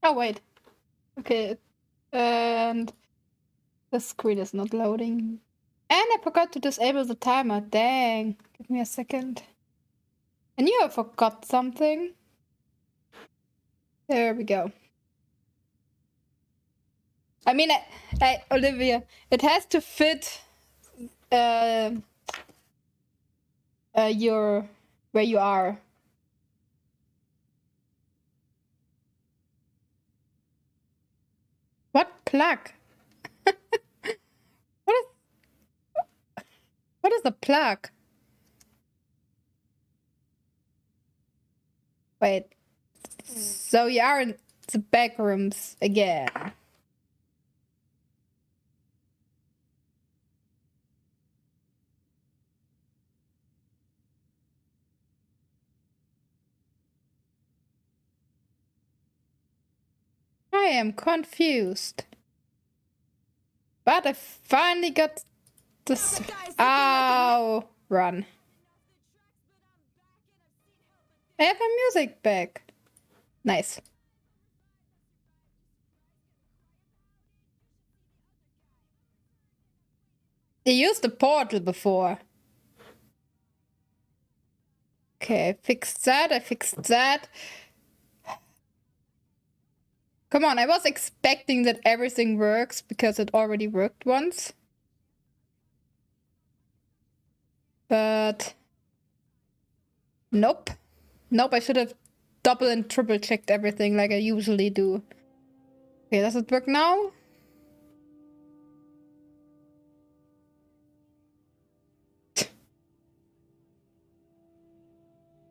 Oh, wait. Okay. And the screen is not loading. And I forgot to disable the timer. Dang. Give me a second. I knew I forgot something. There we go. I mean, Olivia, it has to fit your where you are. What plug? What is a plug? Wait. So you are in the back rooms again. I am confused. But I finally got this. Ow! Run. I have my music back. Nice. They used the portal before. Okay, I fixed that. I fixed that. Come on, I was expecting that everything works because it already worked once. But nope. Nope, I should have double and triple checked everything like I usually do. Okay, does it work now?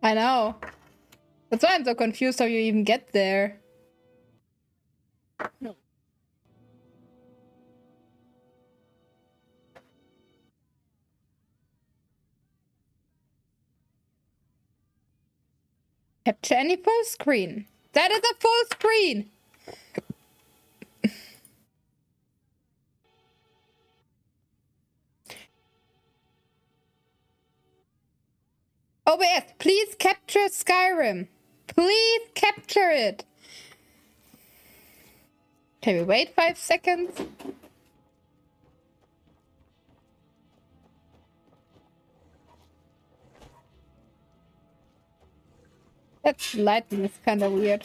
I know. That's why I'm so confused how you even get there. No. Capture any full screen. That is a full screen! OBS, please capture Skyrim. Please capture it. Can we wait 5 seconds? That lighting is kind of weird.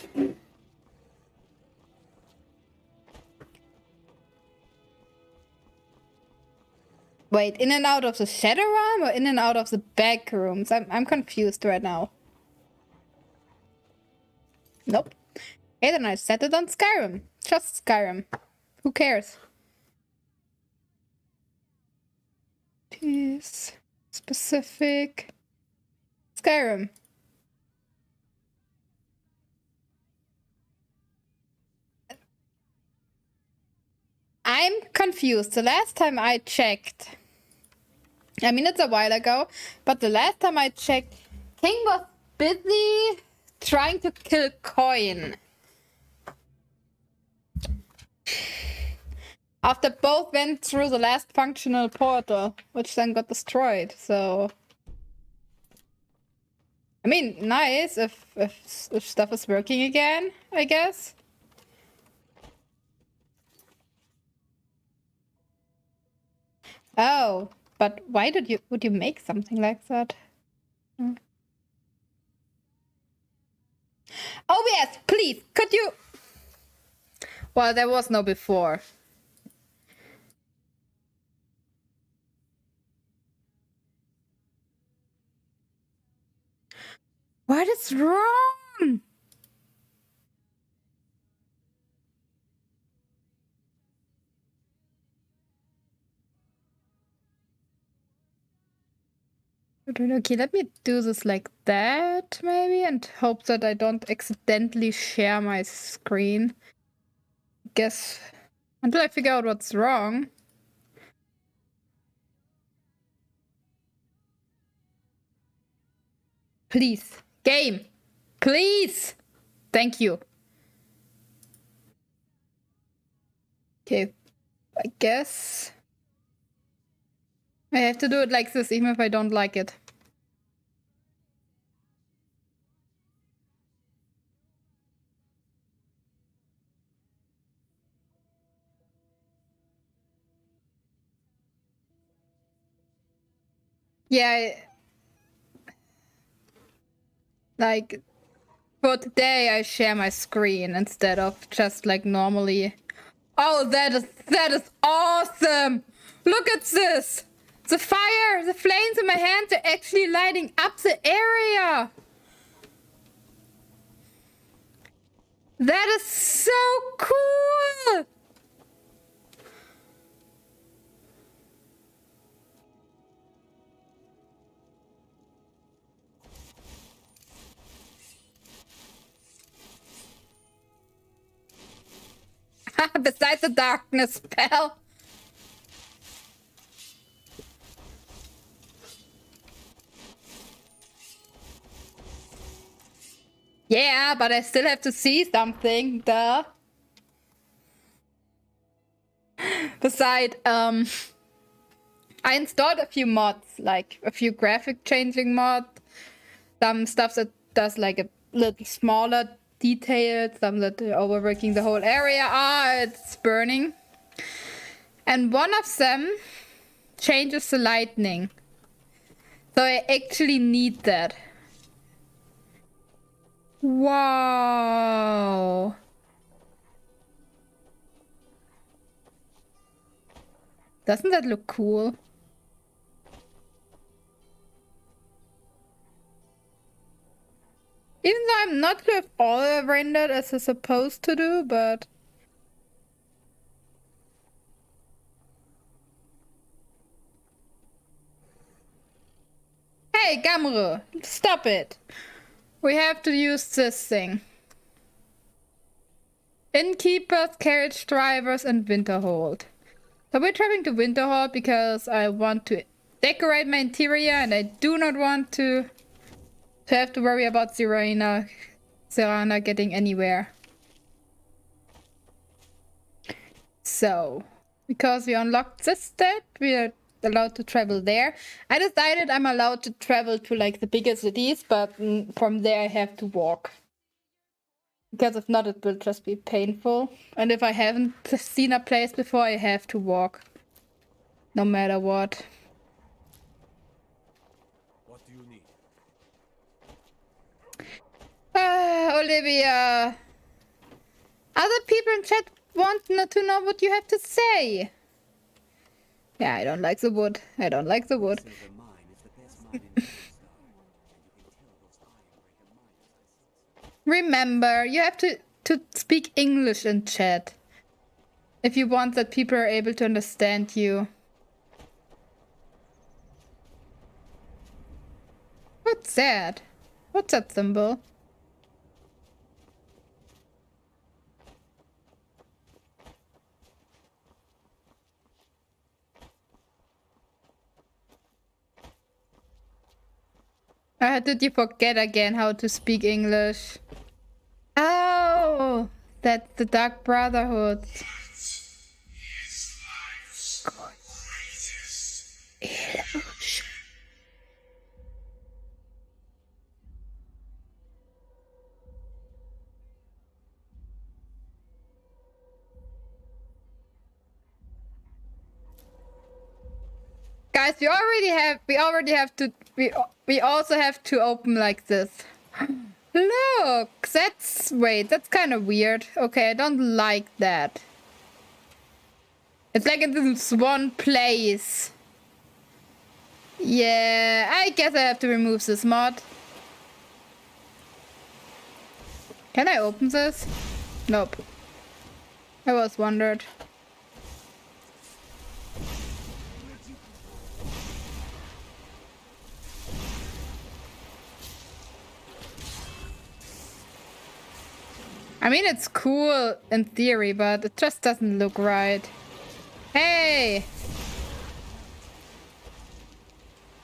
Wait, in and out of the shadow realm or in and out of the back rooms? I'm confused right now. Nope. Okay, then I set it on Skyrim. Just Skyrim. Who cares? Peace. Specific. Skyrim. I'm confused. The last time I checked, I mean, it's a while ago, but the last time I checked, King was busy trying to kill Coin. After both went through the last functional portal, which then got destroyed, so... I mean, nice if stuff is working again, I guess. Oh, but why would you make something like that? Oh yes, please, could you... Well, there was no before. What is wrong? Okay, let me do this like that, maybe, and hope that I don't accidentally share my screen. Guess until I figure out what's wrong. Please, game, please. Thank you. Okay, I guess I have to do it like this, even if I don't like it. Yeah, like for today I share my screen instead of just like normally. Oh, that is awesome! Look at this! The fire, the flames in my hands are actually lighting up the area! That is so cool! Besides the darkness spell. Yeah, but I still have to see something, duh. Besides, I installed a few mods, like a few graphic changing mods, some stuff that does like a little smaller details, some that are overworking the whole area. Ah, it's burning. And one of them changes the lightning. So I actually need that. Wow. Doesn't that look cool? Even though I'm not sure if all are rendered as it's supposed to do, but... Hey, Gamro, stop it. We have to use this thing. Innkeepers, carriage drivers, and Winterhold. So we're traveling to Winterhold because I want to decorate my interior and I do not want to have to worry about Serana getting anywhere. So, because we unlocked this stat, we are allowed to travel there. I decided I'm allowed to travel to like the bigger cities, but from there I have to walk. Because if not, it will just be painful. And if I haven't seen a place before, I have to walk. No matter what. What do you need? Olivia. Other people in chat want to know what you have to say. Yeah, I don't like the wood. I don't like the wood. Remember, you have to speak English in chat. If you want that people are able to understand you. What's that? What's that symbol? Did you forget again how to speak English? Oh, that's the Dark Brotherhood. Guys, we also have to open like this. Look, that's kind of weird. Okay, I don't like that. It's like in this one place. Yeah, I guess I have to remove this mod. Can I open this? Nope. I was wondered. I mean, it's cool in theory, but it just doesn't look right. Hey!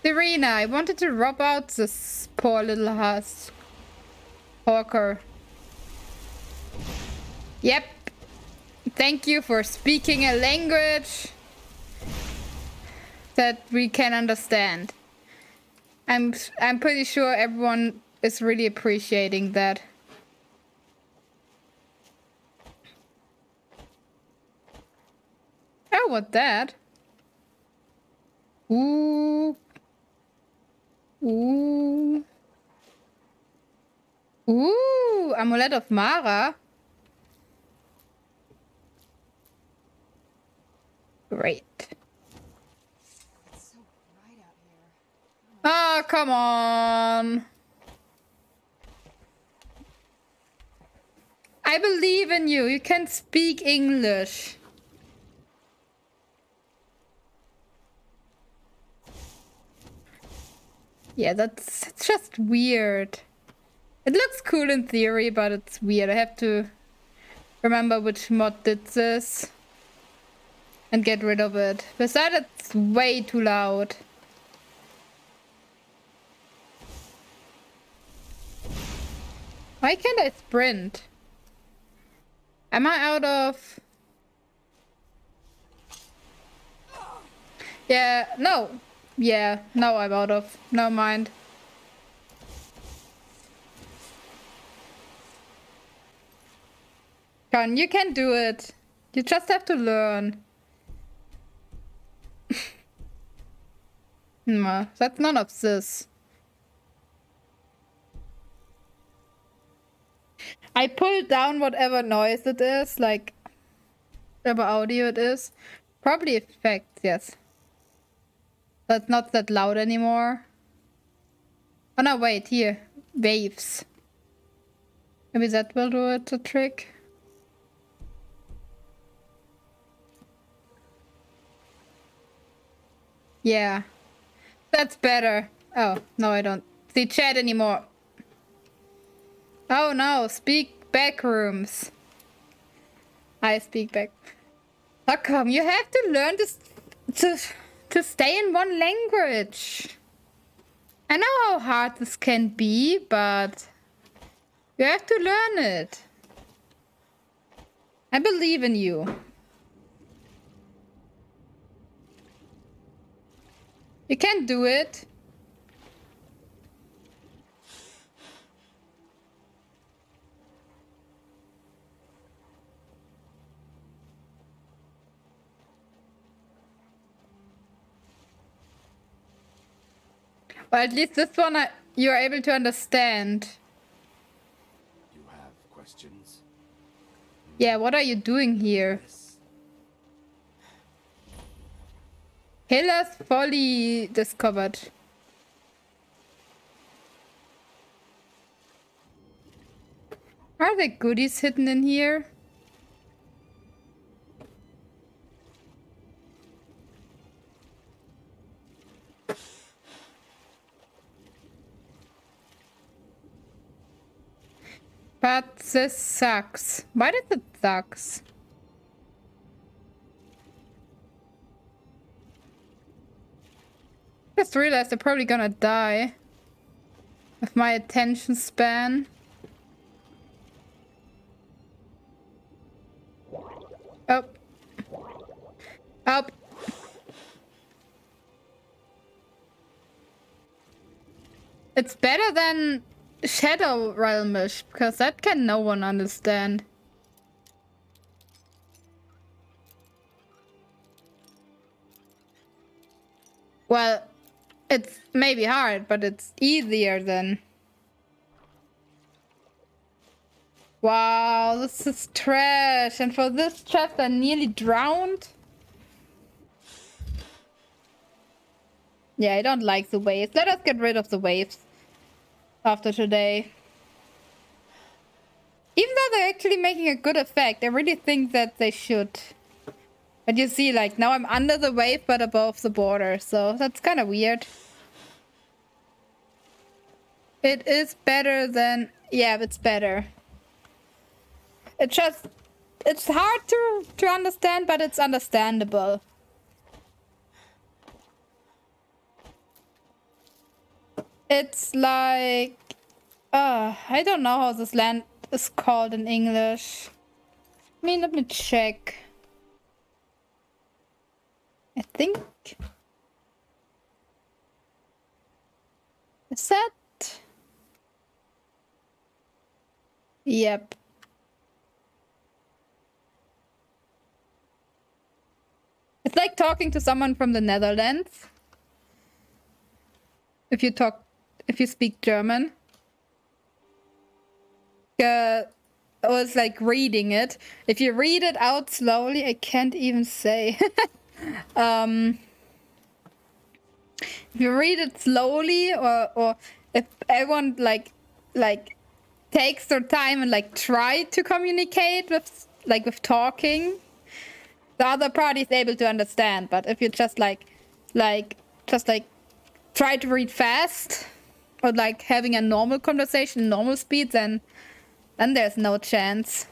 Serena, I wanted to rub out this poor little husk. Hawker. Yep. Thank you for speaking a language that we can understand. I'm pretty sure everyone is really appreciating that. Oh, what that? Ooh. Ooh, Amulet of Mara. Great. It's so bright out here. Oh, come on. I believe in you. You can speak English. Yeah, that's just weird. It looks cool in theory, but it's weird. I have to remember which mod did this and get rid of it. Besides, it's way too loud. Why can't I sprint? Am I out of... Yeah, no. Yeah, no, I'm out of. No mind. Con, you can do it. You just have to learn. No, that's none of this. I pulled down whatever noise it is, like whatever audio it is. Probably effects, yes. That's not that loud anymore. Oh no, wait, here. Waves. Maybe that will do it, the trick. Yeah. That's better. Oh, no, I don't see chat anymore. Oh no, speak back rooms. I speak back. How come? You have to learn to stay in one language. I know how hard this can be, but you have to learn it. I believe in you. You can do it. Or at least this one you are able to understand. You have questions? Yeah, what are you doing here? Hiller's Folly discovered. Are there goodies hidden in here? But this sucks. Why does it sucks? Just realized I'm probably gonna die with my attention span. Up. Up. It's better than Shadow Realmish, because that can no one understand. Well, it's maybe hard, but it's easier than... Wow, this is trash. And for this chest, I nearly drowned. Yeah, I don't like the waves. Let us get rid of the waves after today. Even though they're actually making a good effect, I really think that they should. But you see, like, now I'm under the wave, but above the border. So that's kind of weird. It is better than... Yeah, it's better. It's just... It's hard to understand, but it's understandable. It's like... I don't know how this land is called in English. I mean, let me check. I think... Is that... Yep. It's like talking to someone from the Netherlands. If you speak German. was like reading it. If you read it out slowly, I can't even say. If you read it slowly, or if everyone like takes their time and like try to communicate with talking, the other party is able to understand. But if you just try to read fast, or like having a normal conversation, normal speed, then there's no chance.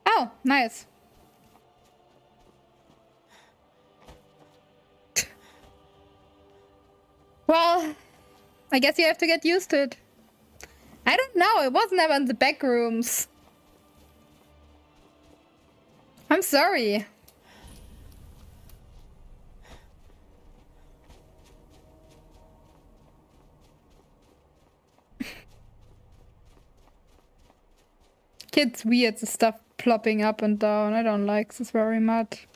Oh, nice. Well, I guess you have to get used to it. I don't know, it was never in the back rooms. I'm sorry. It's weird, the stuff plopping up and down. I don't like this very much.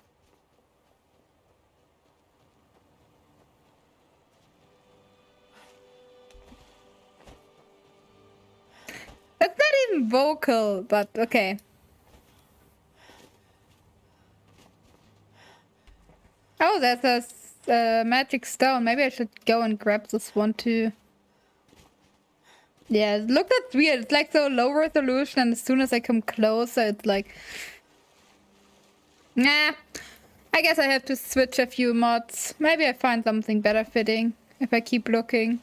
That's not even vocal, but okay. Oh, there's a magic stone. Maybe I should go and grab this one too. Yeah, look, that's weird. It's like so low resolution, and as soon as I come closer, it's like... Nah. I guess I have to switch a few mods. Maybe I find something better fitting if I keep looking.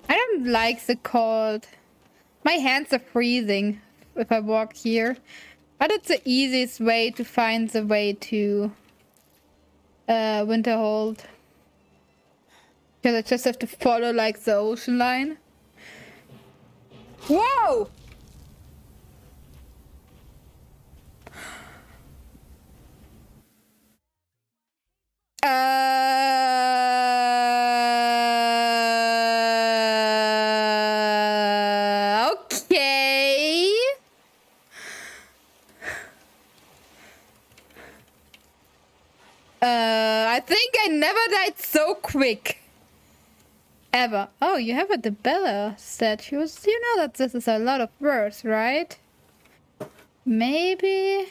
I don't like the cold. My hands are freezing if I walk here. But it's the easiest way to find the way to Winterhold. Because I just have to follow like the ocean line. Whoa! Okay. I think I never died so quick. Ever. Oh, you have a Debella statues. You know that this is a lot of words, right? Maybe...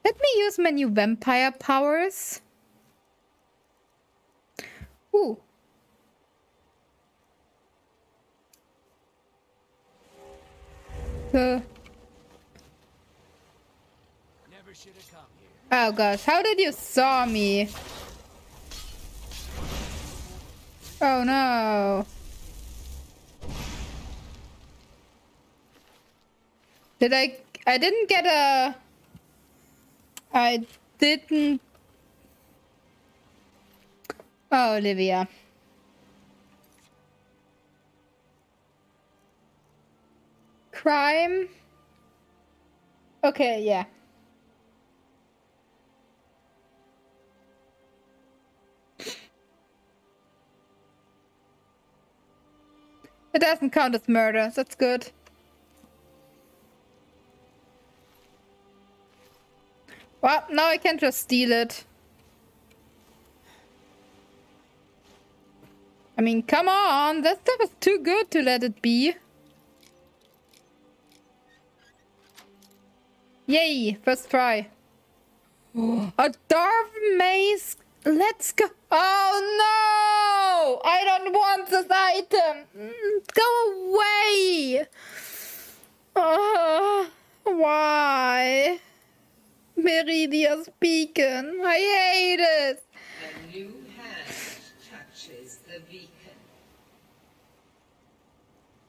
Let me use my new vampire powers. Ooh. Never should have come here. Oh gosh, how did you saw me? Oh no. I didn't get a... I didn't... Oh, Olivia. Crime? Okay, yeah. It doesn't count as murder, that's good. Well, now I can just steal it. I mean, come on, that stuff is too good to let it be. Yay, first try. A Darth Mace. Let's go. Oh no! I don't want this item. Go away. Why? Meridia's beacon. I hate it. A new hand touches the beacon.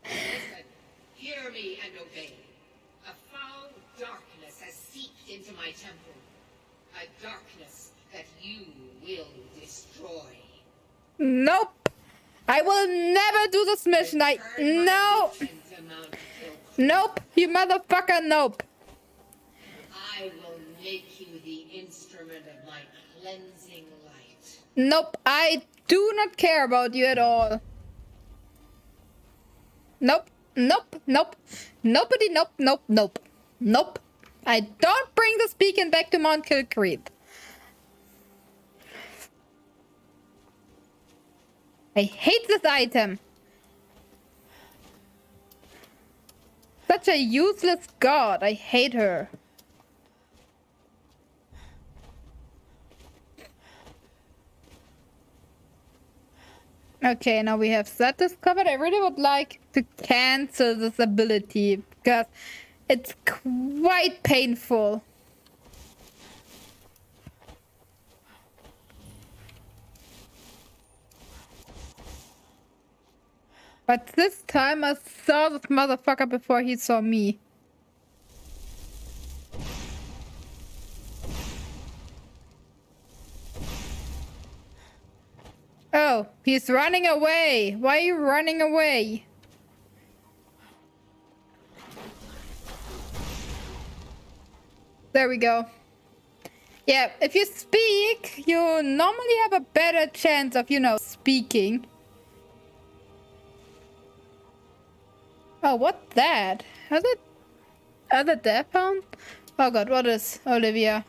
Listen, hear me and obey. A foul darkness has seeped into my temple. A darkness that you will destroy. Nope. I will never do this mission. No. Nope. You motherfucker, nope. I will make you the instrument of my cleansing light. Nope, I do not care about you at all. Nope, nope, nope. Nobody, nope, nope, nope. Nope. I don't bring this beacon back to Mount Kilcreed. I hate this item. Such a useless god. I hate her. Okay, now we have that discovered. I really would like to cancel this ability because it's quite painful. But this time I saw this motherfucker before he saw me. Oh, he's running away. Why are you running away? There we go. Yeah, if you speak, you normally have a better chance of, you know, speaking. Oh, what's that? Is it other death pound? Oh god, what is Olivia?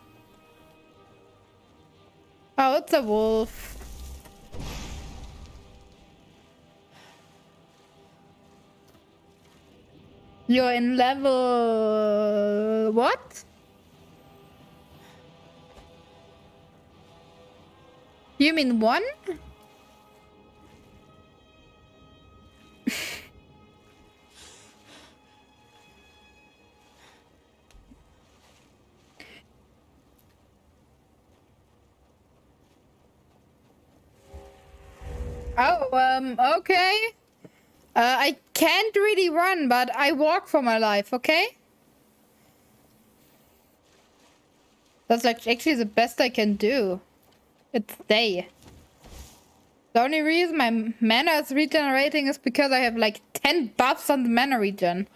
Oh, it's a wolf. You're in level... what? You mean 1? Oh, okay. I can't really run, but I walk for my life, okay? That's like actually the best I can do. It's stay. The only reason my mana is regenerating is because I have like 10 buffs on the mana regen.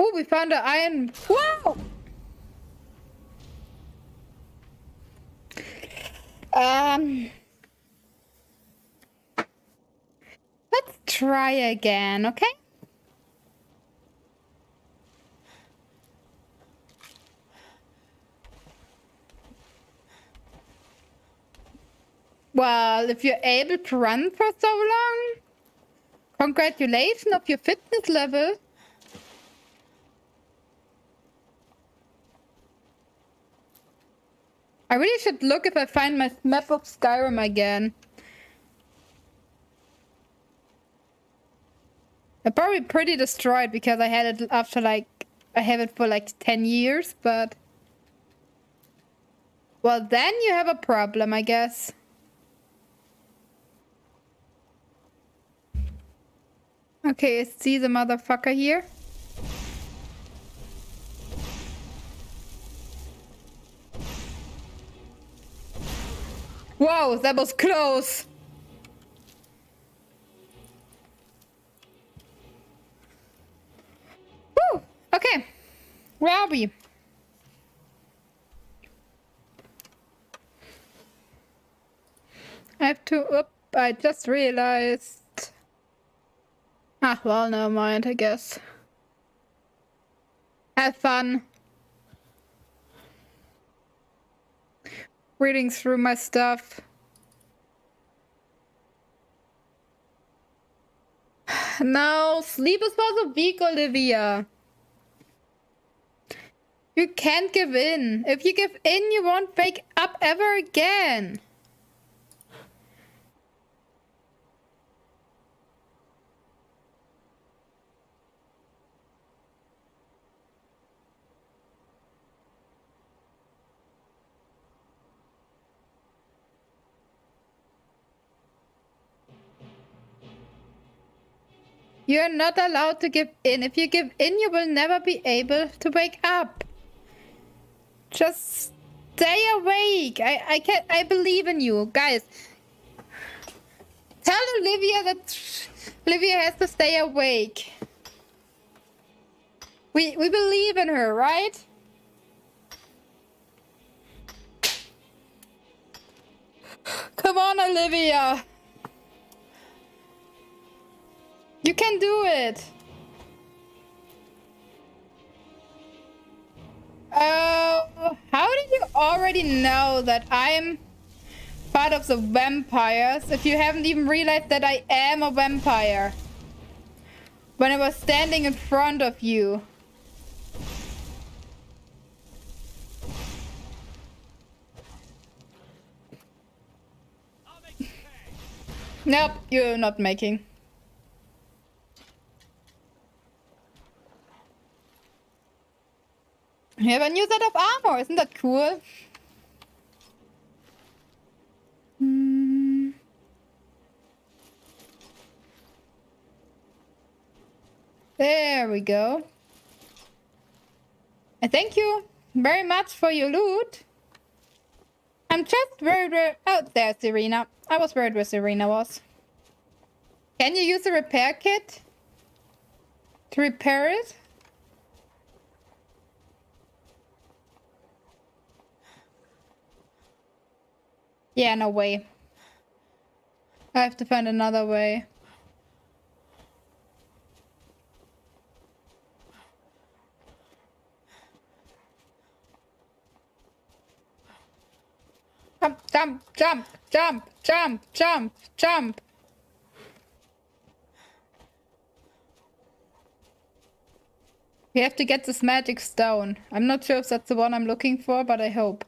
Oh, we found an iron. Whoa! Let's try again, okay? Well, if you're able to run for so long, congratulations of your fitness level. I really should look if I find my map of Skyrim again. I'm probably pretty destroyed because I had it after like, I have it for like 10 years, but... well, then you have a problem, I guess. Okay, I see the motherfucker here. Whoa, that was close. Woo, okay. Where are we? I have to, oop, I just realized. Ah, well, never mind, I guess. Have fun. Reading through my stuff. No, sleep is for the weak, Olivia. You can't give in. If you give in, you won't wake up ever again. You're not allowed to give in. If you give in, you will never be able to wake up. Just stay awake. I believe in you. Guys, tell Olivia that Olivia has to stay awake. We believe in her, right? Come on, Olivia. You can do it. How did you already know that I'm part of the vampires if you haven't even realized that I am a vampire? When I was standing in front of you. Nope, you're not making. You have a new set of armor, isn't that cool? There we go. And thank you very much for your loot. I'm just worried where... Oh, there's Serena. I was worried where Serena was. Can you use a repair kit to repair it? Yeah, no way. I have to find another way. Jump, jump, jump, jump, jump, jump, jump. We have to get this magic stone. I'm not sure if that's the one I'm looking for, but I hope.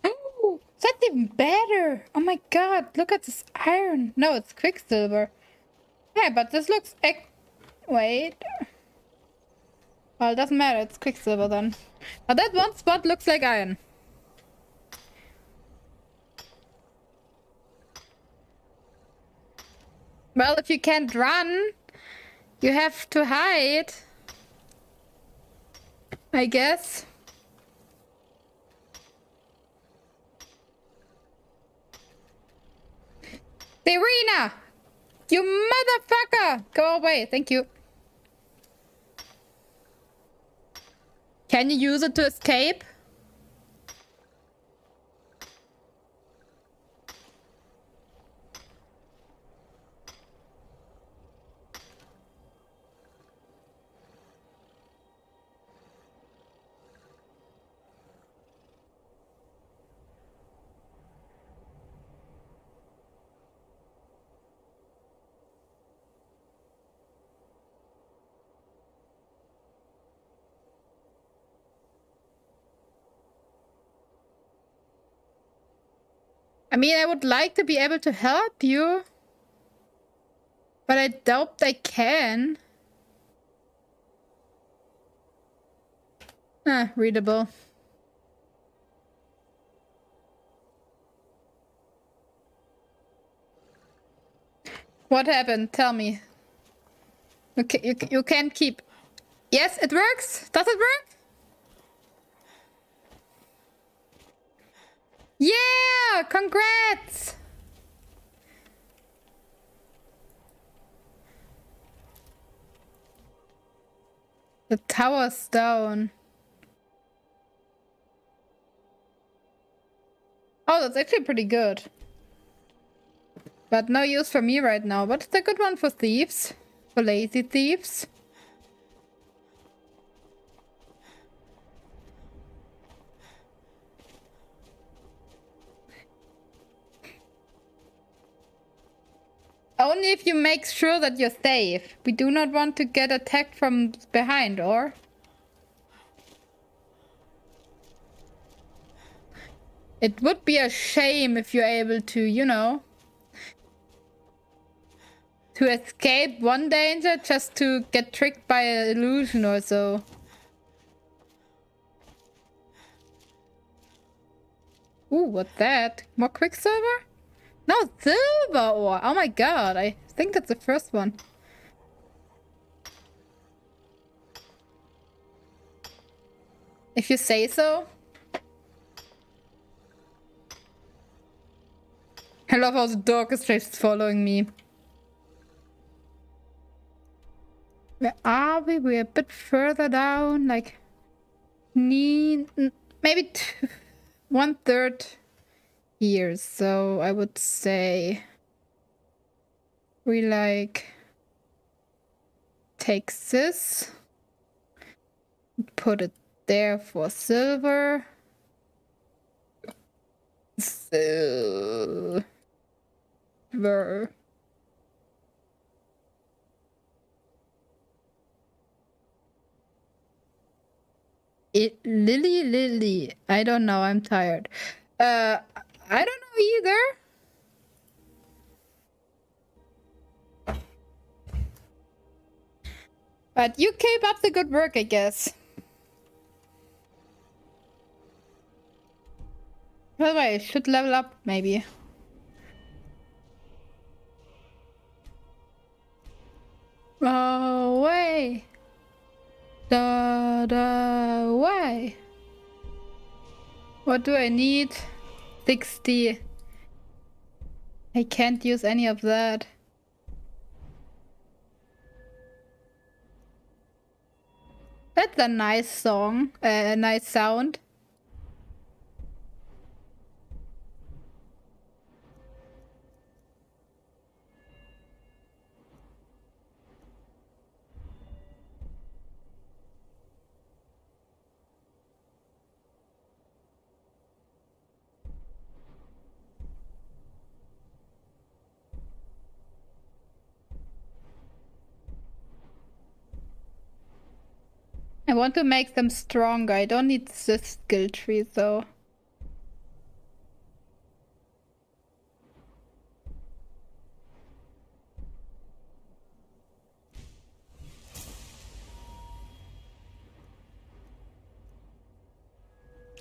Oh, that's even better. Oh my god, look at this iron. No, it's quicksilver. Yeah, but this looks... Wait. Well, it doesn't matter. It's quicksilver then. But that one spot looks like iron. Well, if you can't run, you have to hide. I guess. Serena! You motherfucker! Go away, thank you. Can you use it to escape? I mean, I would like to be able to help you, but I doubt I can. Ah, readable. What happened? Tell me. Okay, you can't keep... Yes, it works? Does it work? Yeah! Congrats! The tower's down. Oh, that's actually pretty good. But no use for me right now. But it's a good one for thieves. For lazy thieves. Only if you make sure that you're safe. We do not want to get attacked from behind, or? It would be a shame if you're able to, you know, to escape one danger just to get tricked by an illusion or so. Ooh, what's that? More quicksilver? No, silver ore! Oh my god, I think that's the first one. If you say so. I love how the dog is just following me. Where are we? We're a bit further down, like maybe 1/3 here. So I would say we like take this, put it there for silver. Silver. Lily. I don't know. I'm tired. I don't know either. But you keep up the good work, I guess. By the way, I should level up, maybe. Away. Away. What do I need? 60. I can't use any of that. That's a nice song, a nice sound. I want to make them stronger. I don't need this skill tree though.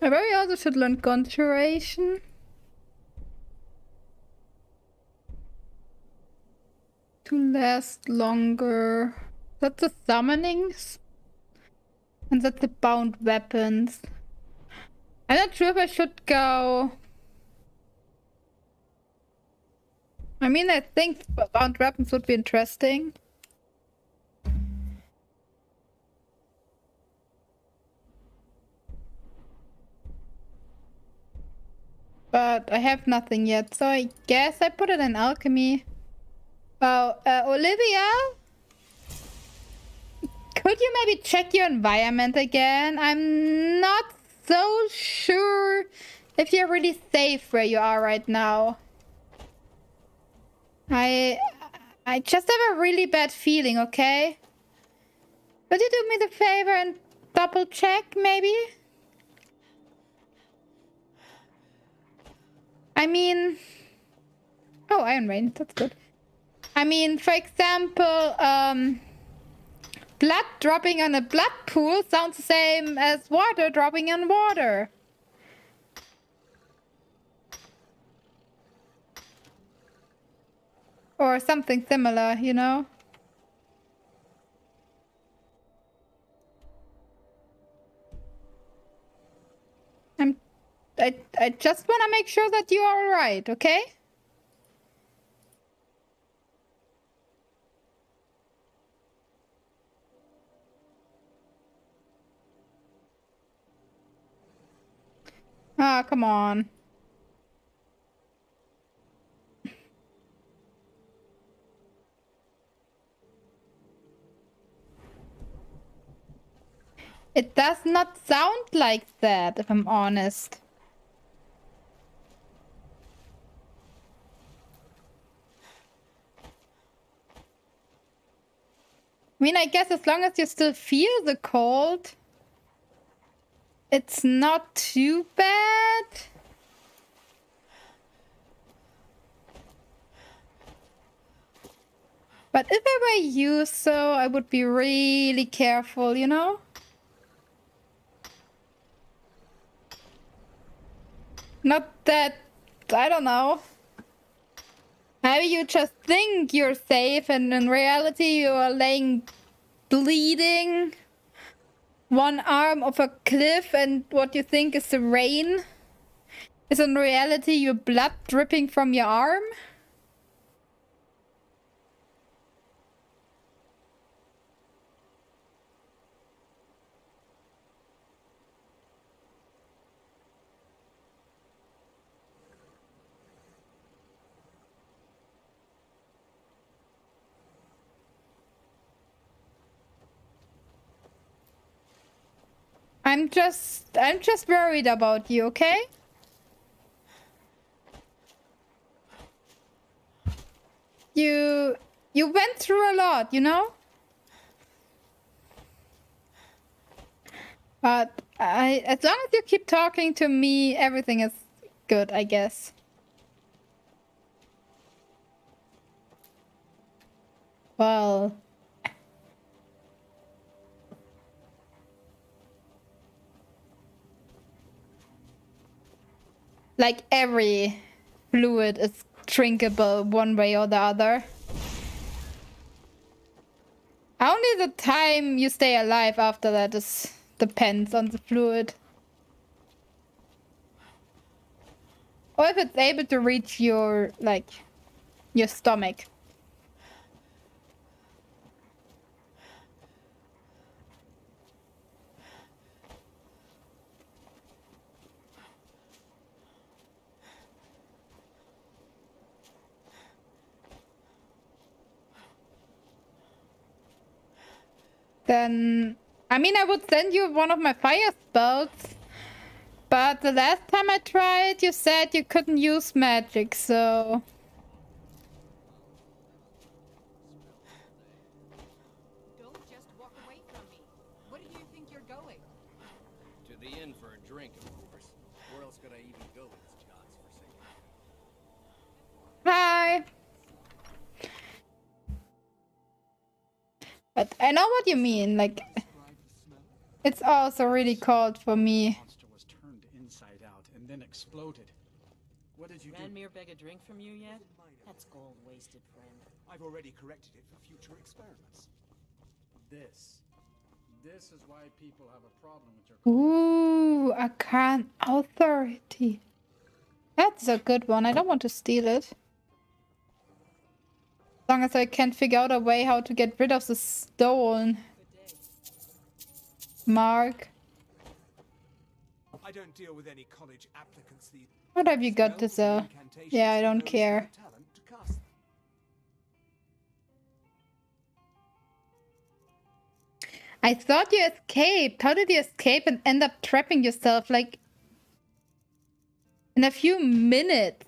I very also should learn conjuration. To last longer. That's the summonings. And that's the bound weapons. I'm not sure if I should go. I mean, I think bound weapons would be interesting. But I have nothing yet, so I guess I put it in alchemy. Oh, Olivia? Could you maybe check your environment again? I'm not so sure if you're really safe where you are right now. I just have a really bad feeling, okay? Could you do me the favor and double check, maybe? I mean... Oh, Iron Rain, that's good. I mean, for example, blood dropping on a blood pool sounds the same as water dropping on water. Or something similar, you know? I just want to make sure that you are alright, okay? Ah, come on. It does not sound like that, if I'm honest. I mean, I guess as long as you still feel the cold, it's not too bad. But if I were you, so I would be really careful, you know? Not that, I don't know. Maybe you just think you're safe and in reality you are laying bleeding one arm of a cliff and what you think is the rain is in reality your blood dripping from your arm? I'm just worried about you, okay? You went through a lot, you know? But as long as you keep talking to me, everything is good, I guess. Well, like every fluid is drinkable one way or the other. Only the time you stay alive after that depends on the fluid. Or if it's able to reach your, like, your stomach. Then, I mean, I would send you one of my fire spells. But the last time I tried, you said you couldn't use magic, so... Don't just walk away from me. Where do you think you're going? To the inn for a drink, of course. Where else could I even go with this god's forsaken? Hi! But I know what you mean, like... It's also really cold for me. The monster was turned inside out and then exploded. What did you do? Ranmir beg a drink from you yet? That's gold wasted, friend. I've already corrected it for future experiments. This is why people have a problem with your... Ooh, Arcane Authority. That's a good one. I don't want to steal it. As long as I can figure out a way how to get rid of the stone. Mark. I don't deal with any college applicants these. What have you got to sell? Yeah, I don't care. I thought you escaped. How did you escape and end up trapping yourself like in a few minutes?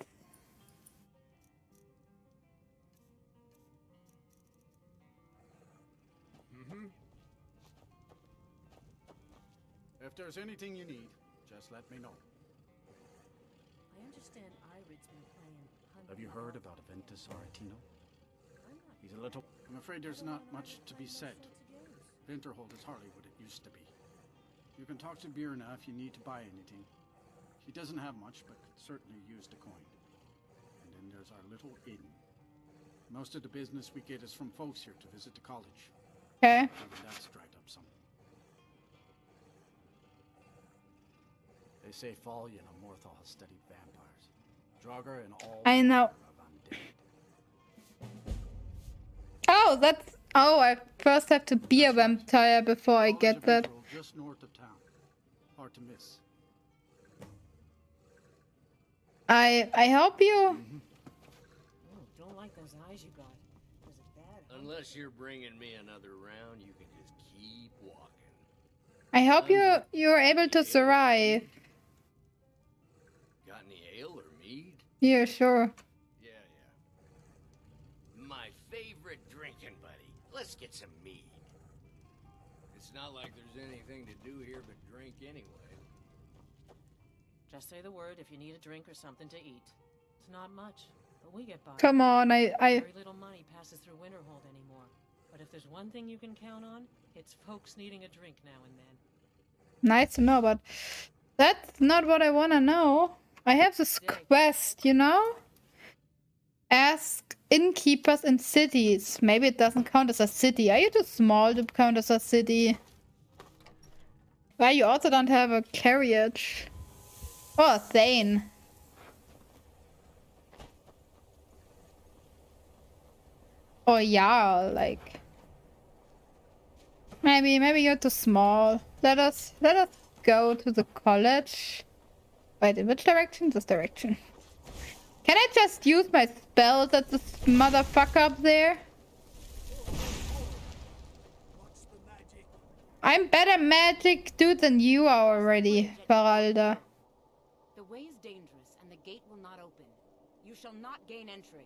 If there's anything you need, just let me know. I understand Irid's been playing. Have you heard about Aventus Aretino? He's a little... I'm afraid there's not much to be said. Winterhold is hardly what it used to be. You can talk to Birna if you need to buy anything. He doesn't have much, but could certainly use the coin. And then there's our little inn. Most of the business we get is from folks here to visit the college. Okay. Maybe that's dried up some. They say Fallion and Morthal studied vampires. Draugr and all... I know. Of undead. Oh, that's... Oh, I first have to be a vampire before I get that. Just north of town. Hard to miss. I hope you... Oh, don't like those eyes you got. Was it bad? Huh? Unless you're bringing me another round, you can just keep walking. I hope you're able to survive. Got any ale or mead? Yeah, sure. Yeah. My favorite drinking buddy. Let's get some mead. It's not like there's anything to do here but drink anyway. Just say the word if you need a drink or something to eat. It's not much, but we get by. Come on, I... Very little money passes through Winterhold anymore. But if there's one thing you can count on, it's folks needing a drink now and then. Nice to know, but that's not what I want to know. I have this quest, you know? Ask innkeepers in cities. Maybe it doesn't count as a city. Are you too small to count as a city? Why you also don't have a carriage? Oh, Thane. Oh yeah, like maybe you're too small. Let us go to the college. Wait, in which direction? This direction. Can I just use my spells at this motherfucker up there? I'm better magic dude than you are already, Faralda. The way is dangerous, and the gate will not open. You shall not gain entry.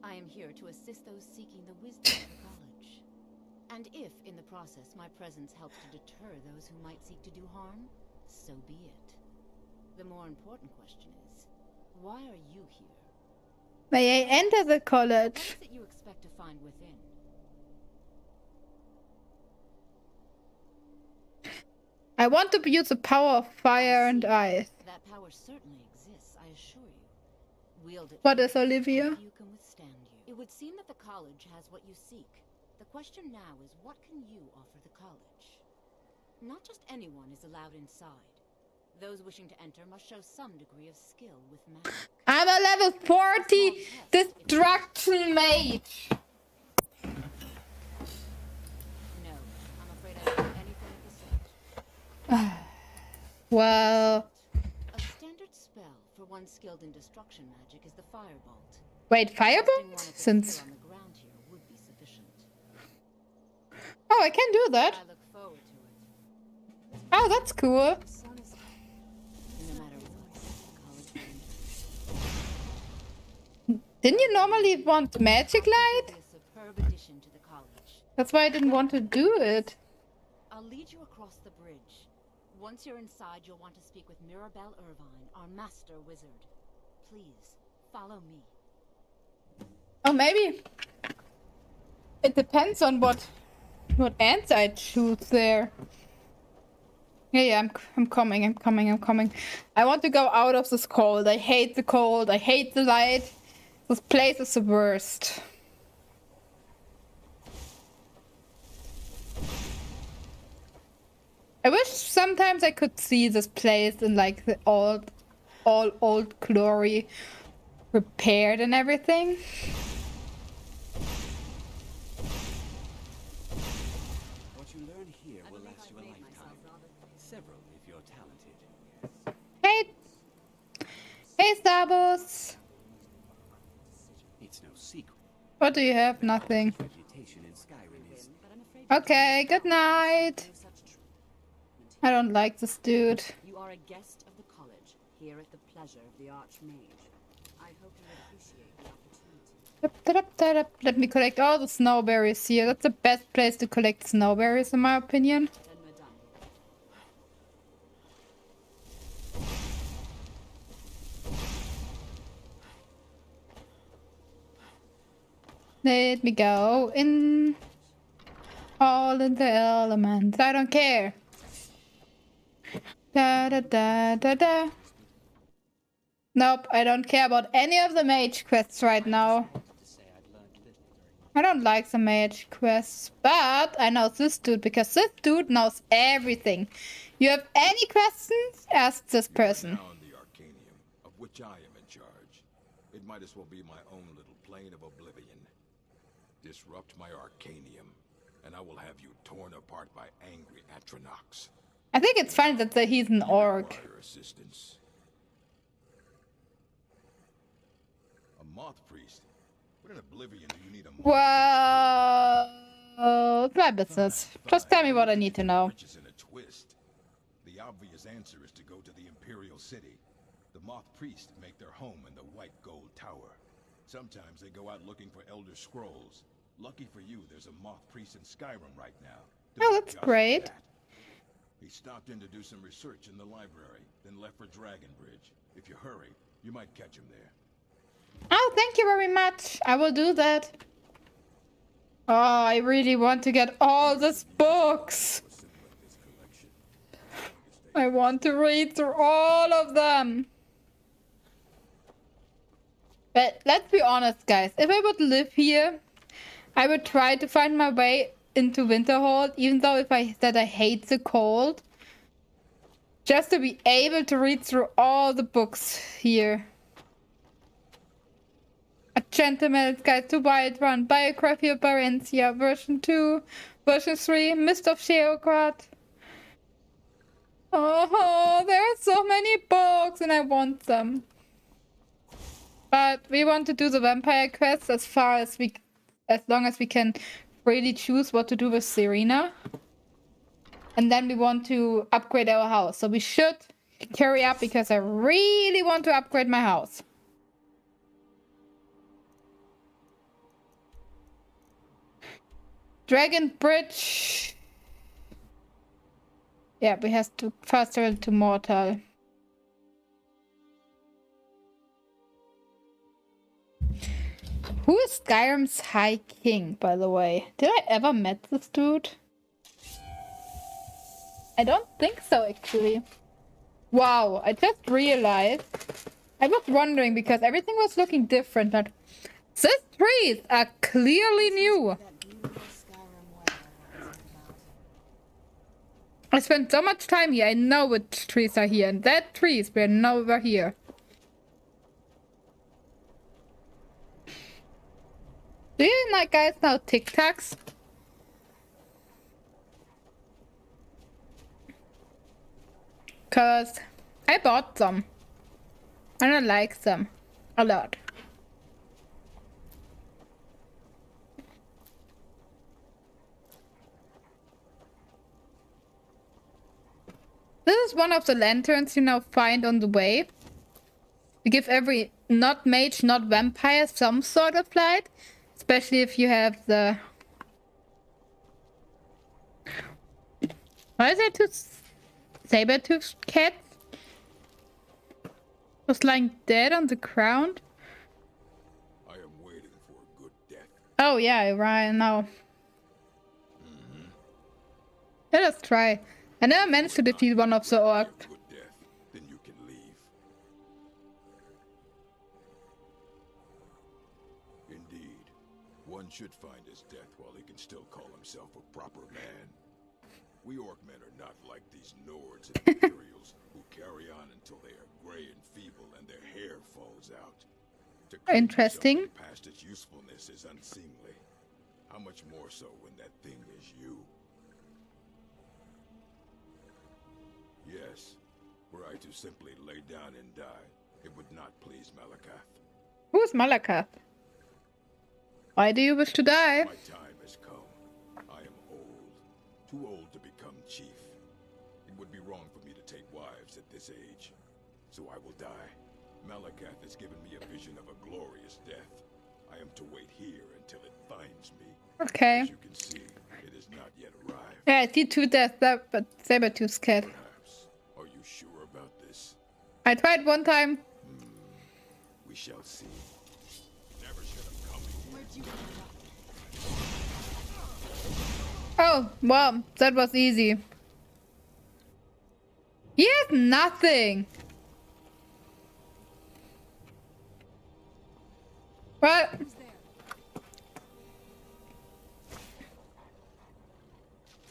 I am here to assist those seeking the wisdom of the college. And if, in the process, my presence helps to deter those who might seek to do harm, so be it. The more important question is, why are you here? May I enter the What college? is it you expect to find within? I want to use the power of fire and ice. That power certainly exists, I assure you. Wield it. What is Olivia? If you can withstand you. It would seem that the college has what you seek. The question now is, what can you offer the college? Not just anyone is allowed inside. Those wishing to enter must show some degree of skill with magic. I'm a level 40 destruction mage. No, I'm afraid I don't do anything of the sort. Well, A standard spell for one skilled in destruction magic is the Firebolt. wait, Casting one firebolt? of its Since here on the ground here would be sufficient. oh, I can do that. I look forward to it. Oh, that's cool. No matter what, college will Didn't you normally want magic light? be a superb addition to the college. That's why I didn't want to do it. I'll lead you across the bridge. Once you're inside, you'll want to speak with Mirabelle Irvine, our master wizard. Please, follow me. Oh, maybe. It depends on what answer I choose there. Yeah, I'm coming. I want to go out of this cold. I hate the cold. I hate the light. This place is the worst. I wish sometimes I could see this place in like the all old glory, repaired and everything. What you learn here will last you a lifetime. Several if you're talented. Hey, Starbucks. It's no secret. What do you have? Nothing. Reputation in Skyrim is Okay, good night. I don't like this dude. You are a guest of the college, here at the pleasure of the Archmage. I hope you appreciate the opportunity. Let me collect all the snowberries here. That's the best place to collect snowberries, in my opinion. Then, madame. Let me go in. All in the elements. I don't care. Da da da da da. Nope, I don't care about any of the mage quests right now. I don't like the mage quests, but I know this dude because this dude knows everything. You have any questions? Ask this person. Now in the Arcanium, of which I am in charge. It might as well be my own little plane of oblivion. Disrupt my Arcanium, and I will have you torn apart by angry Atronachs. I think it's funny that he's an orc. Require assistance. A moth priest? What in oblivion do you need a moth Well, it's my business. Just tell me what I need to know. Riches in a twist. The obvious answer is to go to the Imperial City. The moth priests make their home in the White Gold Tower. Sometimes they go out looking for Elder Scrolls. Lucky for you, there's a moth priest in Skyrim right now. Oh, that's Just great. that. He stopped in to do some research in the library, then left for Dragonbridge. If you hurry, you might catch him there. Oh, thank you very much. I will do that. Oh, I really want to get all these books. I want to read through all of them. But let's be honest, guys. If I would live here, I would try to find my way into Winterhold, even though if I said I hate the cold. Just to be able to read through all the books here. A Gentleman's Guide to Whiterun, Biography of Barentia, version 2, version 3, Mist of Sheogorath. Oh, there are so many books and I want them. But we want to do the vampire quests as long as we can really choose what to do with Serena. And then we want to upgrade our house. So we should carry up because I really want to upgrade my house. Dragon Bridge. Yeah, we have to fast travel to Mortal. Who is Skyrim's High King, by the way? Did I ever met this dude? I don't think so, actually. Wow, I just realized. I was wondering because everything was looking different, but these trees are clearly new. I spent so much time here. I know which trees are here, and that trees were nowhere here. Do you guys know Tic Tacs? Cause I bought them. And I like them a lot. This is one of the lanterns you now find on the way. You give every not mage, not vampire some sort of light. Especially if you have the... Why is there two saber-toothed cats? Was lying dead on the ground? I am waiting for a good death. Oh yeah, right now. Let us try. I never managed to defeat one of the orcs. Good death, then you can leave. Indeed, one should find his death while he can still call himself a proper man. We Orcmen are not like these Nords and Imperials who carry on until they are gray and feeble and their hair falls out. To claim Interesting. something past its usefulness is unseemly. How much more so when that thing is you? Yes, were I to simply lay down and die, it would not please Malakath. Who is Malakath? Why do you wish to die? My time has come. I am old. Too old to become chief. It would be wrong for me to take wives at this age. So I will die. Malakath has given me a vision of a glorious death. I am to wait here until it finds me. Okay. As you can see, it has not yet arrived. Yeah, I see two deaths, but saber-tooth cat. Perhaps. Are you sure about this? I tried one time. We shall see. Never should have come here. Oh, wow, that was easy. He has nothing. What?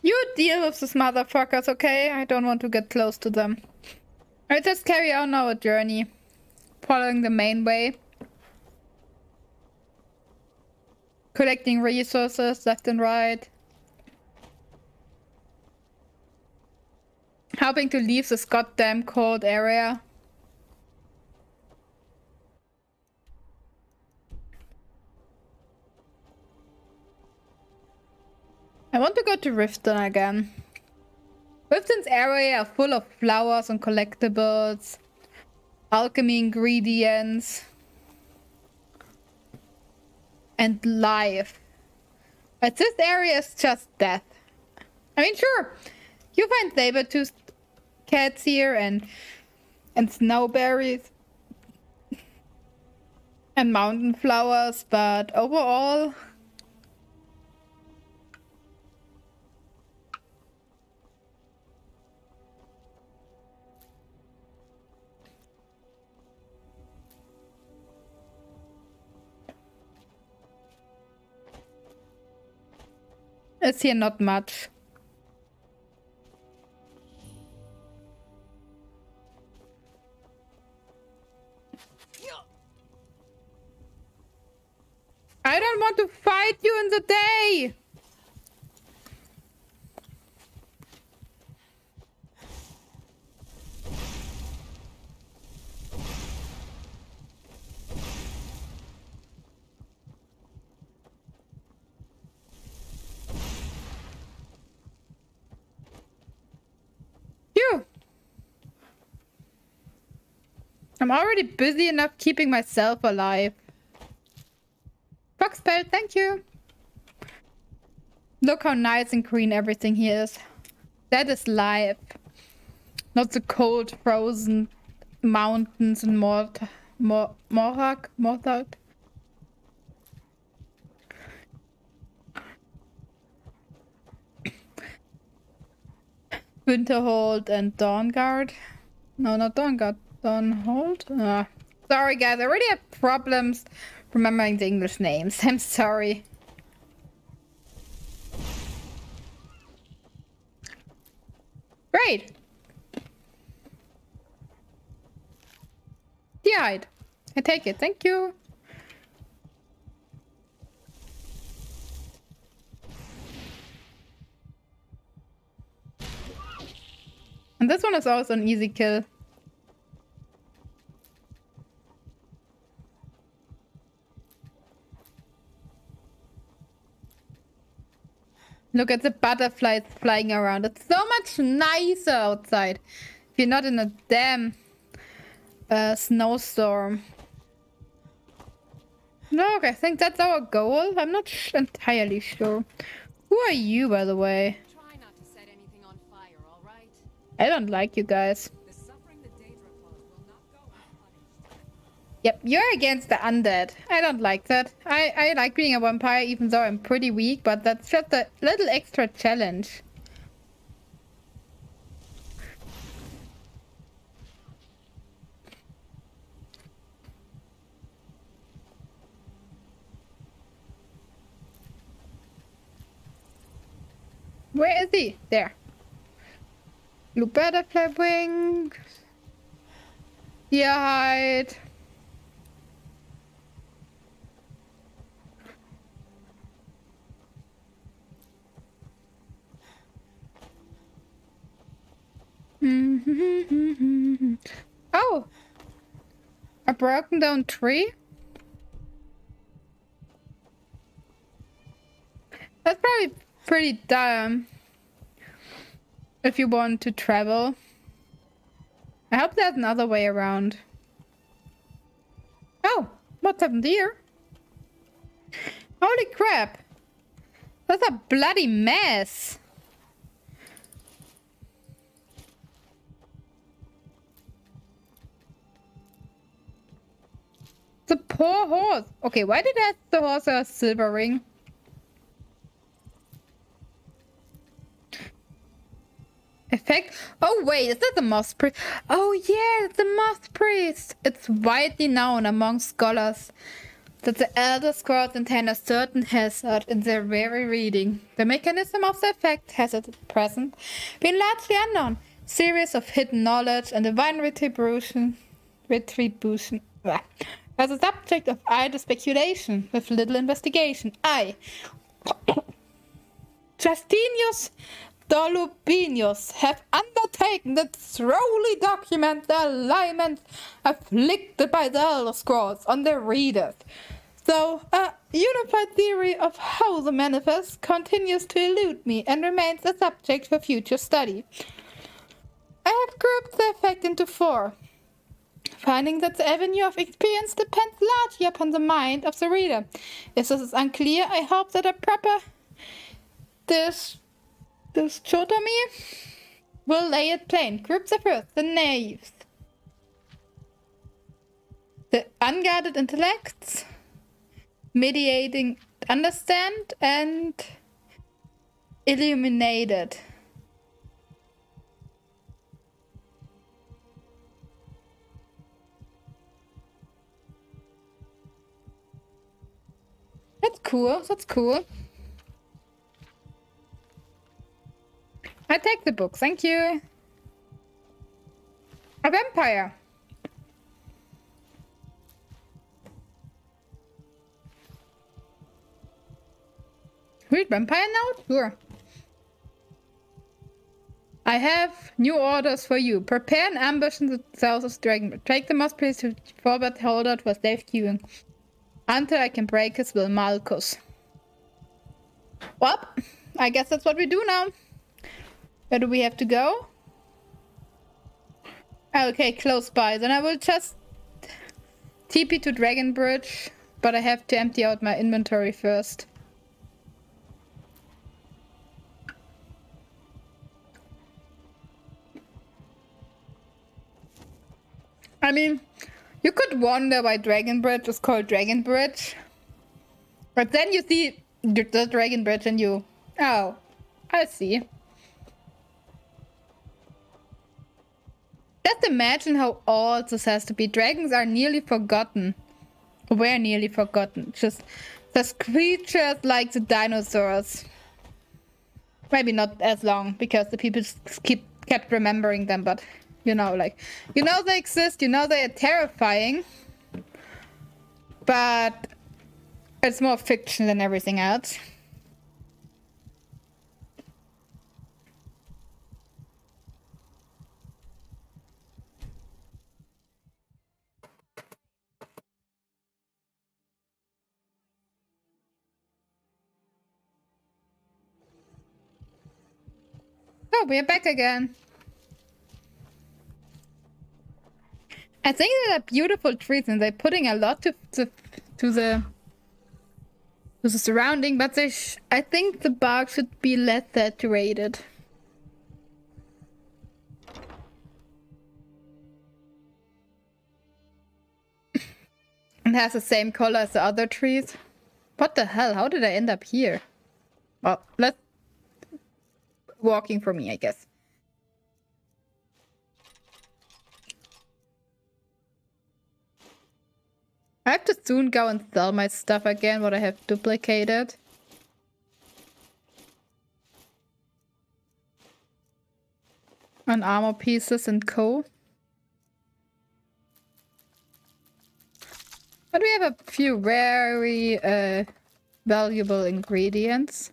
You deal with these motherfuckers, okay? I don't want to get close to them. I just carry on our journey. Following the main way. Collecting resources left and right. Helping to leave this goddamn cold area. I want to go to Riften again. Riften's area are full of flowers and collectibles, alchemy ingredients, and life. But this area is just death. I mean, sure, you find saber-toothed cats here and snowberries and mountain flowers, but overall... Is here not much. I don't want to fight you in the day! Phew! I'm already busy enough keeping myself alive. Foxpelt, thank you. Look how nice and green everything here is. That is life. Not the cold, frozen mountains in Morthag. Winterhold and Dawnguard. No, not Dawnguard. Dawnhold. Sorry, guys. I already have problems remembering the English names. I'm sorry. Great. Hide. I take it. Thank you. And this one is also an easy kill. Look at the butterflies flying around. It's so much nicer outside. If you're not in a damn snowstorm. Look, I think that's our goal. I'm not entirely sure. Who are you, by the way? Try not to set anything on fire, all right? I don't like you guys. Yep, you're against the undead. I don't like that. I like being a vampire even though I'm pretty weak, but that's just a little extra challenge. Where is he? There. Blue butterfly wings. Here, hide. Oh! A broken down tree? That's probably pretty dumb if you want to travel. I hope there's another way around. Oh, what's happened here? Holy crap! That's a bloody mess! The poor horse! Okay, why did the horse have a silver ring? Effect? Oh wait, is that the moth priest? Oh yeah, it's the moth priest! It's widely known among scholars that the Elder Scrolls contain a certain hazard in their very reading. The mechanism of the effect has at present been largely unknown. Series of hidden knowledge and divine retribution as a subject of idle speculation with little investigation. I, Justinius Dolubinius, have undertaken to thoroughly document the alignments afflicted by the Elder Scrolls on their readers. Though a unified theory of how the manifest continues to elude me and remains a subject for future study. I have grouped the effect into 4. Finding that the avenue of experience depends largely upon the mind of the reader. If this is unclear, I hope that a proper dichotomy will lay it plain. Groups are first, the knaves, the unguarded intellects, mediating understand, and illuminated. That's cool. That's cool. I take the book, thank you. A vampire. Read vampire note? Sure. I have new orders for you. Prepare an ambush in the south of Dragonbridge. Take the moth priest to forward holder to a safe queuing. Until I can break his will, Malchus. Well, I guess that's what we do now. Where do we have to go? Okay, close by. Then I will just TP to Dragonbridge, but I have to empty out my inventory first. I mean, you could wonder why Dragonbridge is called Dragonbridge. But then you see the Dragonbridge and you... Oh, I see. Just imagine how old this has to be. Dragons are nearly forgotten. Were nearly forgotten. Just there's creatures like the dinosaurs. Maybe not as long, because the people kept remembering them, but you know, like, you know they exist, you know they are terrifying, but it's more fiction than everything else. Oh, we're back again. I think they are beautiful trees and they're putting a lot to the surrounding, but I think the bark should be less saturated. And has the same color as the other trees. What the hell? How did I end up here? Well, let's walking for me, I guess. I have to soon go and sell my stuff again, what I have duplicated. And armor pieces and co. But we have a few very valuable ingredients.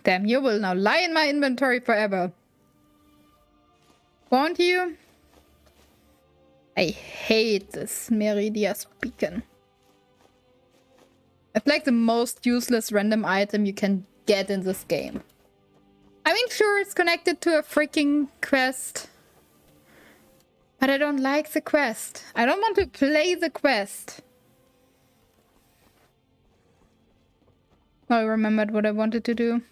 Damn, you will now lie in my inventory forever. Won't you? I hate this Meridia's Beacon. It's like the most useless random item you can get in this game. I mean, sure, it's connected to a freaking quest. But I don't like the quest. I don't want to play the quest. Oh, I remembered what I wanted to do.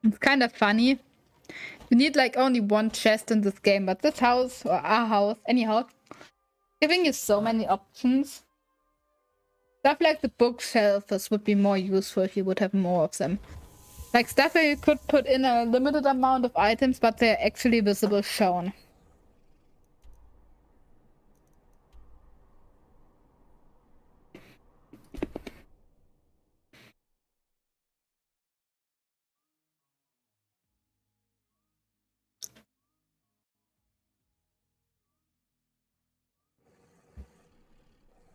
It's kind of funny. You need like only one chest in this game, but this house, or our house, anyhow, giving you so many options. Stuff like the bookshelves would be more useful if you would have more of them. Like stuff where you could put in a limited amount of items, but they're actually visible shown.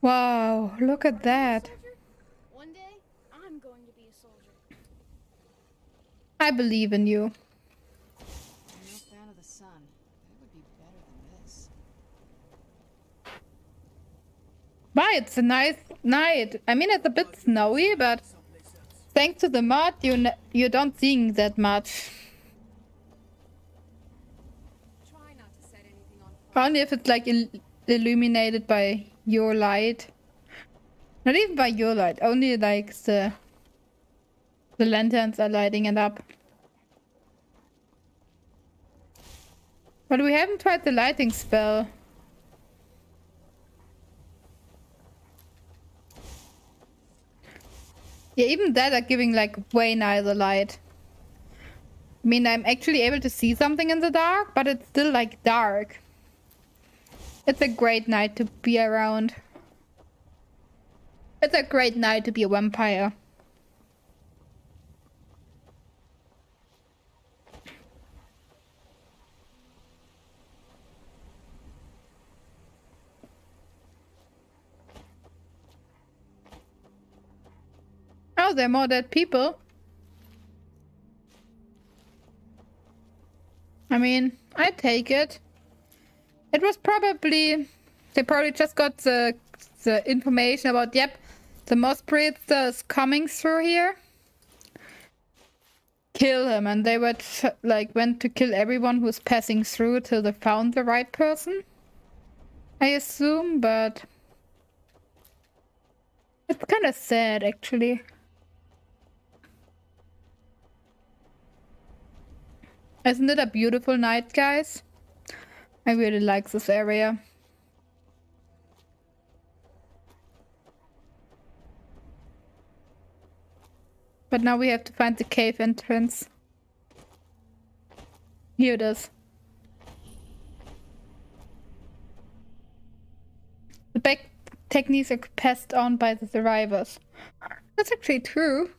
Wow, look at that. One day, I'm going to be a soldier. I believe in you. I'm no fan of the sun. It would be better than this. Wow, it's a nice night. I mean, it's a bit snowy, but thanks to the mod, you don't see that much. Try not to set anything on fire. Only if it's like illuminated by your light. Not even by your light, only like the lanterns are lighting it up. But we haven't tried the lighting spell. Yeah, even that are giving like way nicer light. I mean, I'm actually able to see something in the dark, but it's still like dark. It's a great night to be around. It's a great night to be a vampire. Oh, there are more dead people. I mean, I take it. It was probably... They probably just got the information about, yep, the Moth Priest is coming through here. Kill him. And they were went to kill everyone who's passing through till they found the right person. I assume, but... It's kind of sad, actually. Isn't it a beautiful night, guys? I really like this area. But now we have to find the cave entrance. Here it is. The back techniques are passed on by the survivors. That's actually true.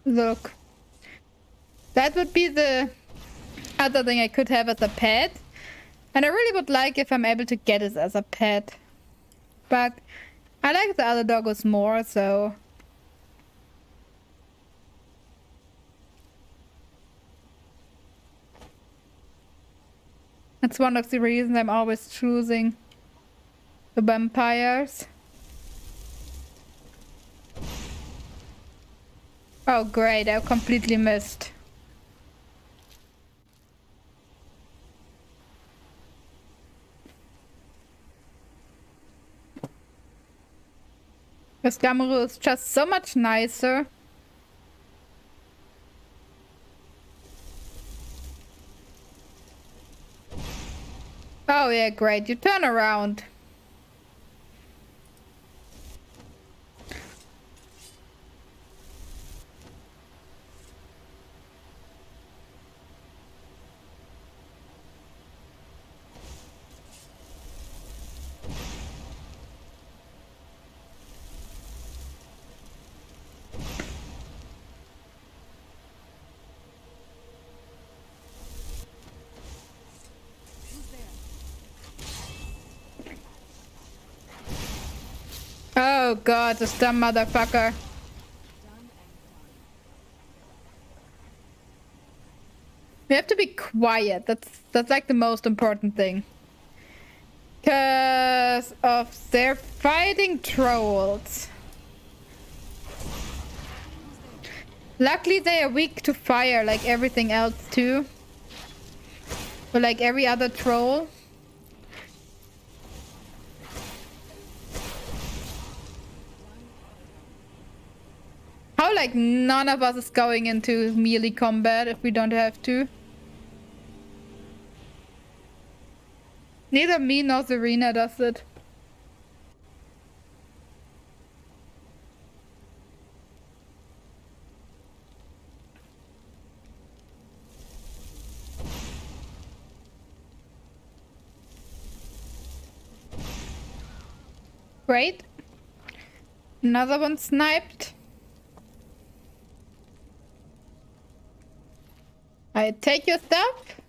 Look. That would be the other thing I could have as a pet. And I really would like if I'm able to get it as a pet. But I like the other doggos more, so... That's one of the reasons I'm always choosing the vampires. Oh great, I completely missed. This Gamero is just so much nicer. Oh yeah, great, you turn around. Oh god, this dumb motherfucker. We have to be quiet. That's like the most important thing. Because of their fighting trolls. Luckily they are weak to fire like everything else too. Or like every other troll. How like none of us is going into melee combat if we don't have to? Neither me nor Serena does it. Great. Another one sniped. I take your stuff.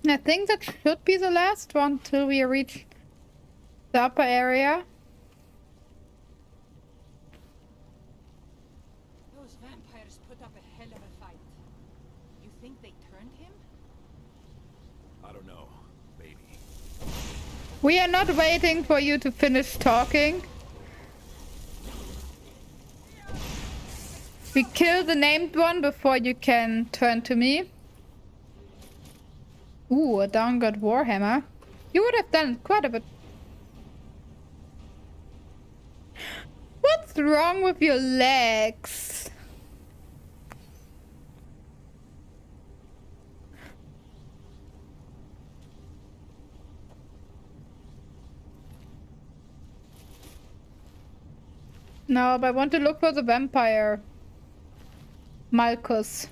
I think that should be the last one till we reach the upper area. Those vampires put up a hell of a fight. You think they turned him? I don't know. Maybe. We are not waiting for you to finish talking. We kill the named one before you can turn to me. Ooh, a Dawn God Warhammer. You would have done quite a bit. What's wrong with your legs? No, but I want to look for the vampire. Malchus.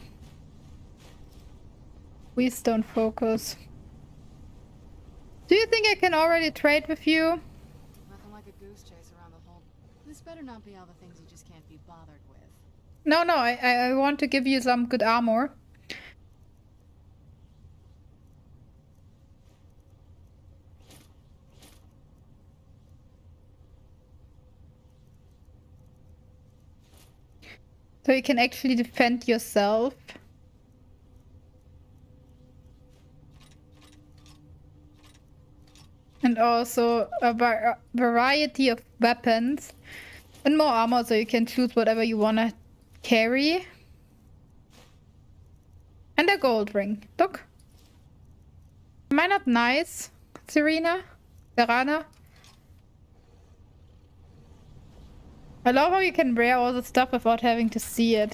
Please don't focus. Do you think I can already trade with you? Nothing like a goose chase around the whole. This better not be all the things you just can't be bothered with. No, I want to give you some good armor. So you can actually defend yourself. And also a variety of weapons. And more armor, so you can choose whatever you want to carry. And a gold ring. Look. Am I not nice, Serena? Serana? I love how you can wear all the stuff without having to see it.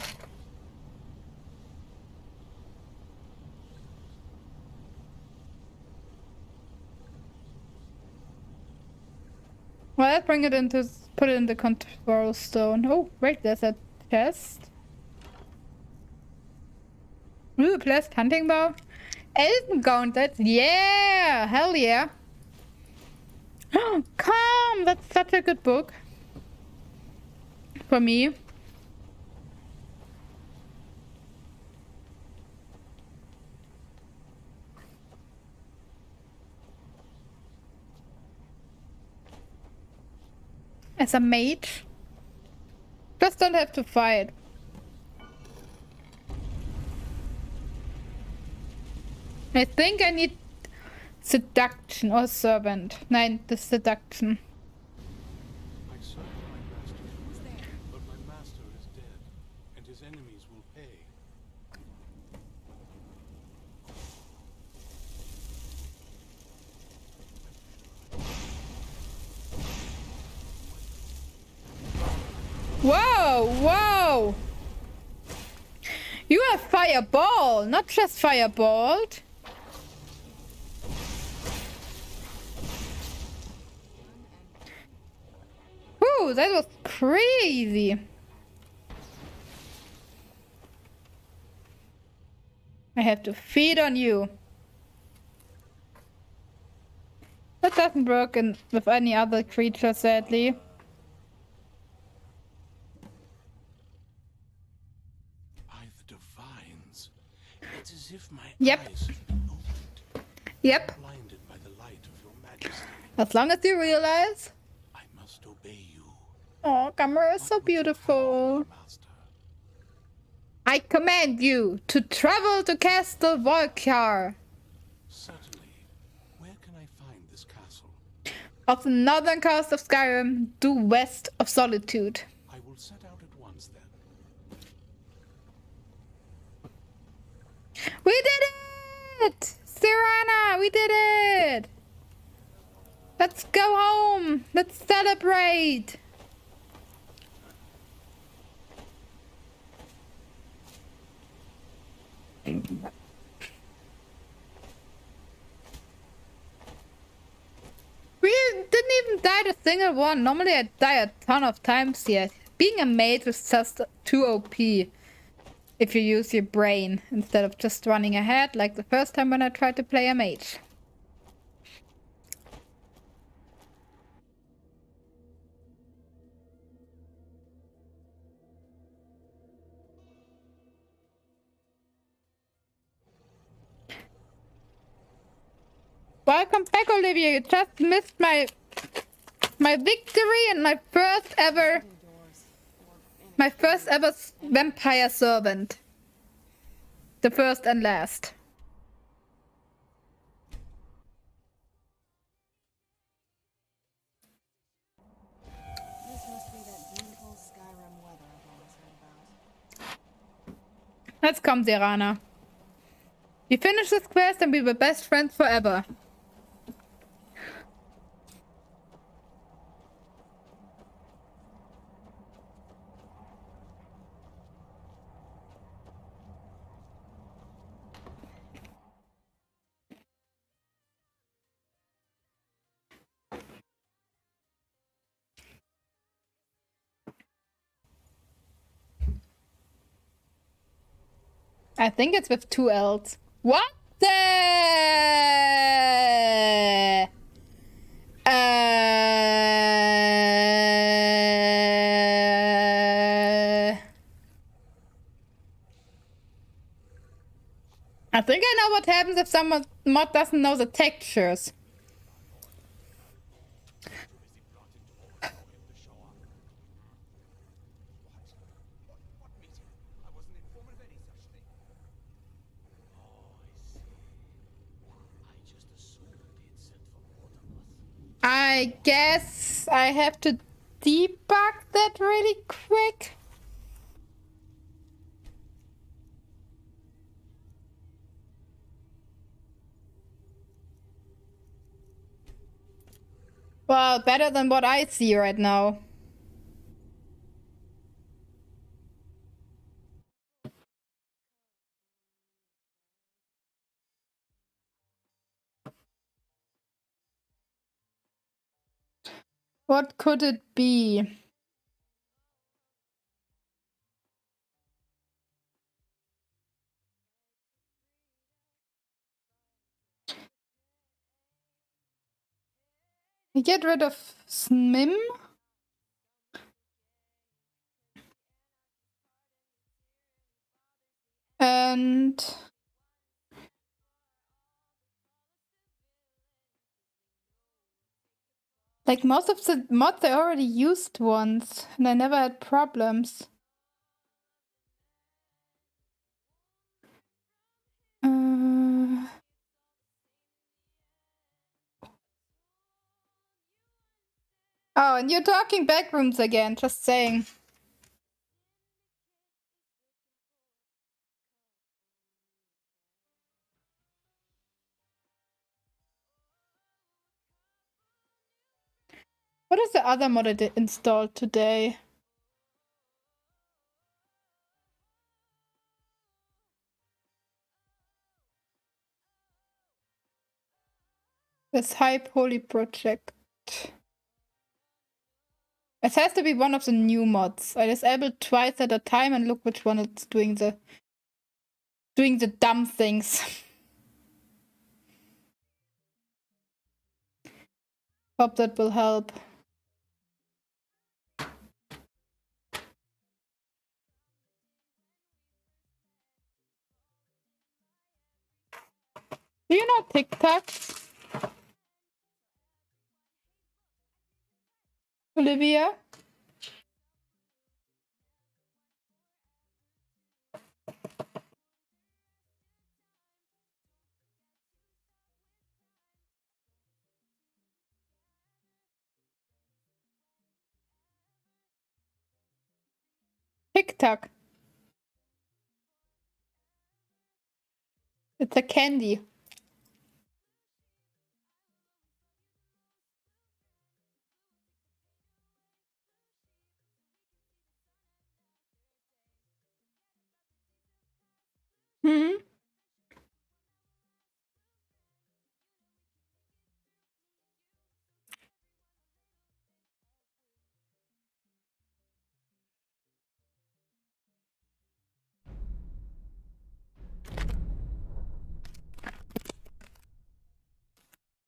Well, let's bring it into, put it in the control stone. Oh, wait, there's a chest. Ooh, plus hunting bow. Elven Gauntlet, yeah! Hell yeah! Oh, Calm! That's such a good book. For me. As a mage. Just don't have to fight. I think I need seduction or servant. Nein, the seduction. I serve my master, but my master is dead, and his enemies will pay. Whoa, whoa! You have fireball, not just firebolt. Ooh, that was crazy. I have to feed on you. That doesn't work with any other creature, sadly. By the divines, it's as if my Yep. eyes have been opened, Yep. blinded by the light of your majesty. As long as you realize. I must obey you, Oh, Gamera is so beautiful. master. I command you to travel to Castle Volkjar Certainly. Where can I find this castle? of the northern coast of Skyrim, due west of Solitude. I will set out at once then. We did it! Serana, we did it! Let's go home! Let's celebrate! We didn't even die a single one. Normally I die a ton of times here. Being a mage is just too OP if you use your brain instead of just running ahead like the first time when I tried to play a mage. Welcome back, Olivia. You just missed my victory and my first ever vampire servant. The first and last. This must be that beautiful Skyrim weather I've always heard about. Let's come, Serana. We finish this quest and we were best friends forever. I think it's with 2 L's. What the? I think I know what happens if someone mod doesn't know the textures. I guess I have to debug that really quick. Well, better than what I see right now. What could it be? Get rid of SMIM. And like most of the mods I already used once and I never had problems. Oh, and you're talking backrooms again, just saying. What is the other mod I installed today? This High Poly project. It has to be one of the new mods. I disabled twice at a time and look which one it's doing the dumb things. Hope that will help. Do you know TikTok? Olivia? TikTok. It's a candy. Hmm.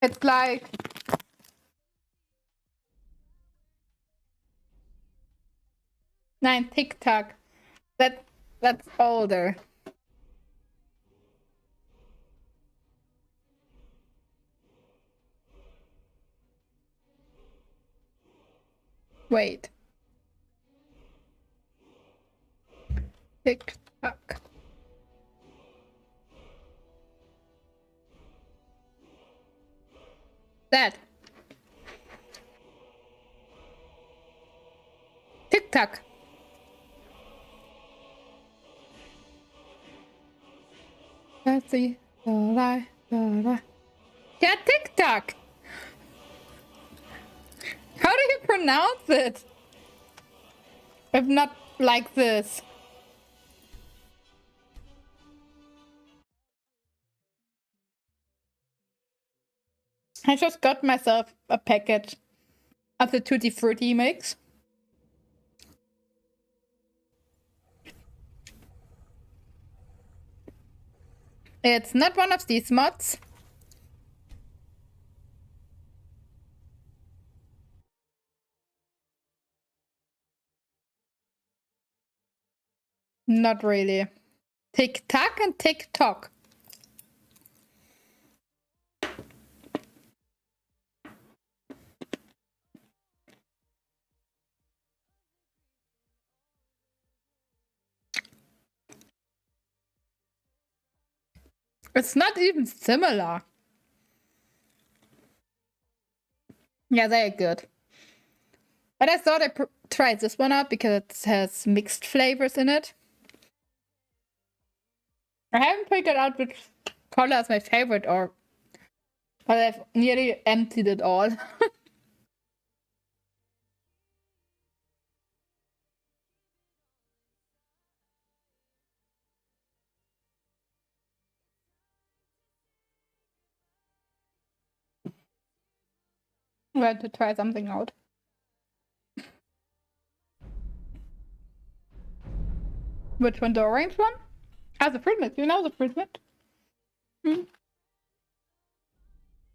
It's like TikTok. That's older. Wait. TikTok. That. TikTok. Let's see. Yeah, TikTok. How do you pronounce it? If not like this. I just got myself a packet of the Tutti Frutti mix. It's not one of these mods. Not really. Tick-tack and tick-tock. It's not even similar. Yeah, they're good. But I thought I tried this one out because it has mixed flavors in it. I haven't figured out which color is my favorite, but I've nearly emptied it all. I'm going to try something out. Which one? The orange one? Ah, the fruit mint. You know the fruit mint?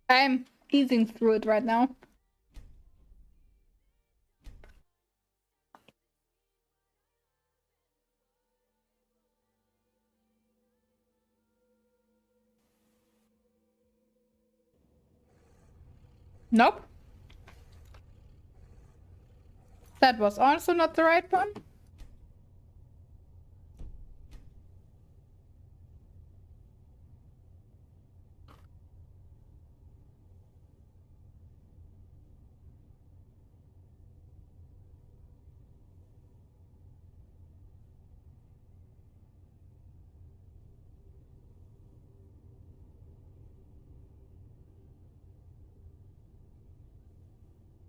I'm easing through it right now. Nope. That was also not the right one.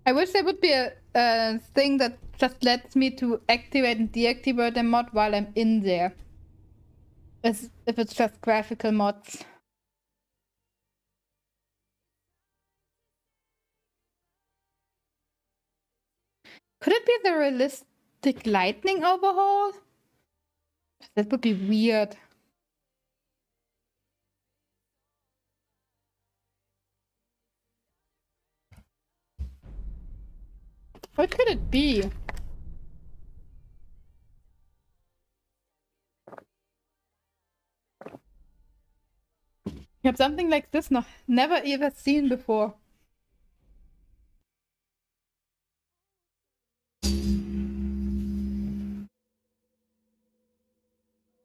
I wish there would be a thing that just lets me to activate and deactivate a mod while I'm in there. As if it's just graphical mods. Could it be the realistic lightning overhaul? That would be weird. What could it be? You have something like this never ever seen before.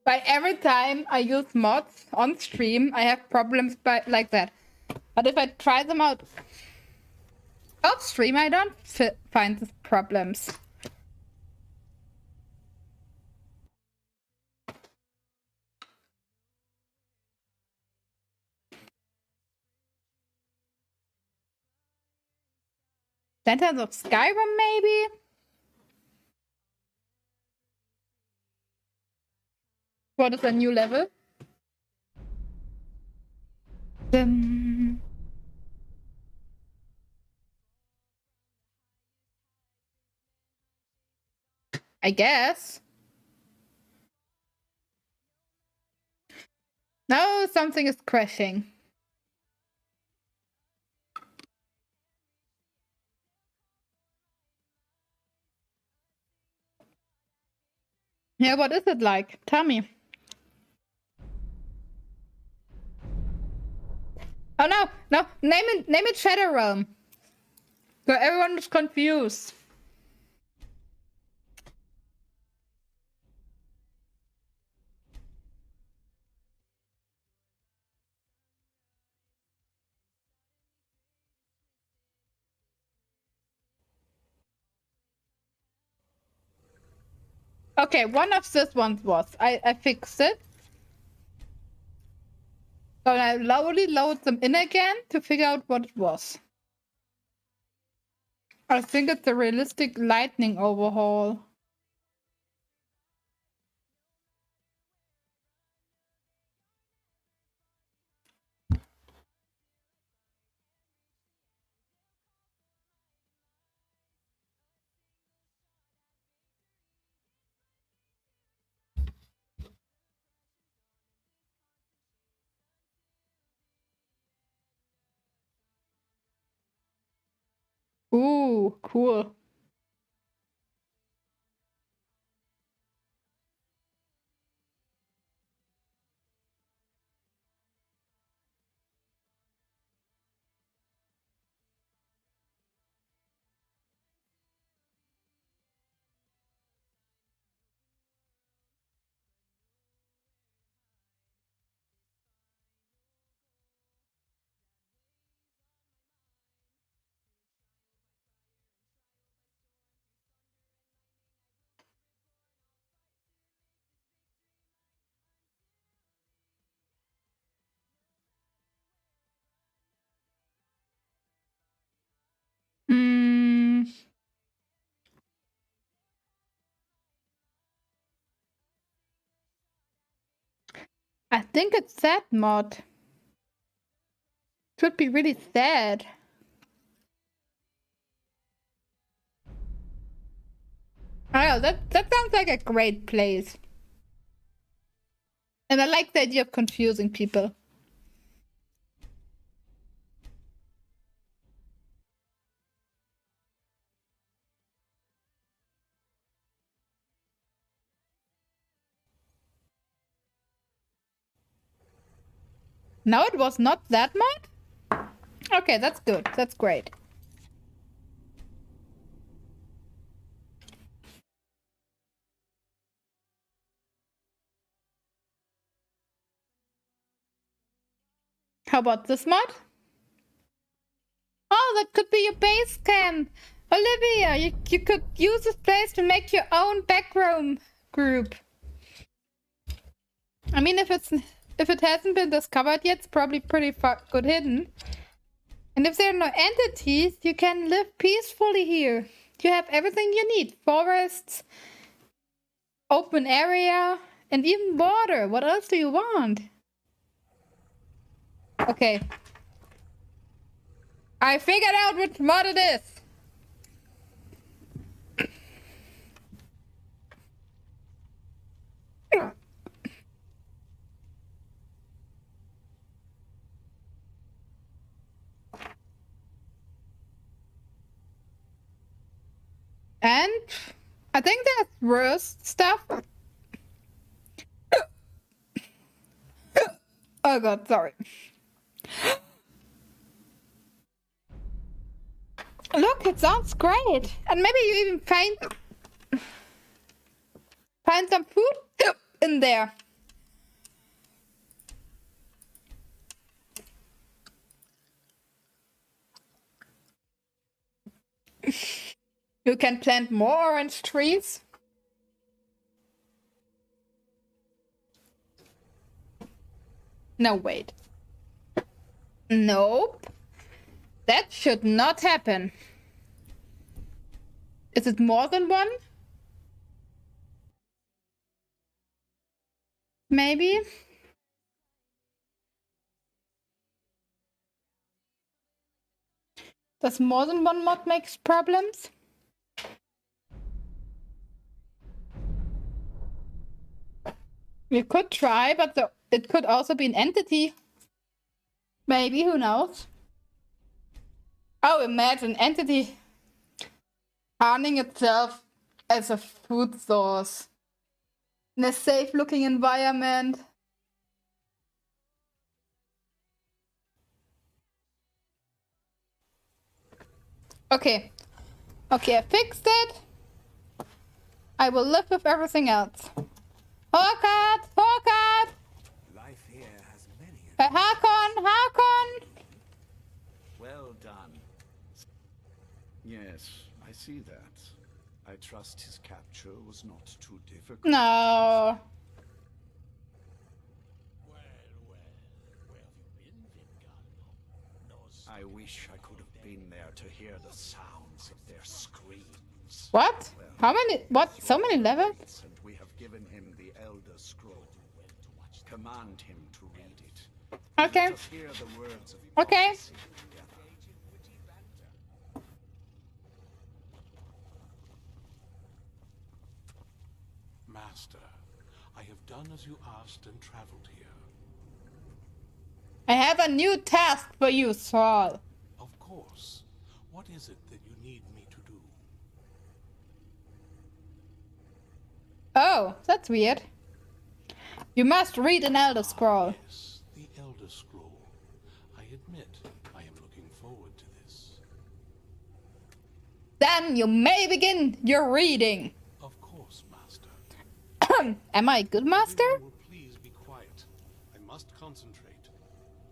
By every time I use mods on stream, I have problems like that. But if I try them out off stream, I don't find these problems. Lanterns of Skyrim, maybe? What is a new level? I guess. No, something is crashing. Yeah, what is it like? Tell me. Oh no, name it Shadow Realm. So everyone is confused. Okay, one of these ones was. I fixed it. So I slowly load them in again to figure out what it was. I think it's a realistic lightning overhaul. Ooh, cool. Mm, I think it's that mod. Should be really sad. Oh, that sounds like a great place. And I like the idea of confusing people. No, it was not that mod? Okay, that's good. That's great. How about this mod? Oh, that could be your base camp. Olivia, you could use this place to make your own backroom group. I mean, if it hasn't been discovered yet, it's probably pretty good hidden. And if there are no entities, you can live peacefully here. You have everything you need. Forests, open area, and even water. What else do you want? Okay. I figured out which mod it is. And I think there's worse stuff. Oh god, sorry. Look, it sounds great. And maybe you even find some food in there. You can plant more orange trees. No, wait. Nope. That should not happen. Is it more than one? Maybe. Does more than one mod make problems? We could try, but it could also be an entity. Maybe, who knows? Oh, imagine entity harnessing itself as a food source in a safe-looking environment. Okay. Okay, I fixed it. I will live with everything else. Håkon! Håkon! Life here has many. Håkon! Håkon! Well done. Yes, I see that. I trust his capture was not too difficult. No. I wish I could have been there to hear the sounds of their screams. What? How many? What? So many levels? And we have given him the Elder Scroll. Command him to read it. Okay. Let us hear the words of Okay. prophecy together. Master, I have done as you asked and traveled here. I have a new task for you, Saul. Of course. What is it that you Oh, that's weird. You must read an Elder Scroll. Yes, the Elder Scroll. I admit, I am looking forward to this. Then you may begin your reading. Of course, Master. Am I a good master? Everyone will please be quiet. I must concentrate.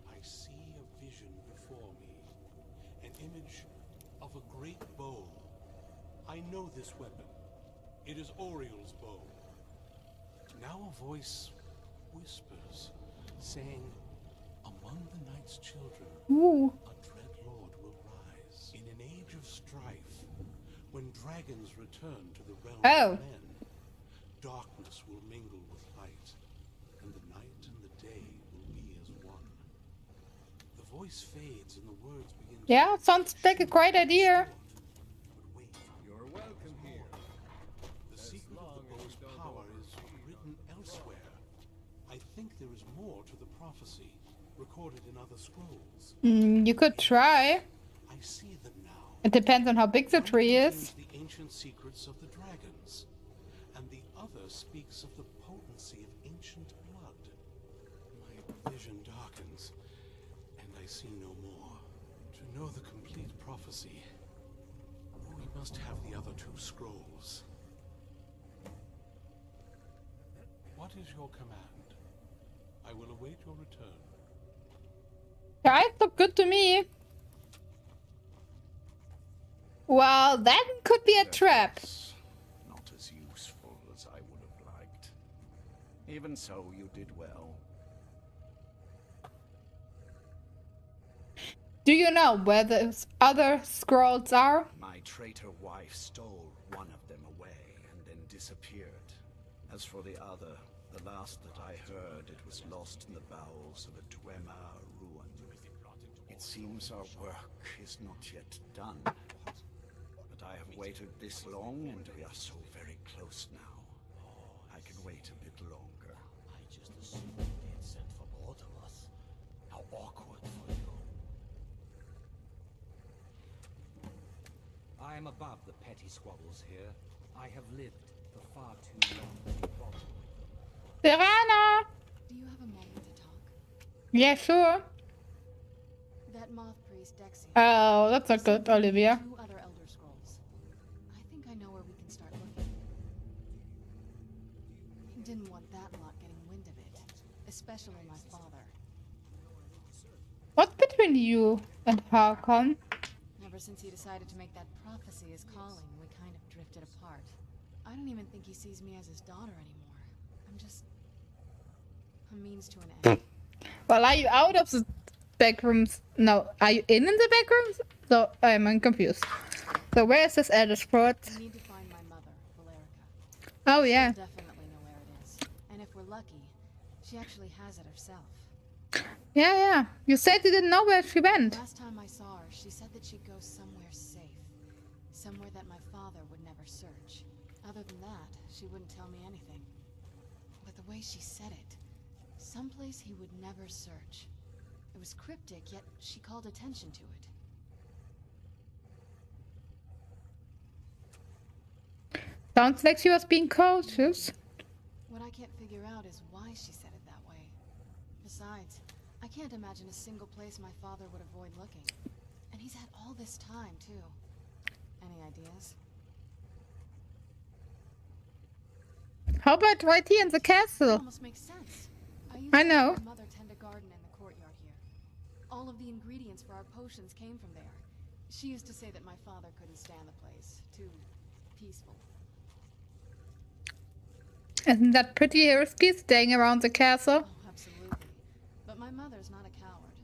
I see a vision before me. An image of a great bow. I know this weapon. It is Oriel's bow. Now a voice whispers, saying, among the Night's children, Ooh. a dread lord will rise. In an age of strife, when dragons return to the realm of men, darkness will mingle with light, and the night and the day will be as one. The voice fades and the words begin to... Yeah, sounds like a great idea. You're welcome here. The secret of the bow's power is written elsewhere. I think there is more to the prophecy, recorded in other scrolls. You could try. I see them now. It depends on how big the tree is. The ancient secrets of the dragons, and the other speaks of the potency of ancient blood. My vision darkens, and I see no more. To know the complete prophecy, we must have the other two scrolls. What is your command? I will await your return. Your eyes look good to me. Well, that could be a trap. Not as useful as I would have liked. Even so, you did well. Do you know where the other scrolls are? My traitor wife stole one of them away and then disappeared. As for the other, the last that I heard, it was lost in the bowels of a Dwemer ruin. It seems our work is not yet done. But I have waited this long, and we are so very close now. I can wait a bit longer. I just assumed they had sent for both of us. How awkward for you. I am above the petty squabbles here. I have lived for far too long to be bothered with them. Serana! Do you have a moment to talk? Yeah, sure. That moth priest, Dexion. Oh, that's not good, Olivia. Two other Elder Scrolls. I think I know where we can start looking. Didn't want that lot getting wind of it. Especially my father. What's between you and Harkon? Ever since he decided to make that prophecy his calling, we kind of drifted apart. I don't even think he sees me as his daughter anymore. I'm just a means to an end. Well, are you out of the back rooms? No, are you in the back rooms? So I'm confused. So where is this Elder Scroll? I need to find my mother, Valerica. Oh yeah. She'll definitely know where it is. And if we're lucky, she actually has it herself. Yeah. You said you didn't know where she went. Last time I saw her, she said that she'd go somewhere safe. Somewhere that my father would never search. Other than that, she wouldn't tell me anything. But the way she said it, someplace he would never search. It was cryptic, yet she called attention to it. Sounds like she was being cautious. What I can't figure out is why she said it that way. Besides, I can't imagine a single place my father would avoid looking. And he's had all this time, too. Any ideas? How about right here in the It castle? almost makes sense. I know. My mother tend a garden in the courtyard here. All of the ingredients for our potions came from there. She used to say that my father couldn't stand the place. Too peaceful. Isn't that pretty risky, staying around the castle? Oh, absolutely. But my mother's not a coward.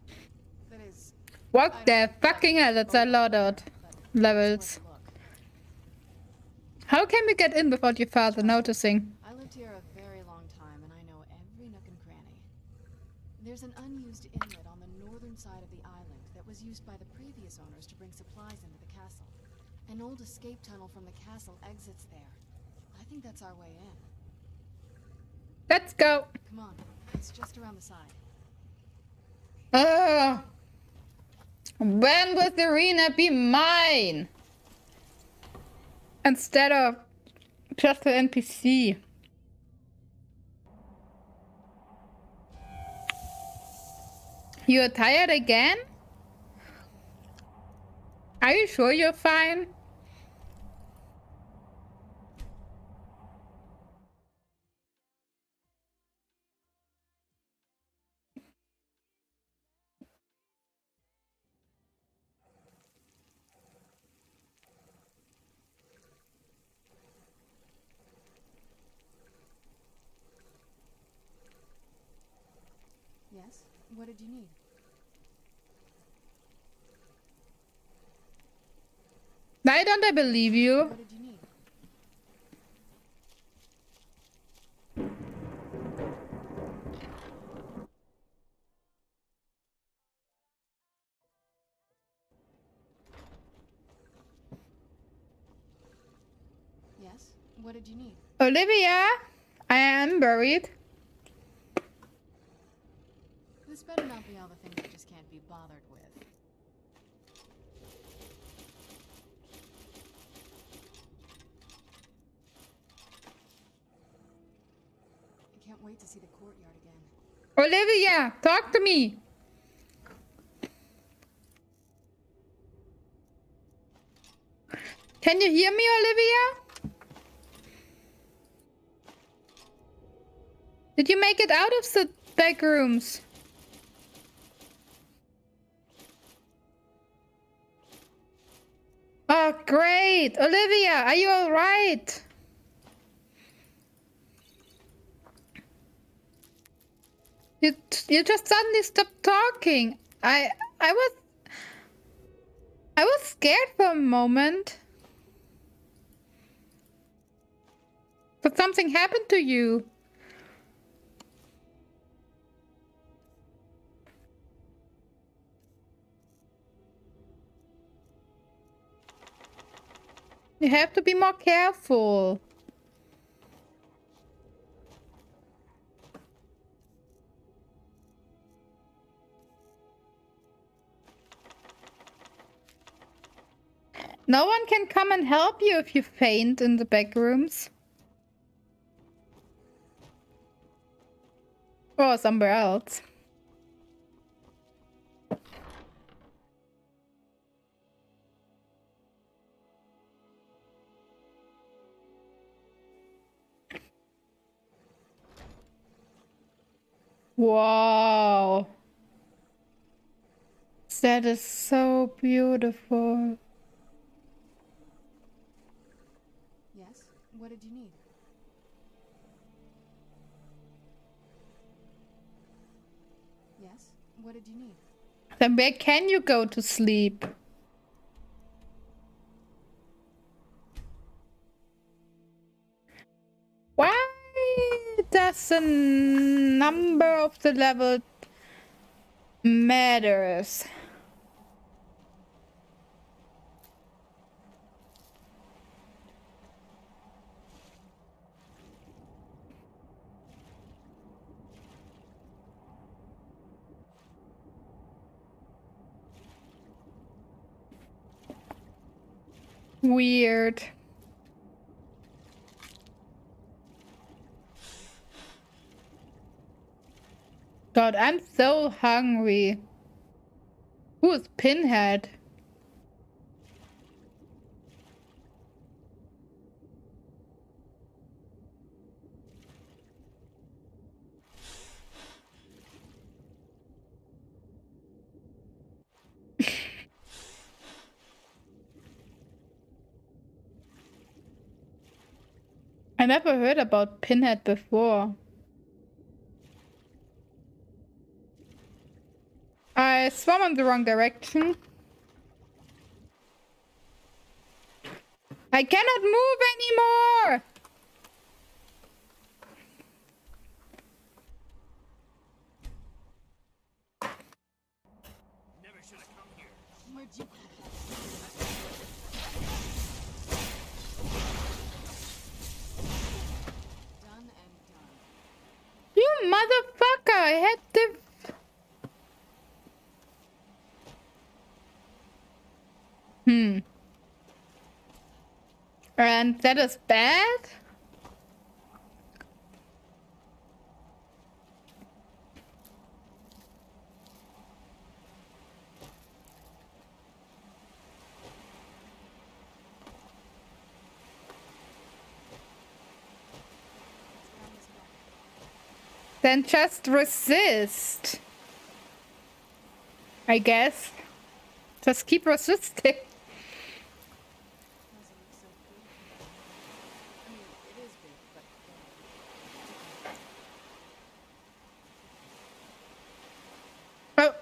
That is... What the fucking hell? That's a lot of levels. How can we get in without your father noticing? I lived here a very long time, and I know every nook and cranny. There's an unused inlet on the northern side of the island that was used by the previous owners to bring supplies into the castle. An old escape tunnel from the castle exits there. I think that's our way in. Let's go. Come on, it's just around the side. When will the arena be mine? Instead of just an NPC. You're tired again? Are you sure you're fine? Yes? What did you need? Why don't I believe you? What did you need? Yes? What did you need? Olivia, I am worried. This better not be all the things you just can't be bothered with. I can't wait to see the courtyard again. Olivia, talk to me. Can you hear me, Olivia? Did you make it out of the back rooms? Oh, great. Olivia, are you all right? You just suddenly stopped talking. I was scared for a moment. But something happened to you. You have to be more careful. No one can come and help you if you faint in the back rooms. Or somewhere else. Wow. That is so beautiful. Yes? What did you need? Yes? What did you need? Then where can you go to sleep? Why does the number of the level matters? Weird. God, I'm so hungry. Who is Pinhead? I never heard about Pinhead before. I swam in the wrong direction. I cannot move anymore! Never should have come here. Where'd you Done and done. You motherfucker! I had the... And that is bad? Then just resist. I guess. Just keep resisting. Oh.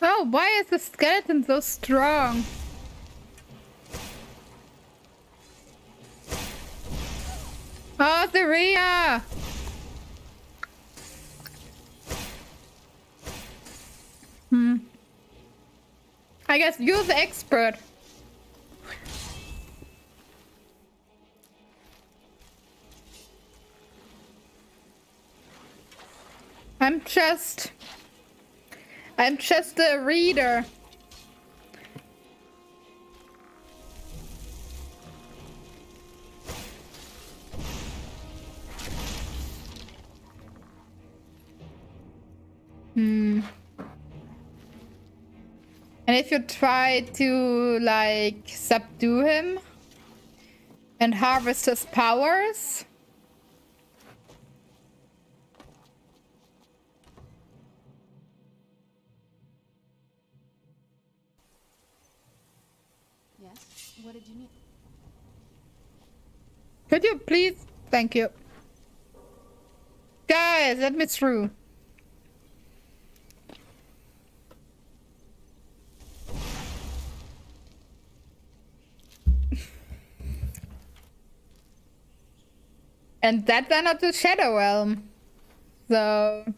Oh, why is the skeleton so strong? Oh, Theria! I guess you're the expert. I'm just a reader. And if you try to, like, subdue him and harvest his powers, Yes? What did you need? could you please? Thank you. Guys, let me through. And that went up to Shadow Realm. So... The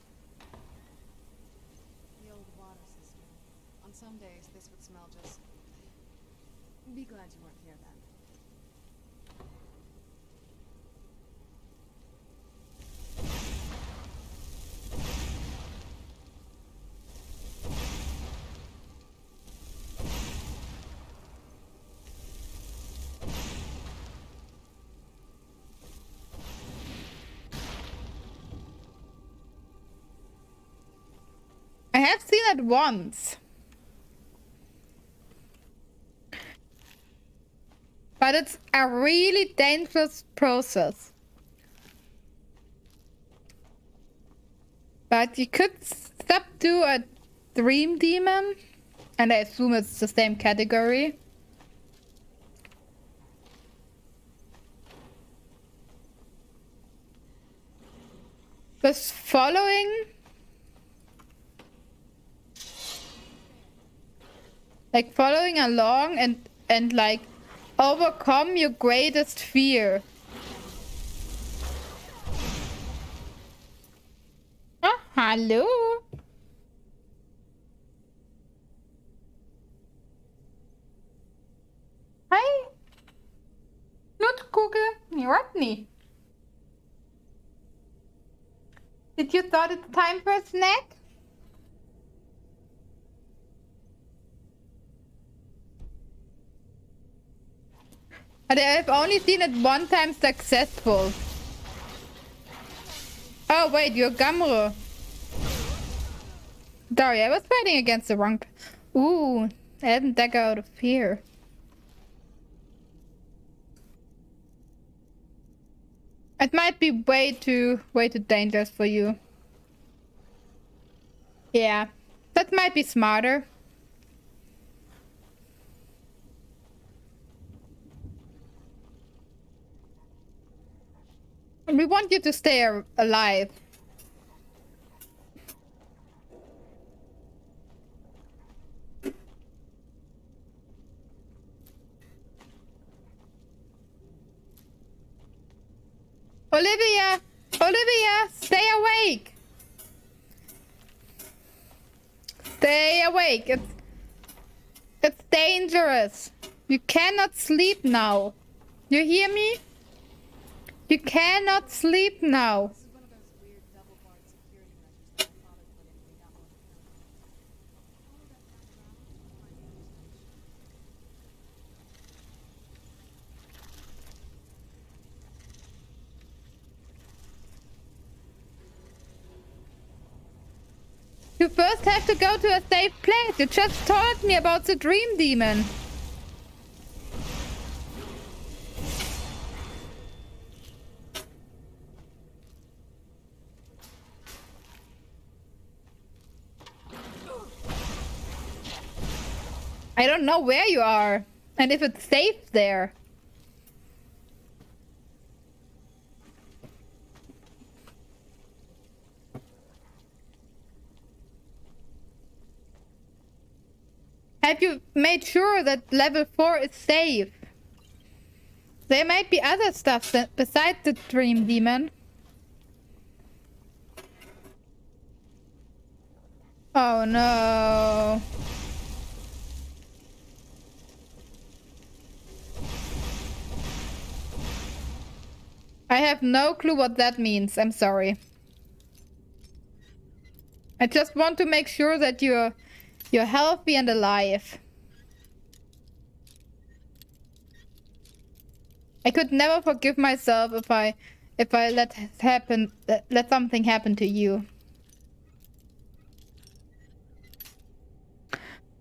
old water system. On some days, this would smell just... Be glad you weren't here then. I have seen it once. But it's a really dangerous process. But you could subdue a dream demon. And I assume it's the same category. Just following... Like following along and like overcome your greatest fear. Oh, hello. Hi. Notkugel, Rodney. Did you thought it's time for a snack? But I've only seen it one time successful. Oh wait, you're Gamro. Sorry, I was fighting against the wrong... Ooh, Elven Dagger out of here. It might be way too dangerous for you. Yeah, that might be smarter. We want you to stay alive. Olivia! Olivia! Stay awake! Stay awake. It's dangerous. You cannot sleep now. You hear me? You cannot sleep now. You first have to go to a safe place. You just told me about the dream demon. I don't know where you are and if it's safe there. Have you made sure that level 4 is safe? There might be other stuff besides the dream demon. Oh no. I have no clue what that means. I'm sorry. I just want to make sure that you're healthy and alive. I could never forgive myself if I let something happen to you.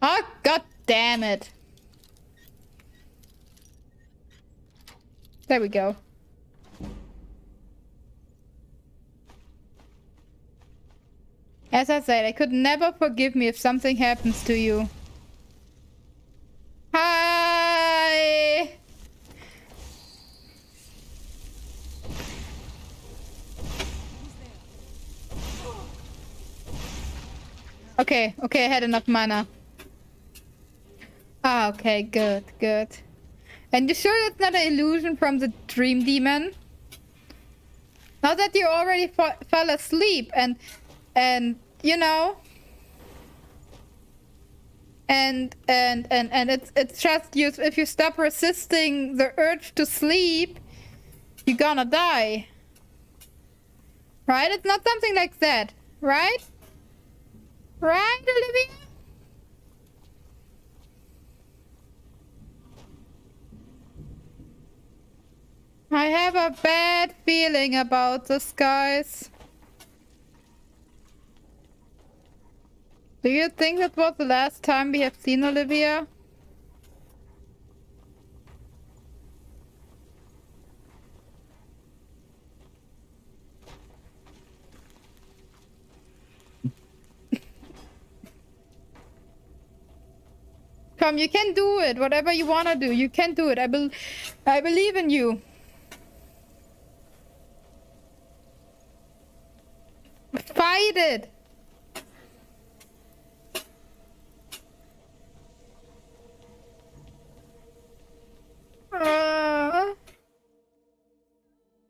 Oh, god damn it. There we go. As I said, I could never forgive me if something happens to you. Hi! Okay, I had enough mana. Ah, okay, good. And you sure it's not an illusion from the dream demon? Now that you already fell asleep and you know, and it's just you. If you stop resisting the urge to sleep, you're gonna die. Right? It's not something like that, right? Right, Olivia? I have a bad feeling about this, guys. Do you think that was the last time we have seen Olivia? Come, you can do it. Whatever you want to do, you can do it. I believe in you. Fight it.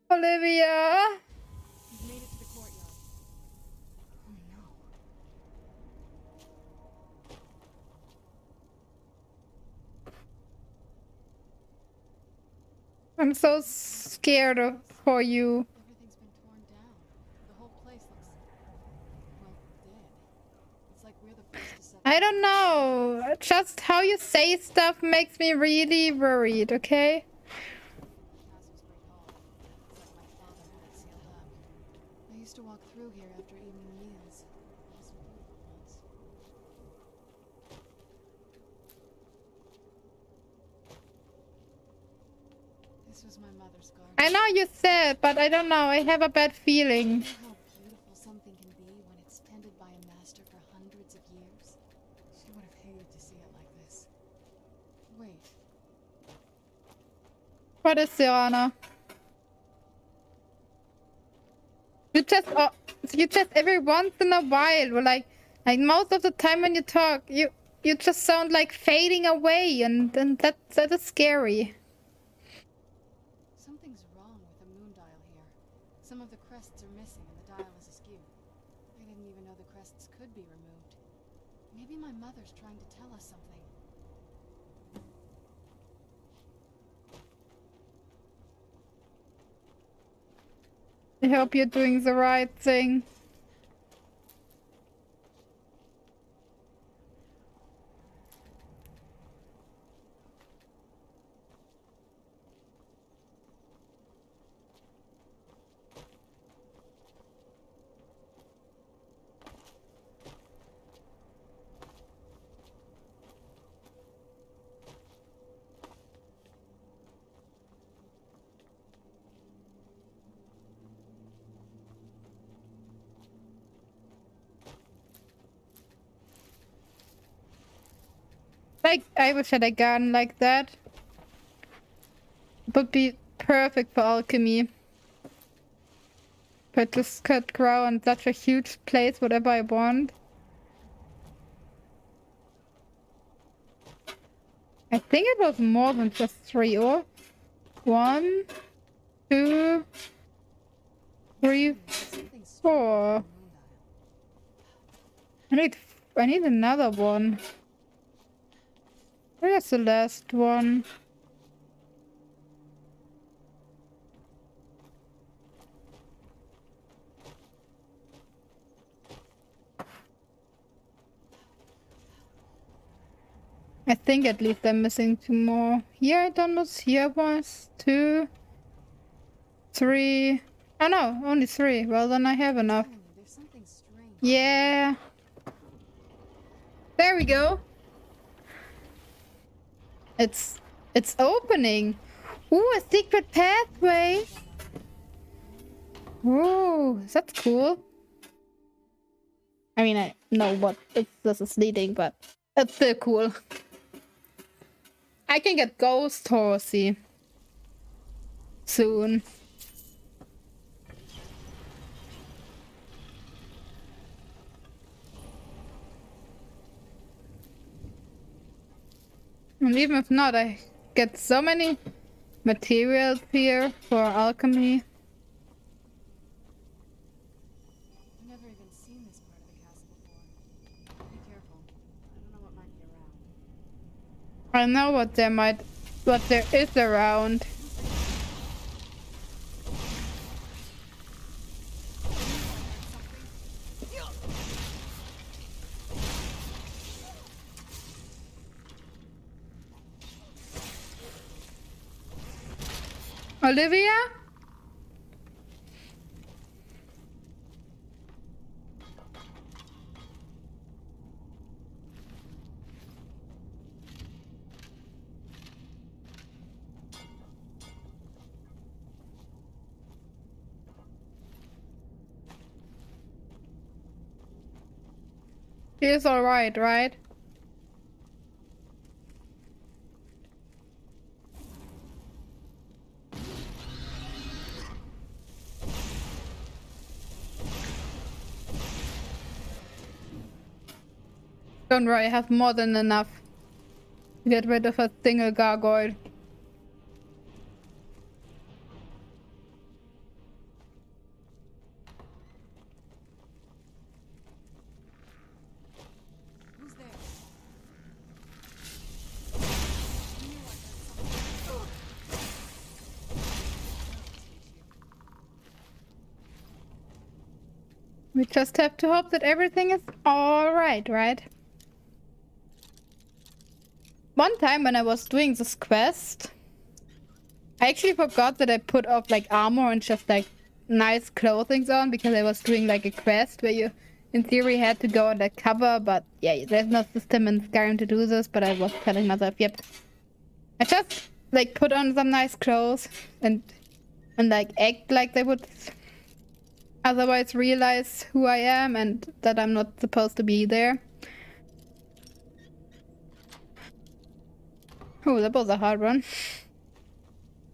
Olivia. You've made it to the courtyard. Oh no. I'm so scared for you. Everything's been torn down. The whole place looks, well, dead. It's like we're the first to set. I don't know. Just how you say stuff makes me really worried, okay? I used to walk through here after evening meals. Those were beautiful ones. This was my mother's garden. I know you said, but I don't know. I have a bad feeling. You know how beautiful something can be when it's tended by a master for hundreds of years? She would have hated to see it like this. Wait. What is Serana? You just every once in a while, like most of the time when you talk, you just sound like fading away, and that is scary. Something's wrong with the moon dial here. Some of the crests are missing and the dial is askew. I didn't even know the crests could be removed. Maybe my mother's trying to tell us something. I hope you're doing the right thing. I wish I had a garden like that. It would be perfect for alchemy. But just could grow on such a huge place, whatever I want. I think it was more than just 3 or 1, 2, 3, 4. I need another one. Where's the last one? I think at least I'm missing 2 more. Here I don't miss. Here was 2, 3. Oh no, only 3. Well, then I have enough. Yeah. There we go. It's opening. Ooh, a secret pathway. Ooh, that's cool. I mean, I know what this is leading, but it's still cool. I can get Ghost Horsey soon. And even if not, I get so many materials here for alchemy. I've never even seen this part of the castle before. Be careful. I don't know what might be around. I know what there is around. Olivia? She's alright, right? Don't worry, I have more than enough to get rid of a single gargoyle. Who's there? We just have to hope that everything is alright, right? One time when I was doing this quest, I actually forgot that I put off like armor and just like nice clothing on because I was doing like a quest where you in theory had to go undercover, but yeah, there's no system in Skyrim to do this, but I was telling myself, yep. I just like put on some nice clothes and like act like they would otherwise realize who I am and that I'm not supposed to be there. Oh, that was a hard one.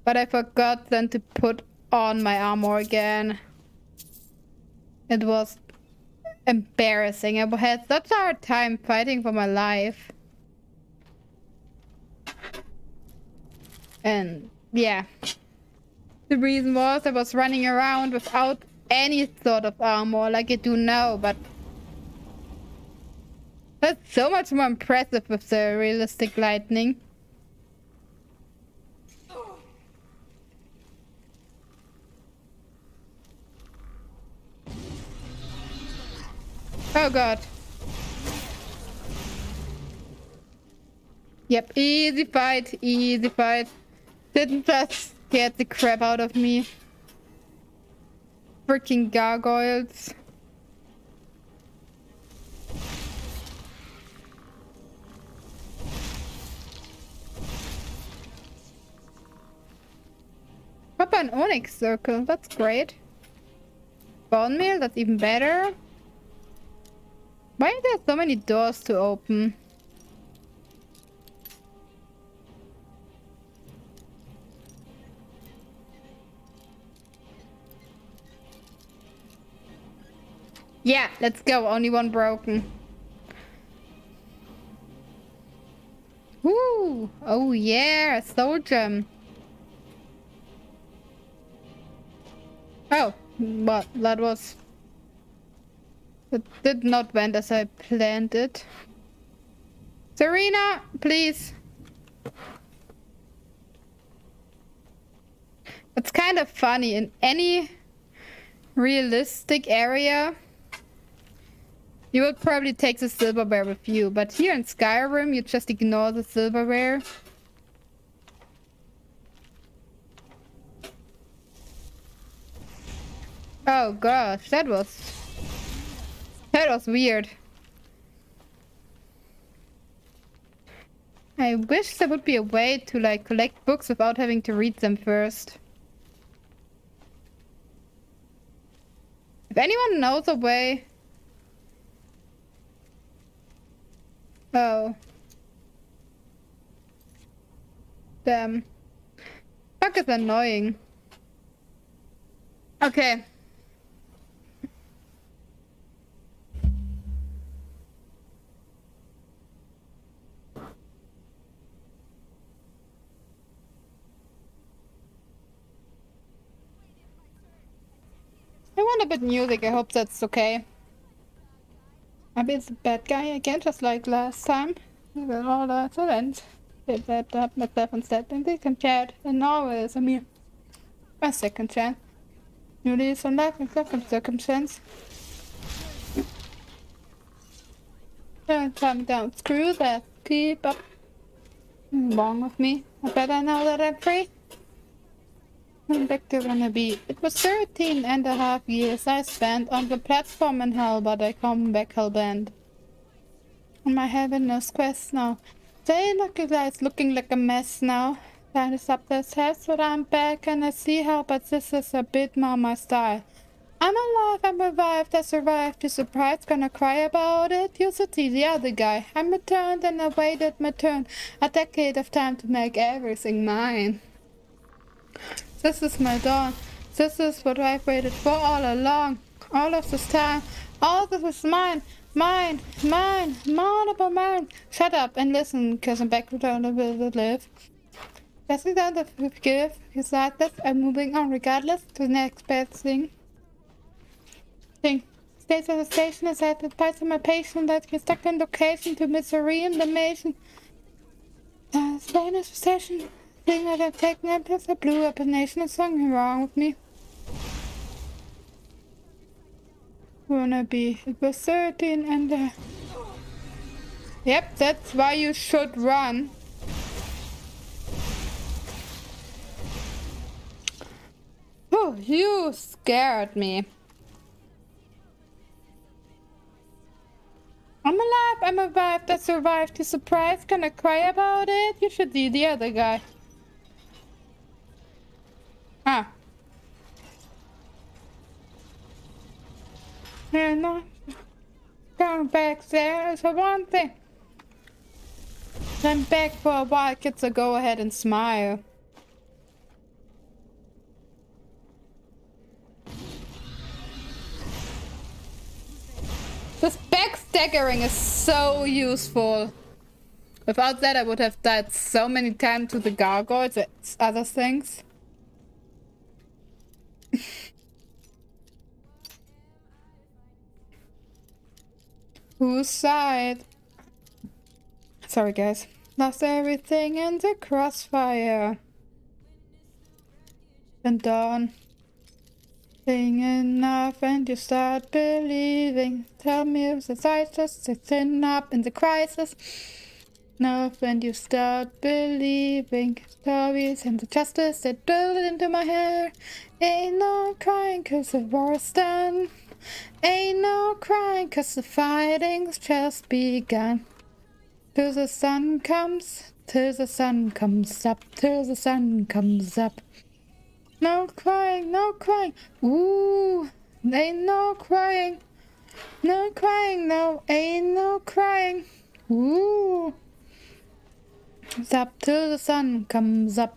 But I forgot then to put on my armor again. It was embarrassing. I had such a hard time fighting for my life. And yeah. The reason was I was running around without any sort of armor like I do now, but that's so much more impressive with the realistic lightning. Oh god. Yep, easy fight, easy fight. Didn't just get the crap out of me. Freaking gargoyles. Papa an onyx circle, that's great. Bone meal, that's even better. Why are there so many doors to open? Yeah, let's go. Only one broken. Woo! Oh yeah, soul gem. Oh, but that was... It did not went as I planned it. Serena, please. It's kind of funny. In any realistic area, you would probably take the silverware with you. But here in Skyrim, you just ignore the silverware. Oh gosh, that was weird. I wish there would be a way to like collect books without having to read them first. If anyone knows a way... Oh. Damn. Fuck is annoying. Okay. I want a bit music, I hope that's okay. Maybe it's a bad guy again, just like last time. With all the talent. Did that up myself instead, and they compared. And always, I mean, a second chance. Newly some life and second circumstance. Don't calm down, screw that. Keep up. Wrong with me. I better now that I'm free. I'm back to wannabe. It was 13.5 years I spent on the platform in hell, but I come back hellbent. On my heavenless quest now. They look like looking like a mess now. That is up their heads, but I'm back and I see how, but this is a bit more my style. I'm alive, I'm revived, I survived. You surprised, gonna cry about it? You should see the other guy. I'm returned and I waited my turn. A decade of time to make everything mine. This is my dawn. This is what I've waited for all along. All of this time. All this is mine. Mine. Mine. Mine about mine. Shut up and listen, cause I'm back to live. Guessing down to forgive. Beside this, I'm moving on regardless to the next best thing. Stays at the station is at the price of my patient that gets stuck in location to misery and damnation. Spanish station. Thing that I've taken up as I blew up a nation. There's something wrong with me. Wanna be. It was 13 and Yep, that's why you should run. Oh, you scared me. I'm alive, I'm revived, I survived. You surprised, gonna cry about it? You should see the other guy. Ah. Yeah, no. Going back there is for one thing. I'm back for a while, kids, so go ahead and smile. This backstaggering is so useful. Without that, I would have died so many times to the gargoyles and other things. Whose side? Sorry, guys. Lost everything in the crossfire. And dawn. Thing enough and you start believing. Tell me if the sight just sitting up in the crisis. Enough and you start believing. Stories and the justice that build into my hair. Ain't no crying cause the war's done. Ain't no crying cause the fighting's just begun. Till the sun comes, till the sun comes up, till the sun comes up. No crying, no crying. Ooh, ain't no crying. No crying, no, ain't no crying. Ooh. It's up till the sun comes up.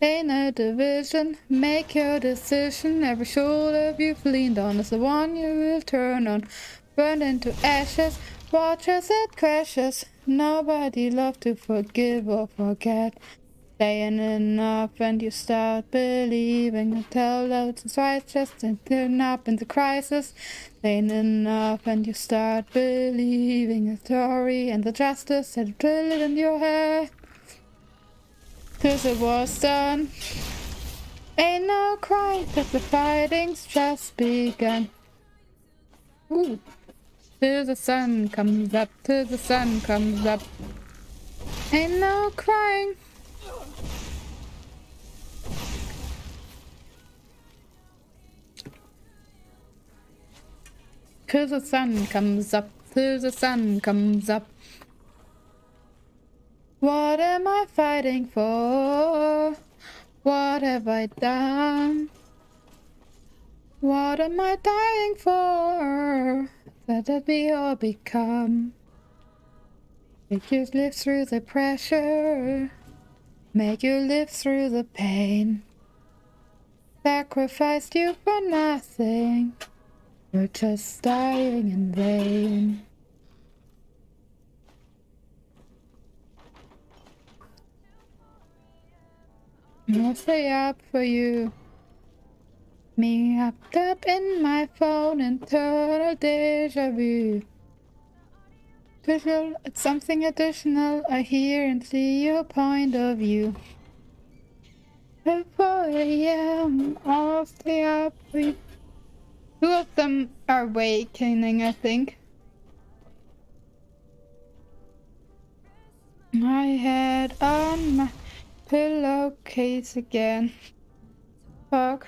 Ain't a division, make your decision. Every shoulder you've leaned on is the one you will turn on. Burn into ashes, watch as it crashes. Nobody loved to forgive or forget. Saying enough and you start believing until it's righteous and turn up in the crisis. Saying enough and you start believing the story and the justice that drill it in your head. 'Cause it was done. Ain't no crying, 'cause the fighting's just begun. Ooh. Till the sun comes up, till the sun comes up. Ain't no crying. Till the sun comes up, till the sun comes up. What am I fighting for? What have I done? What am I dying for? That we all become. Make you live through the pressure. Make you live through the pain. Sacrificed you for nothing. You're just dying in vain. I'll stay up for you. Me up in my phone, internal deja vu. Visual, it's something additional. I hear and see your point of view. At 4 AM, I'll stay up for you. 2 of them are awakening, I think. My head on my pillowcase again. Talk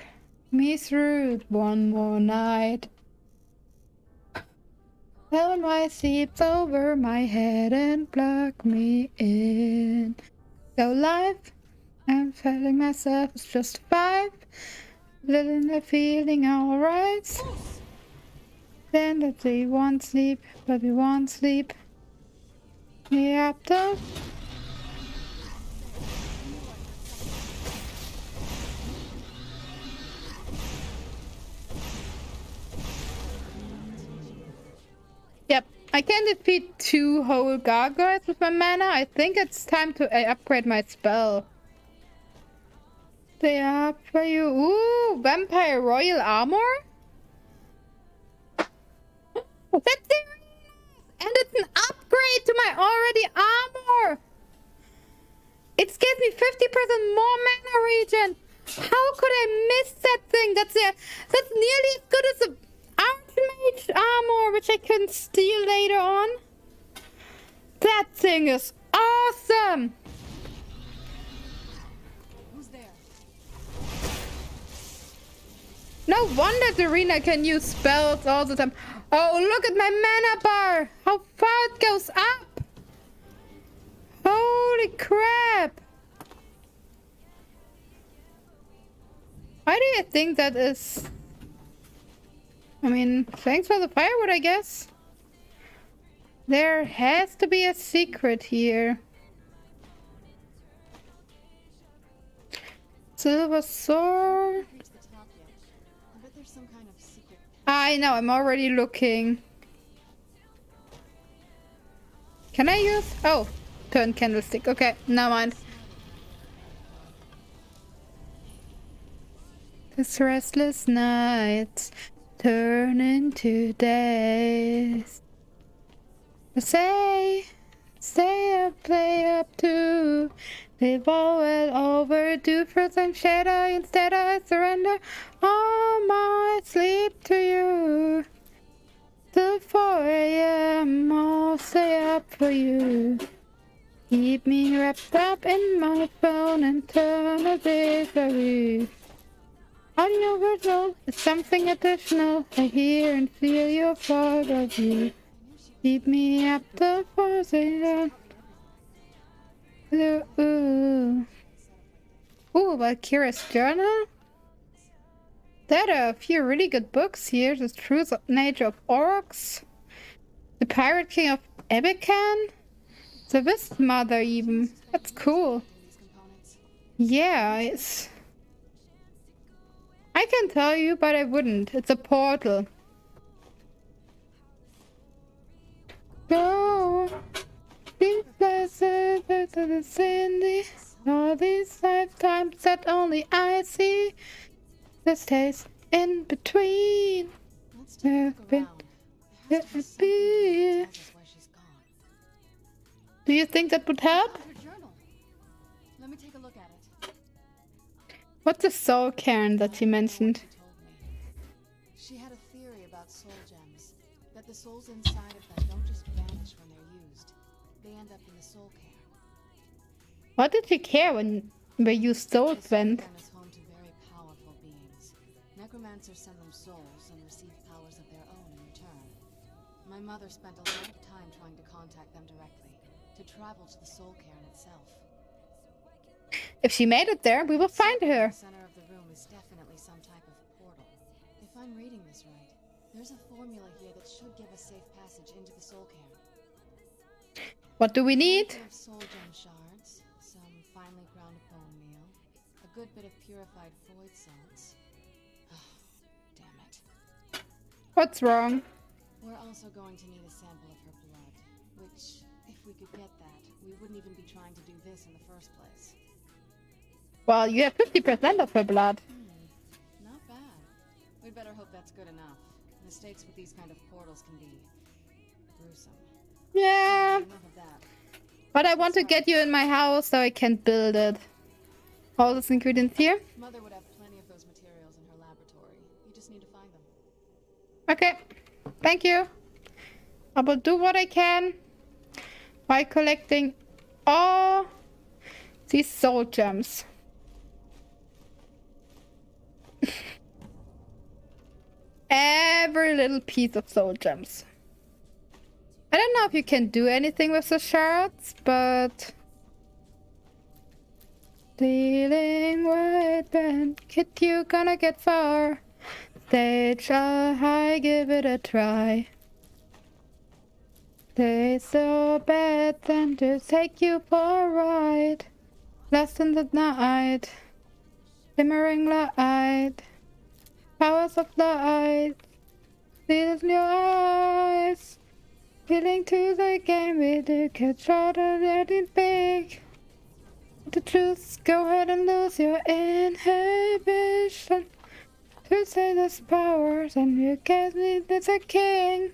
me through it one more night. Tell my sleep's over my head and plug me in. Go live. I'm telling myself it's just 5. Little feeling alright. Then that we won't sleep, but we won't sleep. Yep, though. Yep, I can defeat 2 whole gargoyles with my mana. I think it's time to upgrade my spell. They are for you. Ooh, Vampire Royal Armor? That's it! And it's an upgrade to my already armor! It gives me 50% more mana regen! How could I miss that thing? That's nearly as good as the Archmage armor, which I can steal later on. That thing is awesome! No wonder Darina can use spells all the time. Oh, look at my mana bar! How far it goes up! Holy crap! Why do you think that is? I mean, thanks for the firewood, I guess. There has to be a secret here. Silver sword. I know, I'm already looking. Can I use? Oh, turn candlestick. Okay, never mind. This restless nights turn into days. Stay up, play up too. Live all well overdue for some shadow. Instead I surrender all my sleep to you. Till 4 AM I'll stay up for you. Keep me wrapped up in my phone and turn a deja vu. Audio visual is something additional. I hear and feel your part of you. Keep me up to 4 AM. Ooh, Valkyria's Journal? There are a few really good books here. The True Nature of Orcs, The Pirate King of Ebekan, The Wisp Mother even. That's cool. Yes. I can tell you, but I wouldn't. It's a portal. Go. These places to the Cindy. All these lifetimes that only I see. The stays in between. Have been. Be. Do you think that would help? Let me take a look at it. What's the soul cairn that you mentioned? She had a theory about soul gems. That the souls inside of them don't just vanish when they're used. They end up in the soul cairn. What did you care when you souls went? Is home to very powerful beings. Necromancers send them souls and receive powers of their own in return. My mother spent a lot of time trying to contact them directly, to travel to the soul cairn itself. If she made it there, we will find her. The center of the room is definitely some type of portal. If I'm reading this right, there's a formula here that should give us safe passage into the soul cairn. What do we need? Soul gem shards, some finely ground bone meal, a good bit of purified void salts. Oh, damn it. What's wrong? We're also going to need a sample of her blood, which, if we could get that, we wouldn't even be trying to do this in the first place. Well, you have 50% of her blood. Not bad. We'd better hope that's good enough. Mistakes with these kind of portals can be gruesome. Yeah. Enough of that. But I want to get you in my house so I can build it. All those ingredients here. Mother would have plenty of those materials in her laboratory. You just need to find them. Okay. Thank you. I will do what I can by collecting all these soul gems. Every little piece of soul gems. I don't know if you can do anything with the shards, but stealing white band, kid, you gonna get far. Stage high, give it a try. They so bad than to take you for a ride. Lost in the night, shimmering light, powers of light, see in your eyes. Feeling to the game, we do catch out of it big. The truth, go ahead and lose your inhibition. To say this powers and you get me as a king.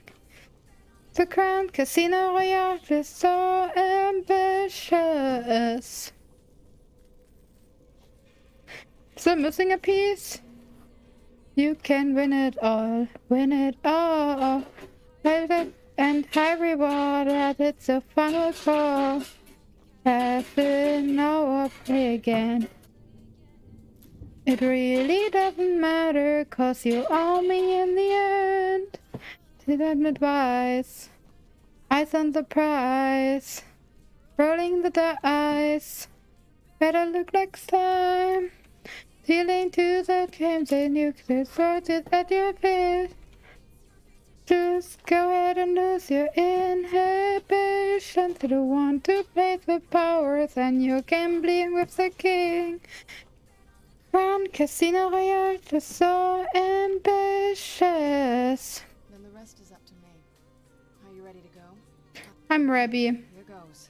The crown Casino Royale is so ambitious. So missing a piece. You can win it all, win it all. And high reward at it's a final call. Have it now or play again. It really doesn't matter, cause you owe me in the end. To that advice, eyes on the prize, rolling the dice. Better look next time. Dealing to the games and you can sort it at your feet. Just go ahead and lose your inhibition to the one to play the powers and you're gambling with the king. Crown Casino Royale is so ambitious. Then the rest is up to me. Are you ready to go? I'm ready. Here goes.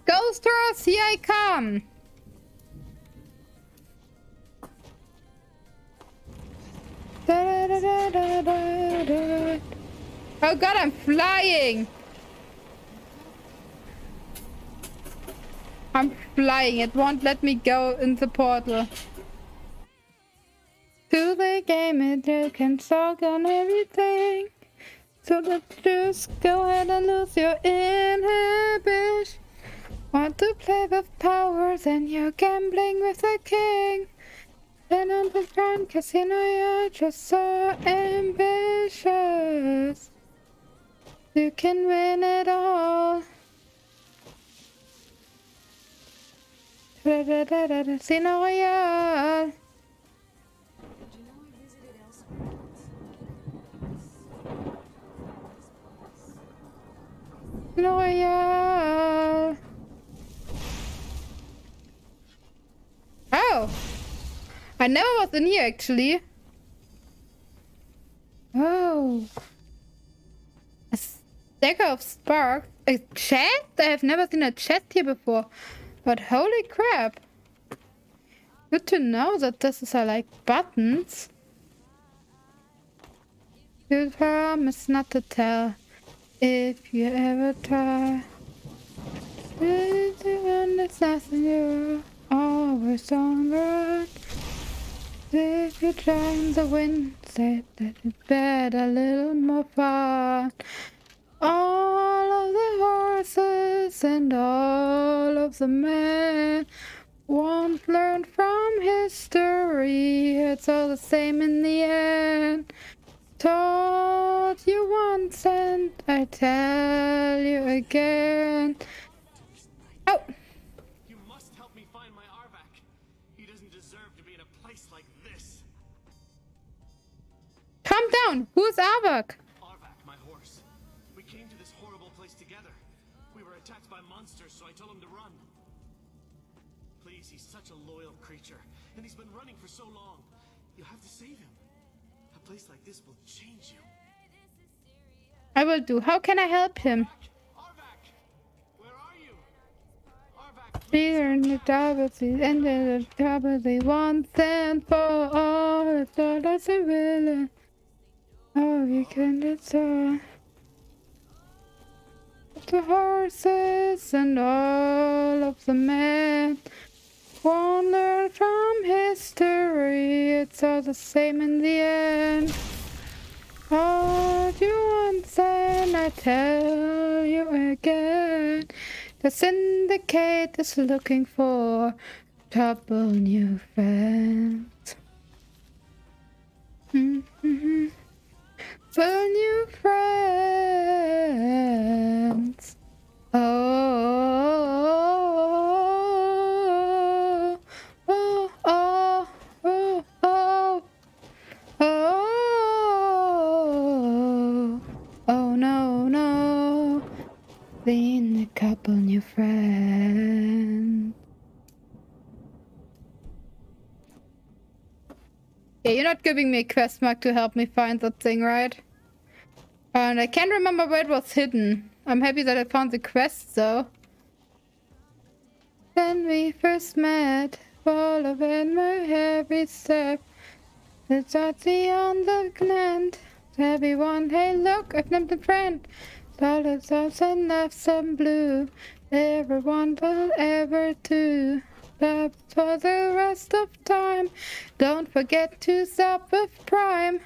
Ghost Horse, here I come! Da, da, da, da, da, da. Oh god, I'm flying! I'm flying, it won't let me go in the portal. To the game and you can talk on everything. So let's just go ahead and lose your inhibition. Want to play with powers and you're gambling with the king. And on the Grand Casino you're just so ambitious. You can win it all. Casino Royale. Casino Royale. Oh! I never was in here, actually. Oh. A dagger of sparks. A chest? I have never seen a chest here before. But holy crap. Good to know that this is like buttons. You promise not to tell if you ever try. It's nothing, you're always on the run. If you join the wind, say that it's better, a little more fun. All of the horses and all of the men won't learn from history. It's all the same in the end. Told you once and I tell you again. Oh! You must help me find my Arvak. He doesn't deserve to be in a place like this. Calm down! Who's Arvak? Arvak, my horse. We came to this horrible place together. We were attacked by monsters, so I told him to run. Please, he's such a loyal creature, and he's been running for so long. You have to save him. A place like this will change you. I will do. How can I help him? Fear in the galaxy, and the galaxy once and for all. It's all as a villain. Oh, you can decide. The horses and all of the men won't learn from history. It's all the same in the end. Told you once and I tell you again. The Syndicate is looking for trouble new friends. For new friends. Oh, oh, oh, oh, oh, oh, oh, no, no. Been a couple new friends. Yeah, you're not giving me a quest mark to help me find that thing, right? And I can't remember where it was hidden. I'm happy that I found the quest, though. When we first met, following my every step, it's out on the land. Everyone, hey look, I've named a friend. Solid sauce and left some blue. Everyone will ever do. But for the rest of time, don't forget to stop with Prime.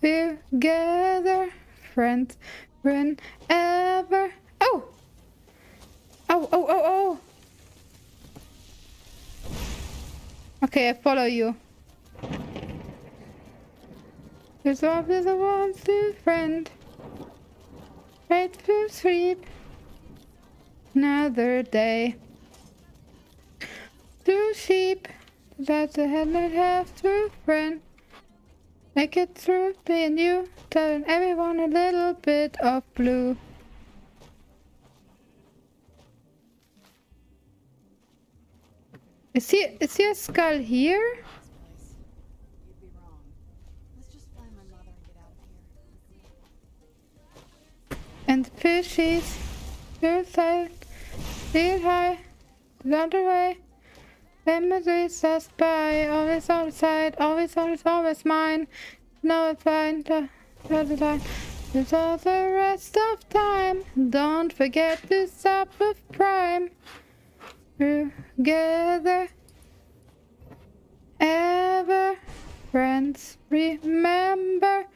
We're together, friends, whenever. Oh! Oh, oh, oh, oh! Okay, I follow you. There's always a warm to friend. Right to sleep. Another day. Two sheep. That's a head that have to friend. Make it through me and you. Telling everyone a little bit of blue. Is your skull here? And fishies, your side, feel high, not away. Memories us by, always on the side, always, always mine. No, it's fine, the line. There's all the rest of time. Don't forget to stop with Prime. Together, ever, friends, remember,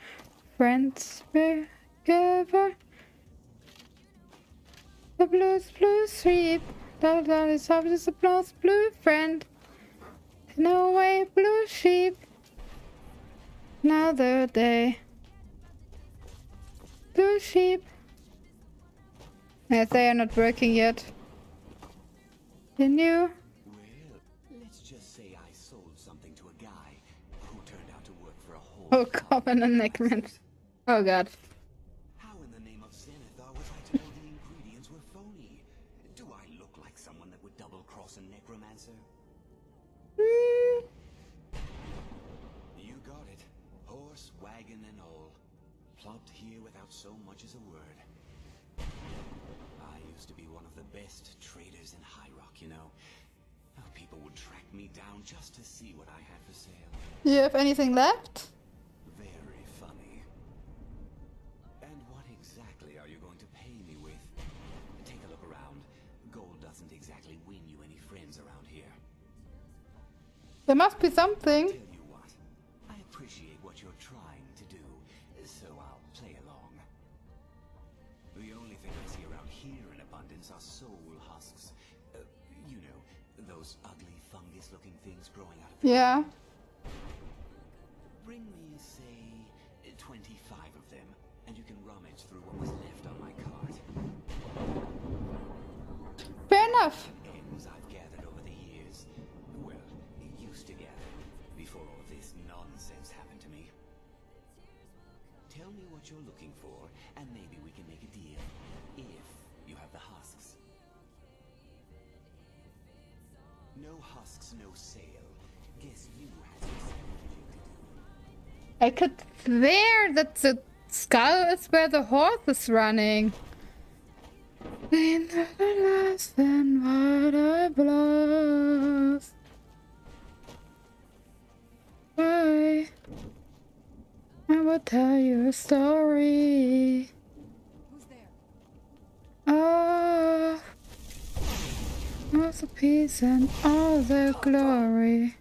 friends, together. The blues, blue sheep. That is obvious, the blues, blue friend. No way, blue sheep. Another day. Blue sheep. Yes, they are not working yet. The new. Well, let's just say I sold something to a guy who turned out to work for a whole. Oh, Covenant Necromant. Oh god. How in the name of Zenithar was I told the ingredients were phony? Do I look like someone that would double-cross a necromancer? without so much as a word. I used to be one of the best traders in High Rock, you know. How people would track me down just to see what I had for sale. Do you have anything left? Very funny. And what exactly are you going to pay me with? Take a look around. Gold doesn't exactly win you any friends around here. There must be something. Tell you what, I appreciate what you're trying to do, so I'll play along. The only thing I see around here in abundance are soul husks. You know, those ugly fungus-looking things growing out of the Yeah. ground. Bring me, say, 25 of them, and you can rummage through what was left on my cart. Fair enough. Ends I've gathered over the years. Well, used to gather before all of this nonsense happened to me. Tell me what you're looking for, and maybe we can make a deal. If you have the husks. No husks, no sale. Guess you had some salvaging to do. I could swear that the skull is where the horse is running. Ain't nothing less than what I've lost. Why? I will tell you a story. Who's there? Oh, all the peace and all the glory.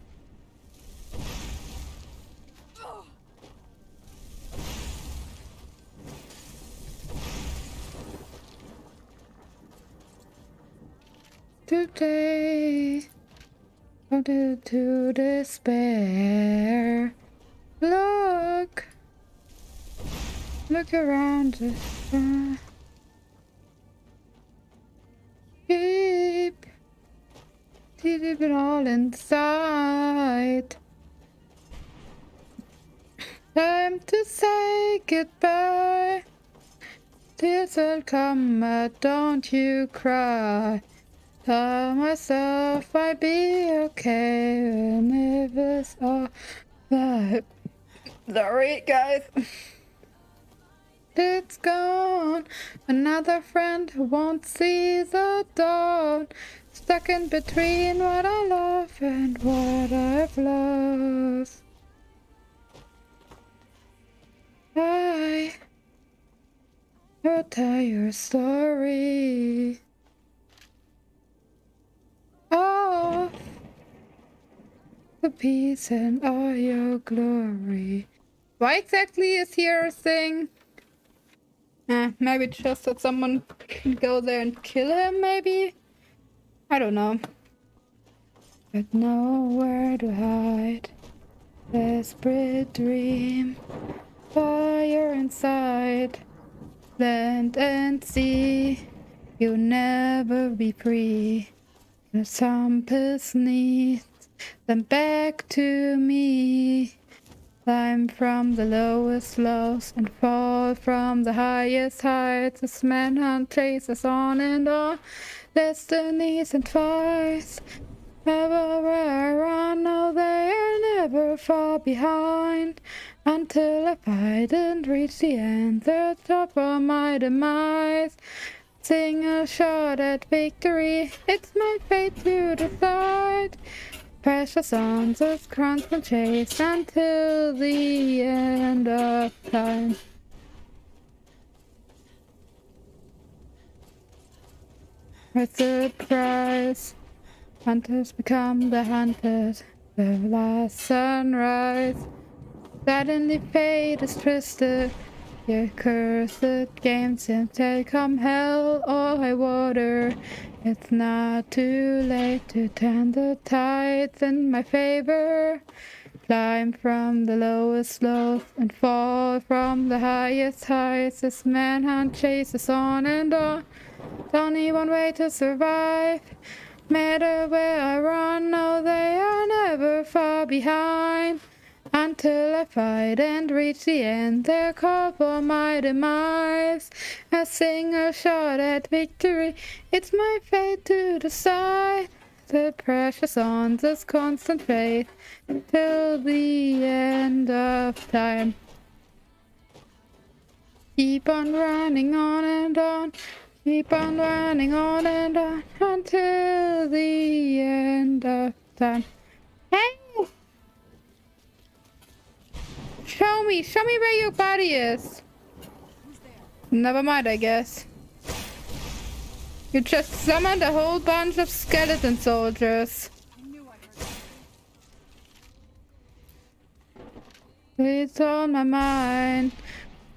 Today, wanted to despair. Look around us. Keep it all inside. Time to say goodbye. Tears will come, but don't you cry. Tell myself I'd be okay when it was all that. Sorry, guys. It's gone. Another friend who won't see the dawn. Stuck in between what I love and what I've lost. I will tell your story. Oh, the peace and all your glory. Why exactly is here a thing? Maybe just that someone can go there and kill him, maybe? I don't know. But nowhere to hide. Desperate dream. Fire inside. Land and sea. You'll never be free. The compass needs them back to me. Climb from the lowest lows and fall from the highest heights. This manhunt chases on and on. Destinies and fights. Everywhere I run, no, they are never far behind. Until I fight and reach the end, the top of my demise. Single shot at victory, it's my fate to decide. Precious on this constant chase until the end of time. A surprise, hunters become the hunted. The last sunrise, suddenly fate is twisted. Your cursed game seems to come hell or high water. It's not too late to turn the tides in my favor. Climb from the lowest lows and fall from the highest heights. This manhunt chases on and on. Only one way to survive. Matter where I run, no, they are never far behind. Until I fight and reach the end, they're called for my demise. A single shot at victory, it's my fate to decide. The precious on this constant faith until the end of time. Keep on running on and on. Keep on running on and on until the end of time. Hey! Show me where your body is. Never mind, I guess. You just summoned a whole bunch of skeleton soldiers. It's on my mind.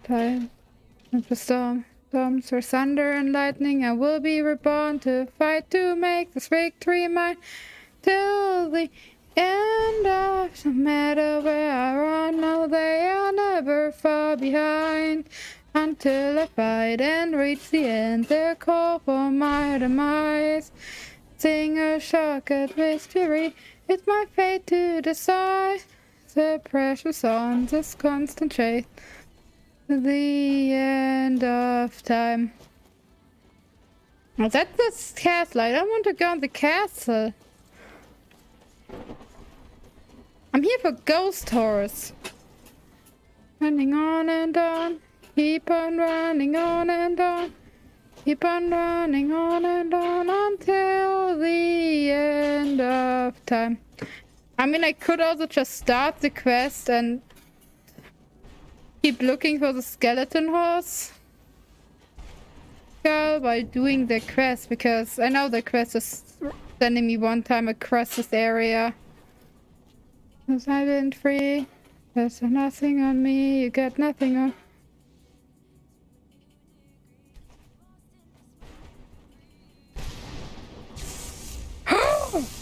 Time of the storms for thunder and lightning. I will be reborn to fight to make this victory mine. Till the end of, no matter where I run, no, they are never far behind. Until I fight and reach the end, their call for my demise. Sing a shock at victory, it's my fate to decide. The precious on this constant chase. The end of time. Oh, that's the castle. I don't want to go in the castle. I'm here for Ghost Horse. Running on and on. Keep on running on and on. Keep on running on and on until the end of time. I mean, I could also just start the quest and keep looking for the skeleton horse girl while doing the quest, because I know the quest is sending me one time across this area. Cause I've been free. There's nothing on me. You got nothing on.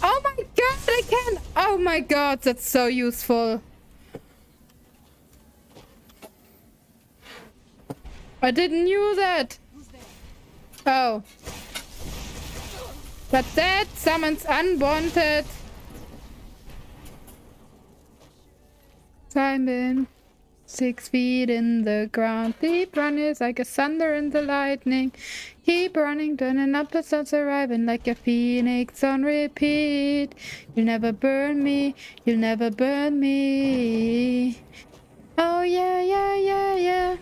Oh my god, I can! Oh my god, that's so useful. I didn't knew that. Oh. But that summons unwanted. Simon. 6 feet in the ground. Deep run is like a thunder and the lightning. Keep running, turning up, the sun's arriving like a phoenix on repeat. You'll never burn me, you'll never burn me. Oh yeah, yeah, yeah, yeah.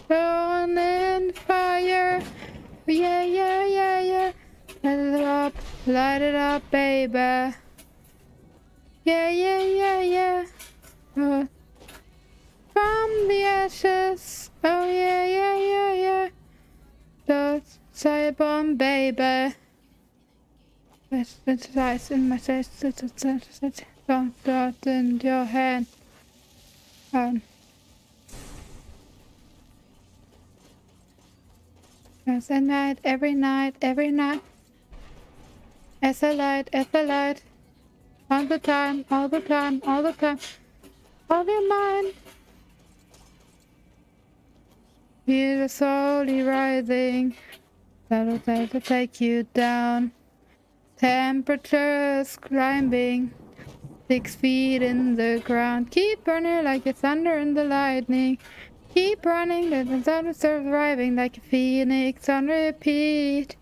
Burn in fire. Yeah, yeah, yeah, yeah. Light it up, baby. Yeah, yeah, yeah, yeah. From the ashes. Oh yeah, yeah, yeah, yeah. The Cyborn baby. It's ice in my face. Don't dot in your hand. As a night, every night, every night. As a light, all the time, all the time, all the time. All your mind. Feel it slowly rising. That'll take you down. Temperatures climbing. 6 feet in the ground. Keep burning like a thunder and the lightning. Keep running, the sun is surviving like a phoenix on repeat.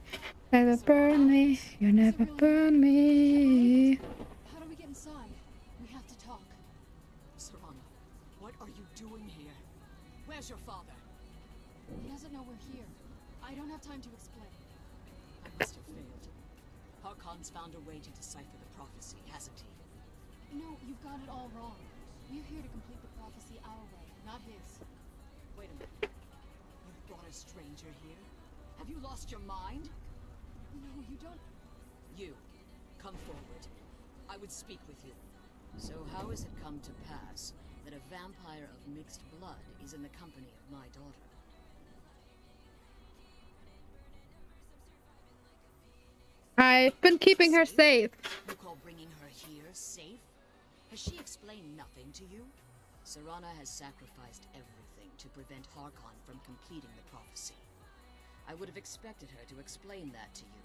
Never burn me, you never burn me. How do we get inside? We have to talk. Serana, what are you doing here? Where's your father? He doesn't know we're here. I don't have time to explain. I must have failed. Harkon's found a way to decipher the prophecy, hasn't he? No, you've got it all wrong. We're here to complete the prophecy our way, not his. Wait a minute. You brought a stranger here? Have you lost your mind? No, you don't... You, come forward. I would speak with you. So how has it come to pass that a vampire of mixed blood is in the company of my daughter? I've been keeping her safe. You call bringing her here safe? Has she explained nothing to you? Serana has sacrificed everything to prevent Harkon from completing the prophecy. I would have expected her to explain that to you.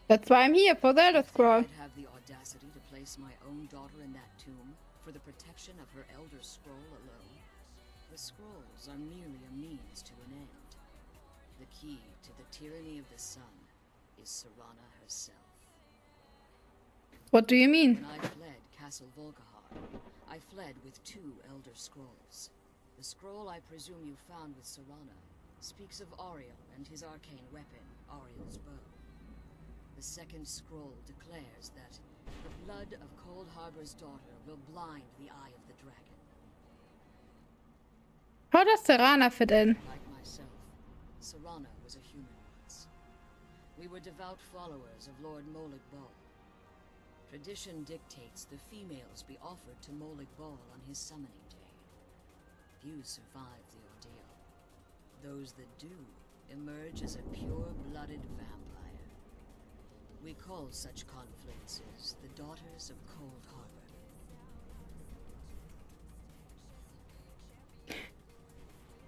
That's why I'm here, for the Elder Scroll. I'd have the audacity to place my own daughter in that tomb for the protection of her Elder Scroll alone. The scrolls are merely a means to an end. The key to the tyranny of the sun is Serana herself. What do you mean? When I fled Castle Volkihar, I fled with 2 Elder Scrolls. The scroll I presume you found with Serana speaks of Auriel and his arcane weapon, Auriel's bow. The second scroll declares that the blood of Cold Harbor's daughter will blind the eye of the dragon. How does Serana fit in? Like myself, Serana was a human once. We were devout followers of Lord Molag Bal. Tradition dictates the females be offered to Molag Bal on his summoning day. Few survive the ordeal. Those that do emerge as a pure-blooded vampire. We call such confluences the Daughters of Cold Harbor.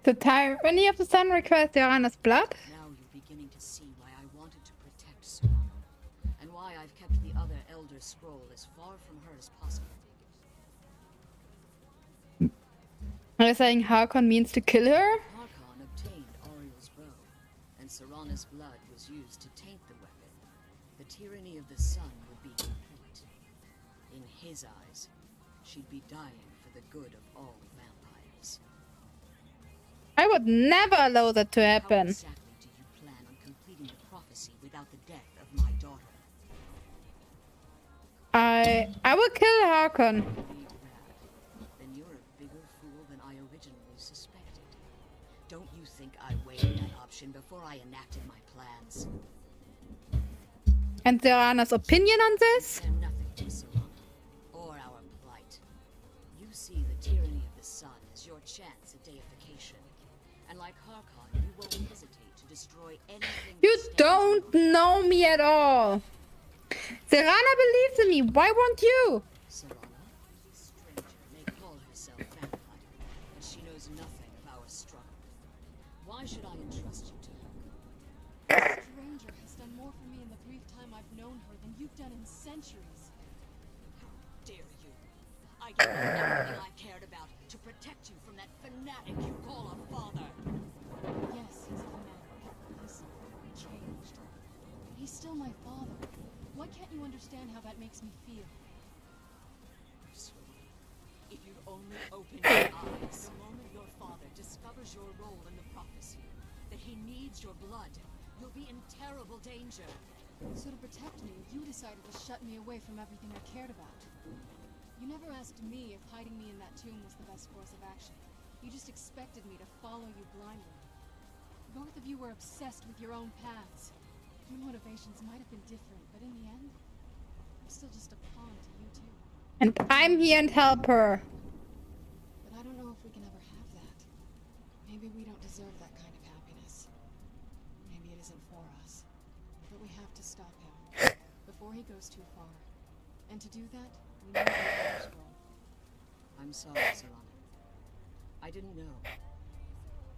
The tyranny of the sun requires Serana's blood? Now you're beginning to see why I wanted to protect Serana, and why I've kept the other Elder Scroll as far from her as possible. Are you saying Harkon means to kill her? Harkon obtained Auriel's bow, and Serana's blood was used to taint the weapon. The tyranny of the sun would be complete. In his eyes, she'd be dying for the good of all vampires. I would never allow that to happen. How exactly do you plan on completing the prophecy without the death of my daughter? I will kill Harkon. Then you're a bigger fool than I originally suspected. Don't you think I weighed that option before I enacted my plans? And Serana's opinion on this? They're nothing to Serana, or our plight. You see the tyranny of the sun as your chance at deification. And like Harkon, you won't hesitate to destroy anything. You don't know me at all. Serana believes in me. Why won't you? Serana, stranger, may call herself vampire, but she knows nothing of our struggle. Why should I entrust you to her? Stranger has done more for me in the brief time I've known her than you've done in centuries. How dare you? I gave you everything I cared about to protect you from that fanatic you call a father. Yes, he's a fanatic. He's changed. But he's still my father. Why can't you understand how that makes me feel? If you'd only open your eyes, the moment your father discovers your role in the prophecy, that he needs your blood, you'll be in terrible danger. So to protect me, you decided to shut me away from everything I cared about. You never asked me if hiding me in that tomb was the best course of action. You just expected me to follow you blindly. Both of you were obsessed with your own paths. Your motivations might have been different, but in the end, I'm still just a pawn to you two. And I'm here and help her. But I don't know if we can ever have that. Maybe we don't deserve that kind of happiness. Maybe it isn't for us. But we have to stop him before he goes too far. And to do that, we need the Elder Scroll. I'm sorry, Serana. I didn't know.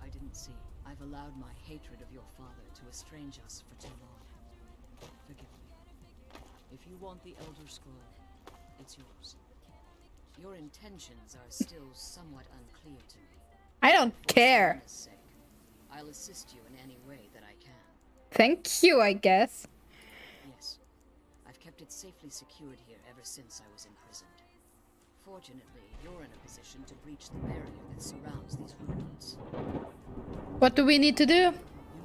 I didn't see. I've allowed my hatred of your father to estrange us for too long. Forgive me. If you want the Elder Scroll, it's yours. Your intentions are still somewhat unclear to me. I don't care. For sake, I'll assist you in any way that I can. Thank you, I guess. Yes. I've kept it safely secured here ever since I was imprisoned. Fortunately, you're in a position to breach the barrier that surrounds these ruins. What do we need to do? You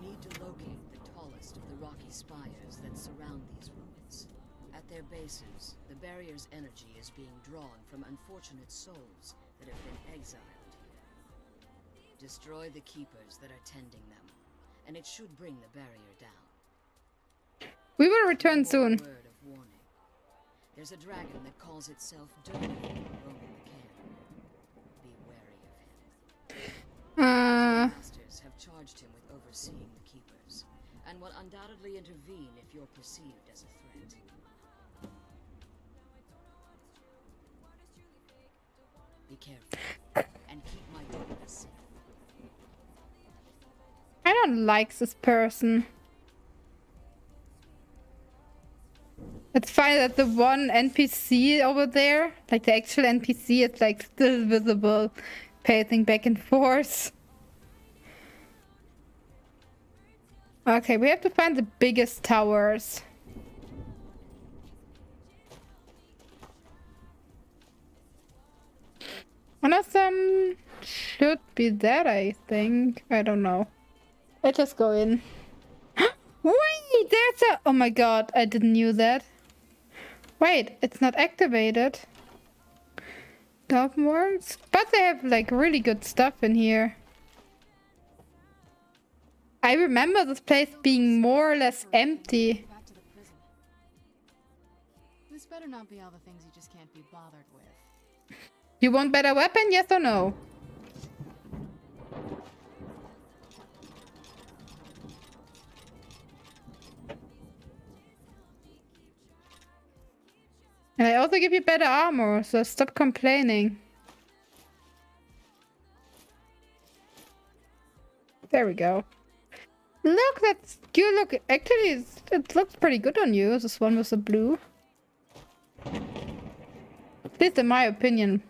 need to locate the tallest of the rocky spires that surround these ruins. At their bases, the barrier's energy is being drawn from unfortunate souls that have been exiled here. Destroy the keepers that are tending them, and it should bring the barrier down. We will return soon. Word of warning. There's a dragon that calls itself Durgan roaming the camp. Be wary of him. Masters have charged him with overseeing the keepers, and will undoubtedly intervene if you're perceived as a threat. Be careful, and keep my daughter safe. I don't like this person. It's funny that the one NPC over there, like the actual NPC, is like still visible, pacing back and forth. Okay, we have to find the biggest towers. One of them should be that, I think. I don't know. Let's just go in. Wait, there's a... Oh my god, I didn't knew that. Wait, it's not activated. The open worlds? But they have like really good stuff in here. I remember this place being more or less empty. Back to the prison. This better not be all the things you just can't be bothered with. You want better weapon, yes or no? And I also give you better armor, so stop complaining. There we go. Look, that's you. Look, actually, it looks pretty good on you. This one with the blue. At least in my opinion.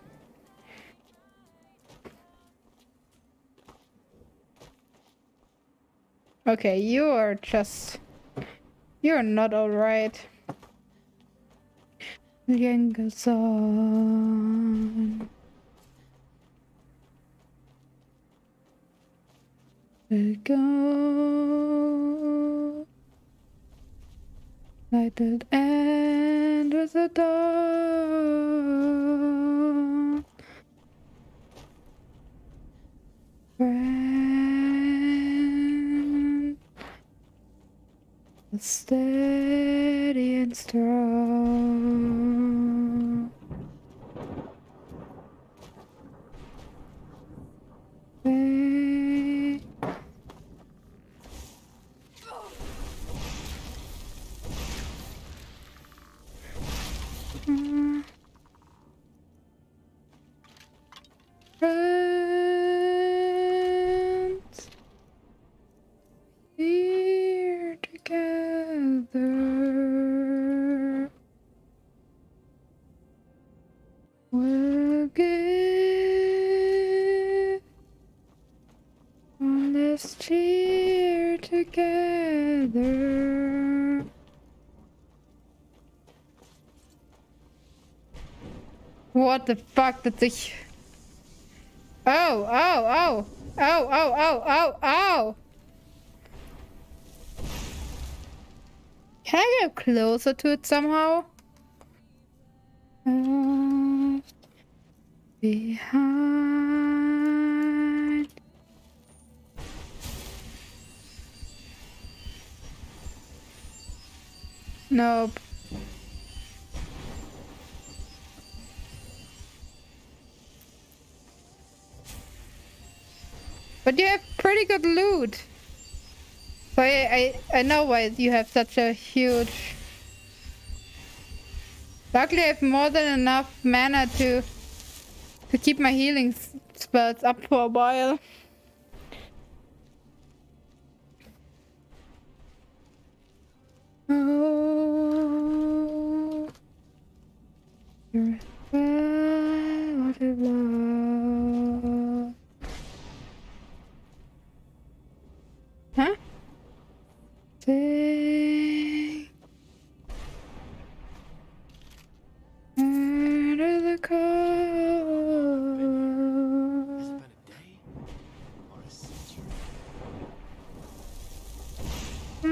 Okay, you are just... You're not alright. Yenga-san. We go. Light that end with the dawn. Friend, steady and strong. Hey. Friends, here together, we'll give one last cheer together. What the fuck did ich... Oh, oh, oh, oh, oh, oh, oh, oh. Can I get closer to it somehow? Behind. Nope. But you have pretty good loot. So I know why you have such a huge... Luckily I have more than enough mana to keep my healing spells up for a while. Oh, you're what of love. Huh? Sing under the cold. Has it been a day or a century? And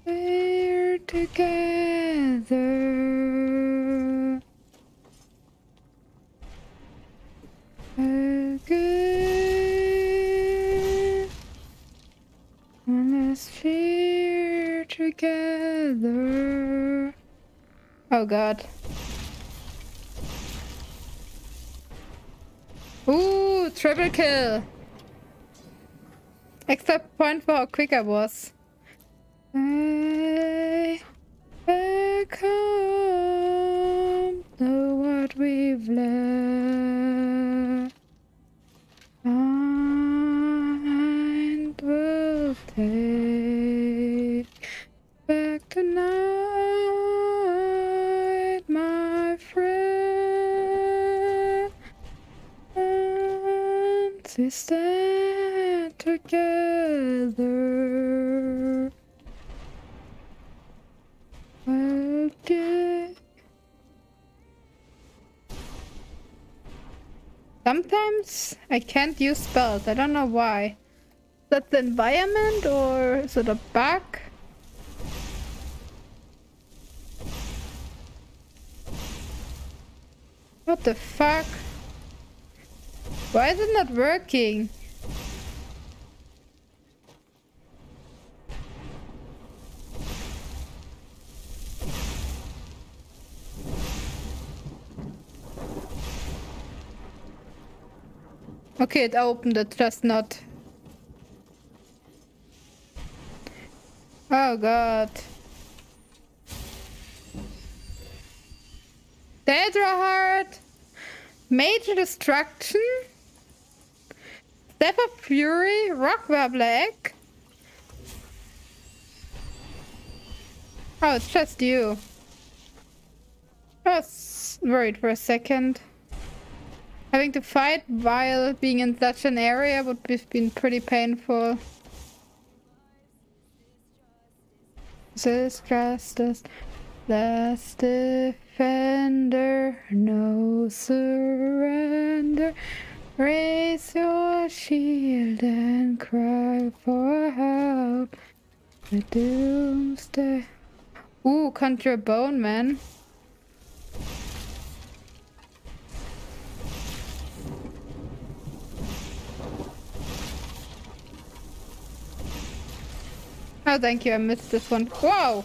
we're together. Again, and let's cheer together. Oh god. Ooh, triple kill. Extra point for how quick I was. Hey, back home, know what we've left. And we'll take back tonight, my friend. And we stand together. We'll get Sometimes I can't use spells. I don't know why. Is that the environment or is it a bug? What the fuck? Why is it not working? Okay, it opened it, just not. Oh god. Daedra Heart! Major Destruction? Step of Fury? Rockwear Black? Oh, it's just you. I was worried for a second. Having to fight while being in such an area would have been pretty painful. This is justice. Last defender, no surrender. Raise your shield and cry for help. The doomsday. Ooh, conjure bone man. Oh, thank you. I missed this one. Whoa!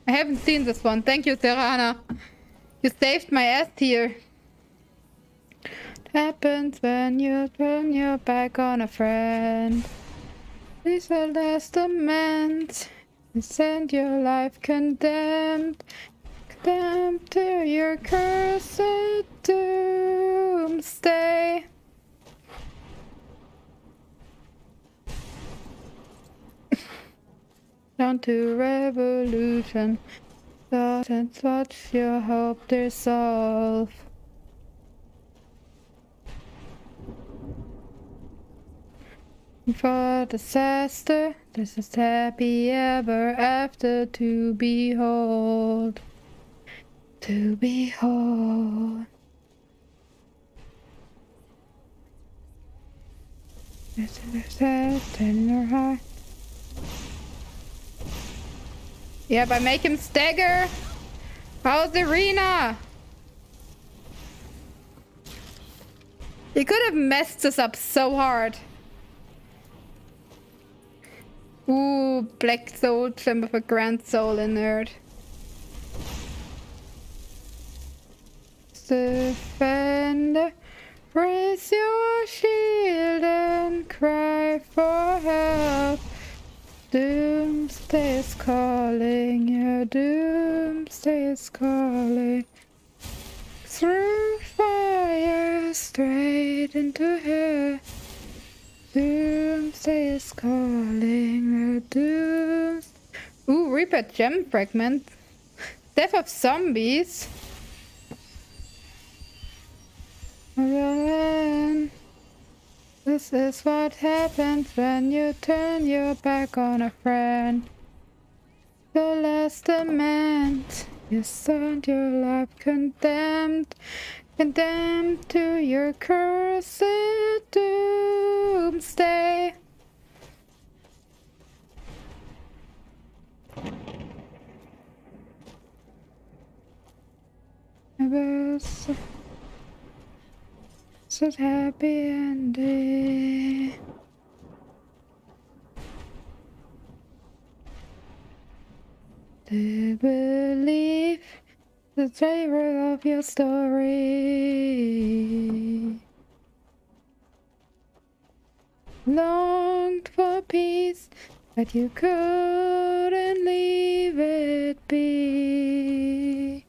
I haven't seen this one. Thank you, Serana. You saved my ass here. It happens when you turn your back on a friend. These are last amends. You send your life condemned. Condemned to your cursed doomsday. Down to revolution. Thought and watch your hope dissolve. For disaster, this is happy ever after to behold. To behold. There's a in your heart. Yep, I make him stagger. How's the arena? You could have messed this up so hard. Ooh, black soul, gem with a grand soul inert. Defender, raise your shield and cry for help. Doomsday is calling, your doomsday is calling. Through fire, straight into hell. Doomsday is calling, your doomsday. Ooh, Reaper gem fragment. Death of zombies. Run. This is what happens when you turn your back on a friend. The last demand. You sound your life condemned. Condemned to your cursed doomsday. Such happy ending. To believe the flavor of your story. Longed for peace, but you couldn't leave it be.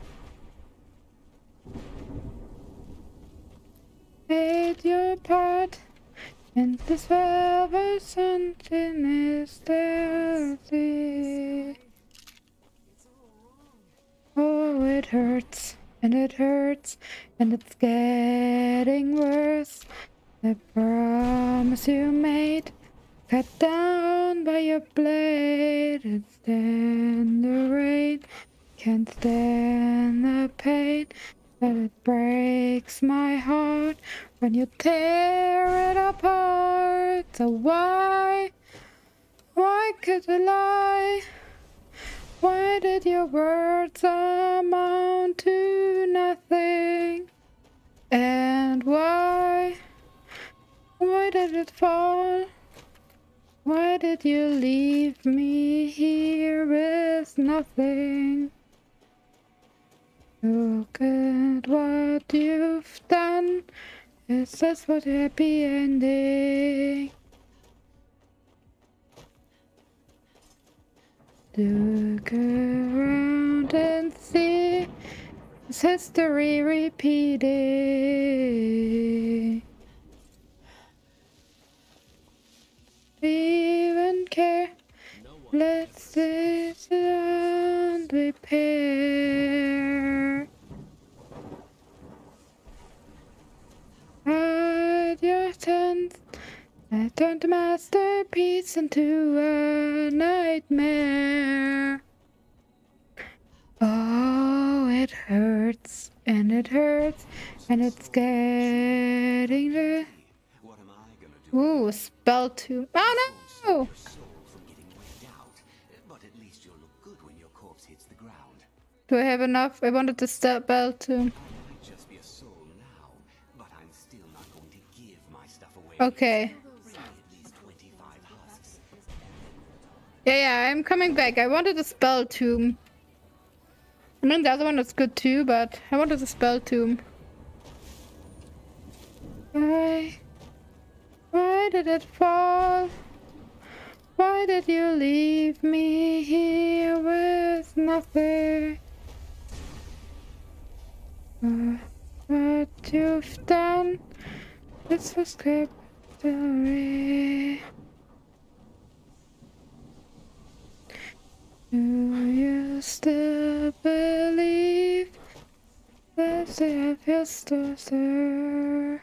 Played your part, and this velvet something is there. Oh, it hurts, and it hurts, and it's getting worse. The promise you made, cut down by your blade, and stand the rain. can't stand the pain, but it breaks my heart when you tear it apart. So why could you lie? Why did your words amount to nothing? And why did it fall? Why did you leave me here with nothing? Look at what you've done. Is this what happy ending? Look around and see, is history repeating? Even care, let's sit and repair. At your tent, I turned a masterpiece into a nightmare. Oh, it hurts, and it hurts, and it's getting there. Ooh, spell too. Oh no! Do I have enough? I wanted to spell too. Okay. Yeah, I'm coming back. I wanted a spell tomb. I mean, the other one is good too, but I wanted a spell tomb. Why did it fall? Why did you leave me here with nothing? What you've done, it's a script story. Do you still believe that they have your sister?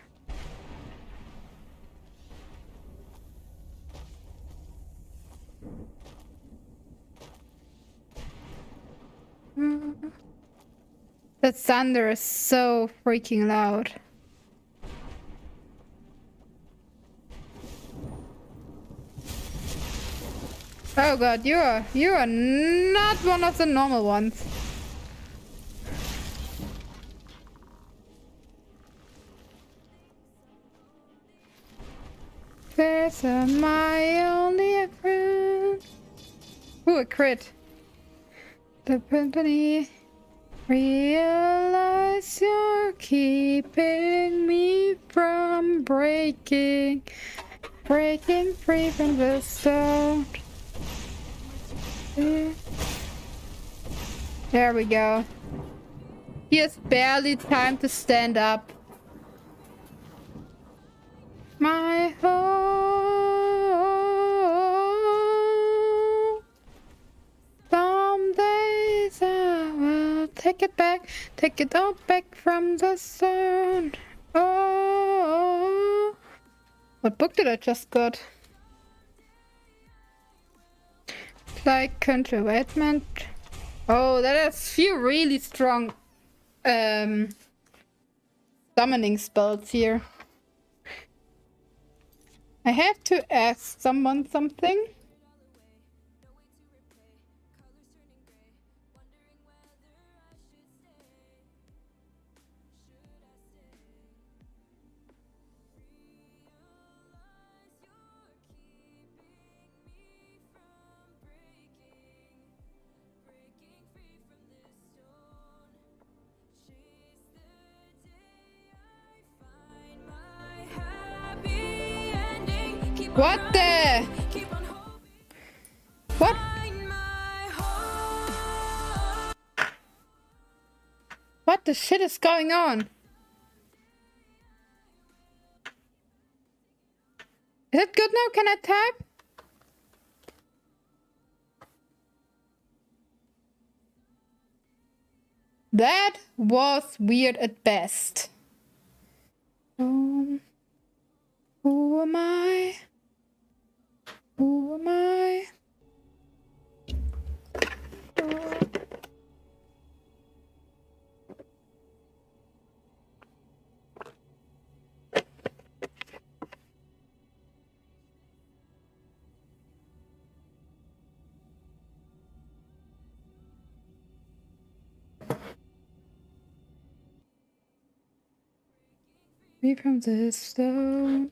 That thunder is so freaking loud. Oh god, you are not one of the normal ones. There's my only friend. Ooh, a crit. The company. Realize you're keeping me from breaking free from the stone. There we go. He has barely time to stand up. My home. Some days I will take it all back from the sun. Oh, what book did I just got? Like country wetman. Oh, that has few really strong summoning spells here. I have to ask someone something. What the? What? What the shit is going on? Is it good now? Can I type? That was weird at best. Who am I? Who am I? Me from this stone.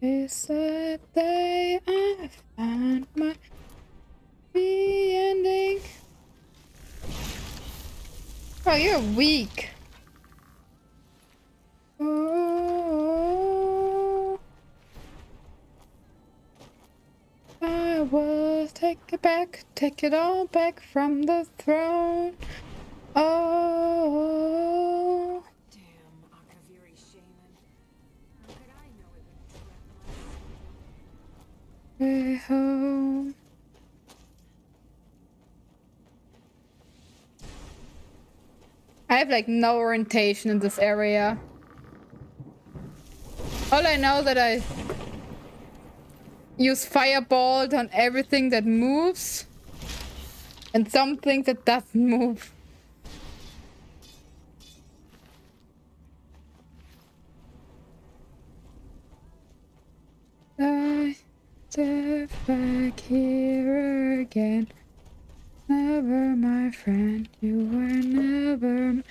They said I found my happy ending. Oh, you're weak. Oh, I will take it back, take it all back from the throne. Oh. Damn, Akaviri shaman. How could I know it would Way home. I have like no orientation in this area. All I know that I use Firebolt on everything that moves and something that doesn't move. I step back here again. Never, my friend, you were never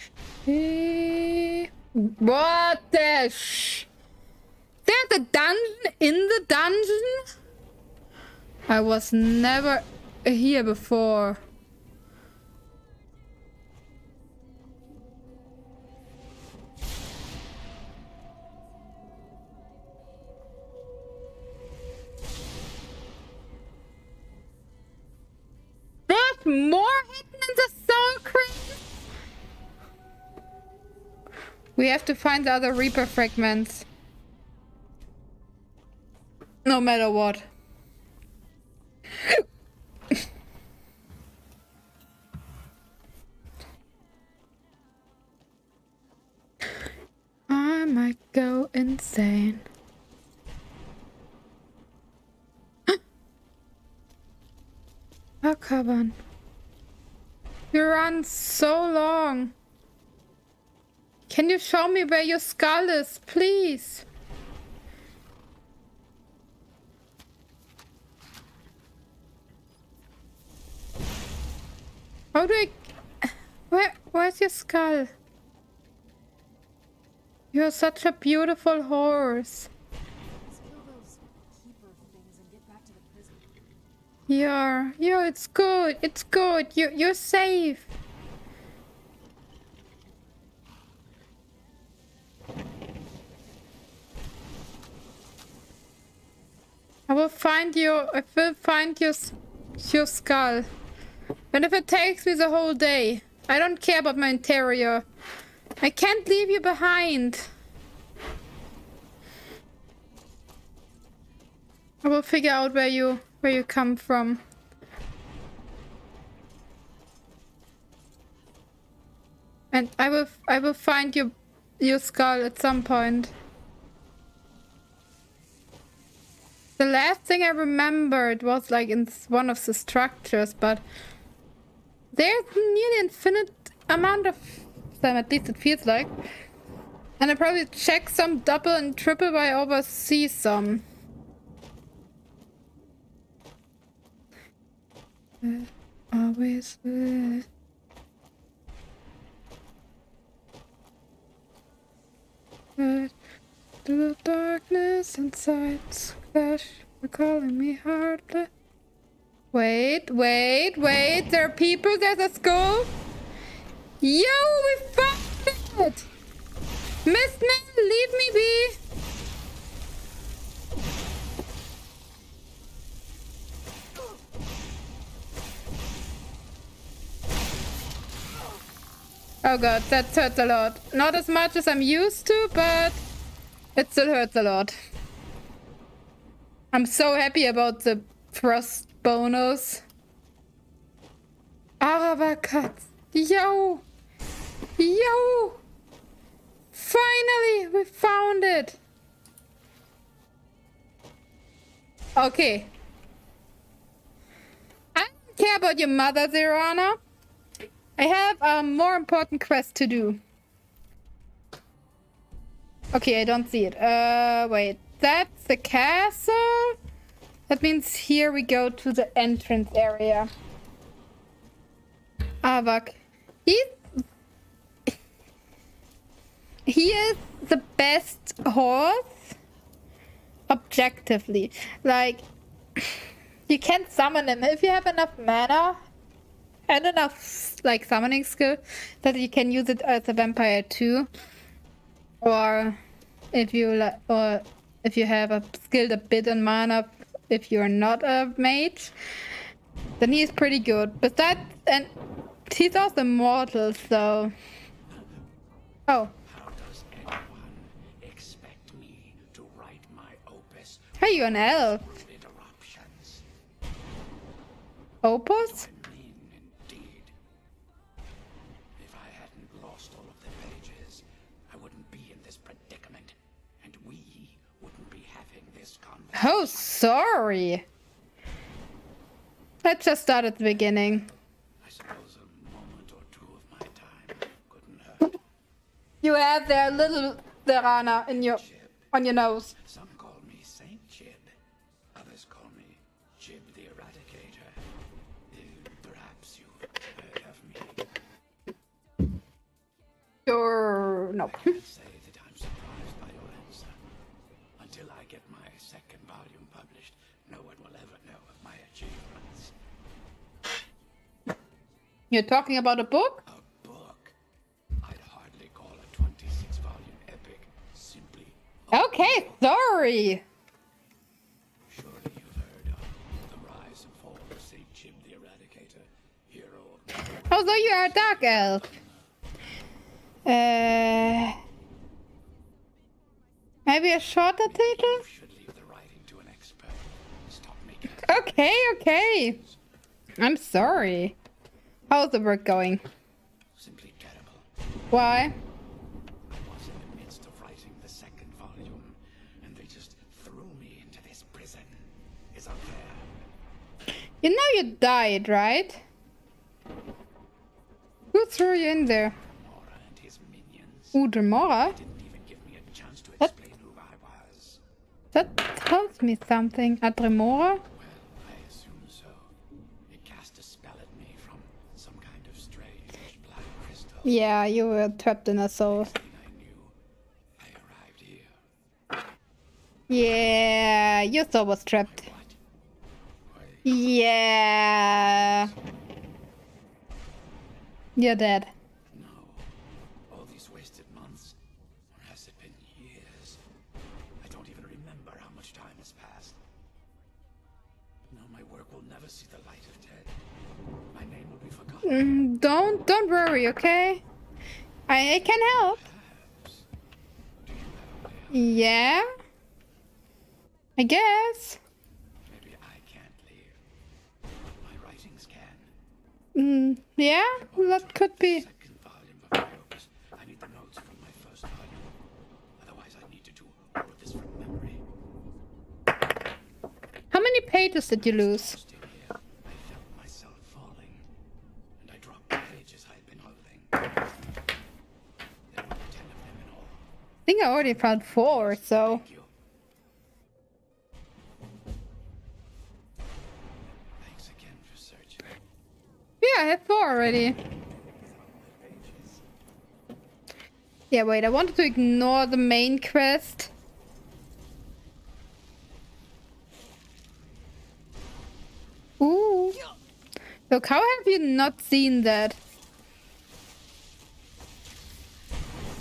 me. What the sh? There's a dungeon in the dungeon? I was never here before. There's more hidden in the Soul Crate? We have to find the other Reaper fragments. No matter what. I might go insane. Oh, come on. You run so long. Can you show me where your skull is, please? How do I... Where's your skull? You're such a beautiful horse. Yeah, it's good. It's good. You're safe. I will find you. I will find your skull. And if it takes me the whole day, I don't care about my interior. I can't leave you behind. I will figure out where you come from. And I will find your skull at some point. The last thing I remembered was like in one of the structures, but there's nearly infinite amount of them, at least it feels like. And I probably check some double and triple, but I oversee some. Always to the darkness inside Clash. You're calling me heartless. Wait. There are people. There's a skull. Yo, we found it! Mistman, leave me be. Oh god, that hurts a lot. Not as much as I'm used to, but it still hurts a lot. I'm so happy about the frost bonus. Aravakat. Yo! Finally, we found it. Okay. I don't care about your mother, Zerana. I have a more important quest to do. Okay, I don't see it. Wait. That's the castle? That means here we go to the entrance area. he is the best horse objectively. Like, you can summon him if you have enough mana and enough like summoning skill that you can use it as a vampire too. Or if you have a skilled a bit on mana if you're not a mage, then he's pretty good. But that, and he's also mortal, so. Oh. How does anyone expect me to write my opus? Hey, you're an elf. Interruptions. Opus? Indeed. If I hadn't lost all of the pages, I wouldn't be in this predicament, and we wouldn't be having this conversation. Oh, sorry. Let's just start at the beginning. I suppose a moment or two of my time couldn't hurt. You have their little Serana in your on your nose. Some call me Saint Chib. Others call me Chib the Eradicator. Perhaps you've heard of me. Sure, no. I can't say that I'm surprised by your answer. Until I get my second volume published, no one will ever know of my achievements. You're talking about a book? A book? I'd hardly call a 26-volume epic simply. Okay, sorry. Surely you've heard of the rise and fall of Saint Chib the Eradicator, hero. Oh, so you are a dark elf. Maybe a shorter title? Should leave the writing to an expert. Stop making. Okay. I'm sorry. How's the work going? Simply terrible. Why? I was in the midst of writing the second volume, and they just threw me into this prison. It's unfair. You know you died, right? Who threw you in there? Mora and his minions. Udemora? Didn't even give me a chance to explain who I was. That tells me something. Adremora? Well, I assume so. It cast a spell at me from some kind of strange black crystal. Yeah, you were trapped in a soul. Next thing I knew, I arrived here. Yeah, your soul was trapped. What? Yeah. You're dead. No. All these wasted months. Or has it been years? I don't even remember how much time has passed. No, my work will never see the light of day. My name will be forgotten. Don't worry, okay? I can help. Perhaps. Do you have a way out? Yeah. I guess. Maybe I can't leave. My writings can. Yeah, that could be. Second volume of my opus. I need the notes from my first volume. Otherwise, I need to do all of this from memory. How many pages did you lose? Still here, I felt myself falling, and I dropped the pages I had been holding. There were 10 of them in all. I think I already found 4, so. Thank you. Thanks again for searching. Yeah, I have 4 already. Yeah, wait, I wanted to ignore the main quest. Ooh. Look, how have you not seen that?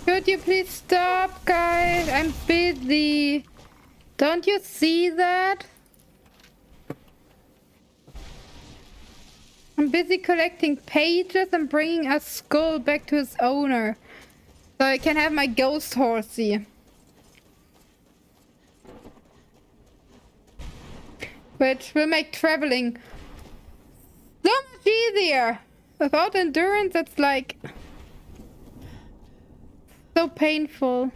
Could you please stop, guys? I'm busy. Don't you see that? I'm busy collecting pages and bringing a skull back to its owner. So I can have my ghost horsey. Which will make traveling so much easier. Without endurance, it's like so painful. What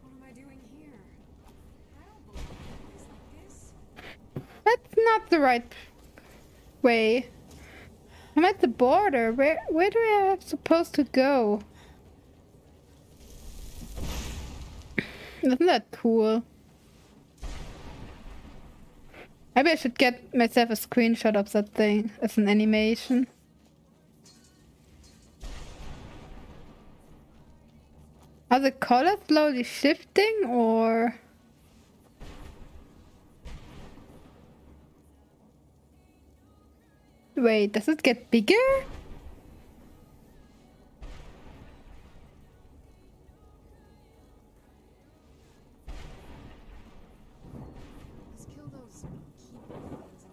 am I doing here? I don't belong in a place like this. That's not the right way. I'm at the border. Where do I have supposed to go? Isn't that cool? Maybe I should get myself a screenshot of that thing as an animation. Are the colors slowly shifting or? Wait, does it get bigger?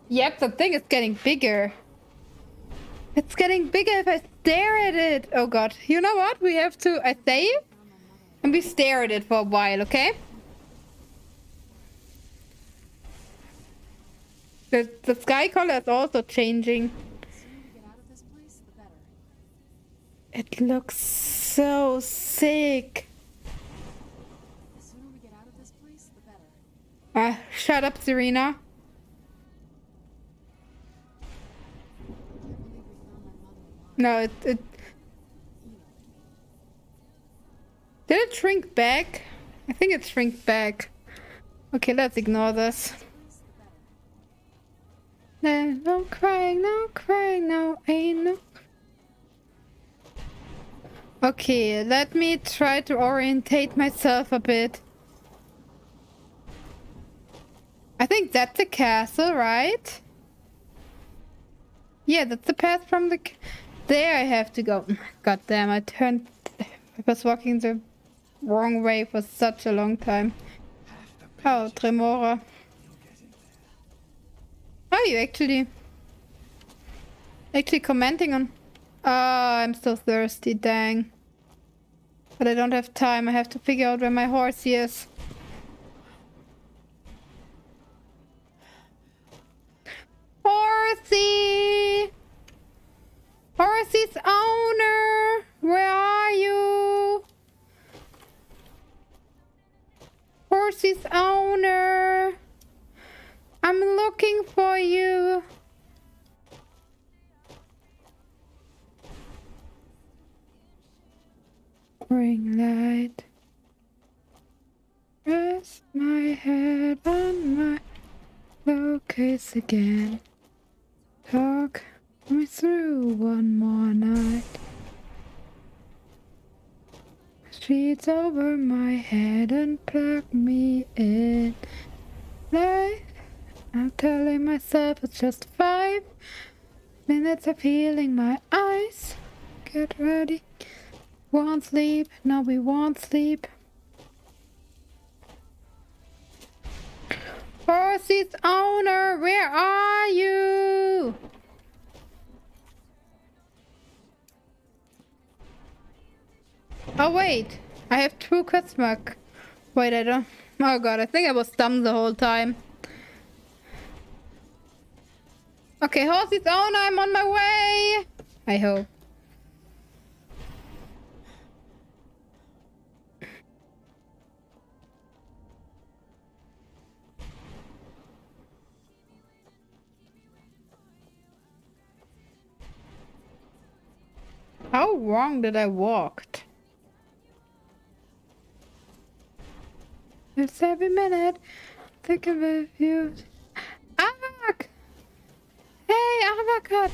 Yep, the thing is getting bigger. It's getting bigger if I stare at it. Oh god. You know what? We have to... I save? And we stare at it for a while, okay? The sky color is also changing. It looks so sick. Shut up, Serena. No, it did it shrink back? I think it shrank back. Okay, let's ignore this. No crying, no, ain't no. Okay, let me try to orientate myself a bit. I think that's a castle, right? Yeah, that's the path from the... There I have to go. God damn, I was walking the wrong way for such a long time. Oh, Tremora. Are you actually commenting on... Oh, I'm so thirsty, dang. But I don't have time. I have to figure out where my horse is. Horsey! Horsey's owner! Where are you? Horsey's owner! I'm looking for you. Ring light. Rest my head on my pillowcase again. Talk me through one more night. Sheets over my head and plug me in. Light. I'm telling myself it's just 5 minutes of healing my eyes. Get ready. Won't sleep. No, we won't sleep. Horsey's owner, where are you? Oh wait, I have 2 question mark. Wait, I don't... Oh god, I think I was dumb the whole time. Okay, Horsey's owner, I'm on my way! I hope. How wrong did I walk? It's every minute. Think of a view. Avak! Hey, Avakat!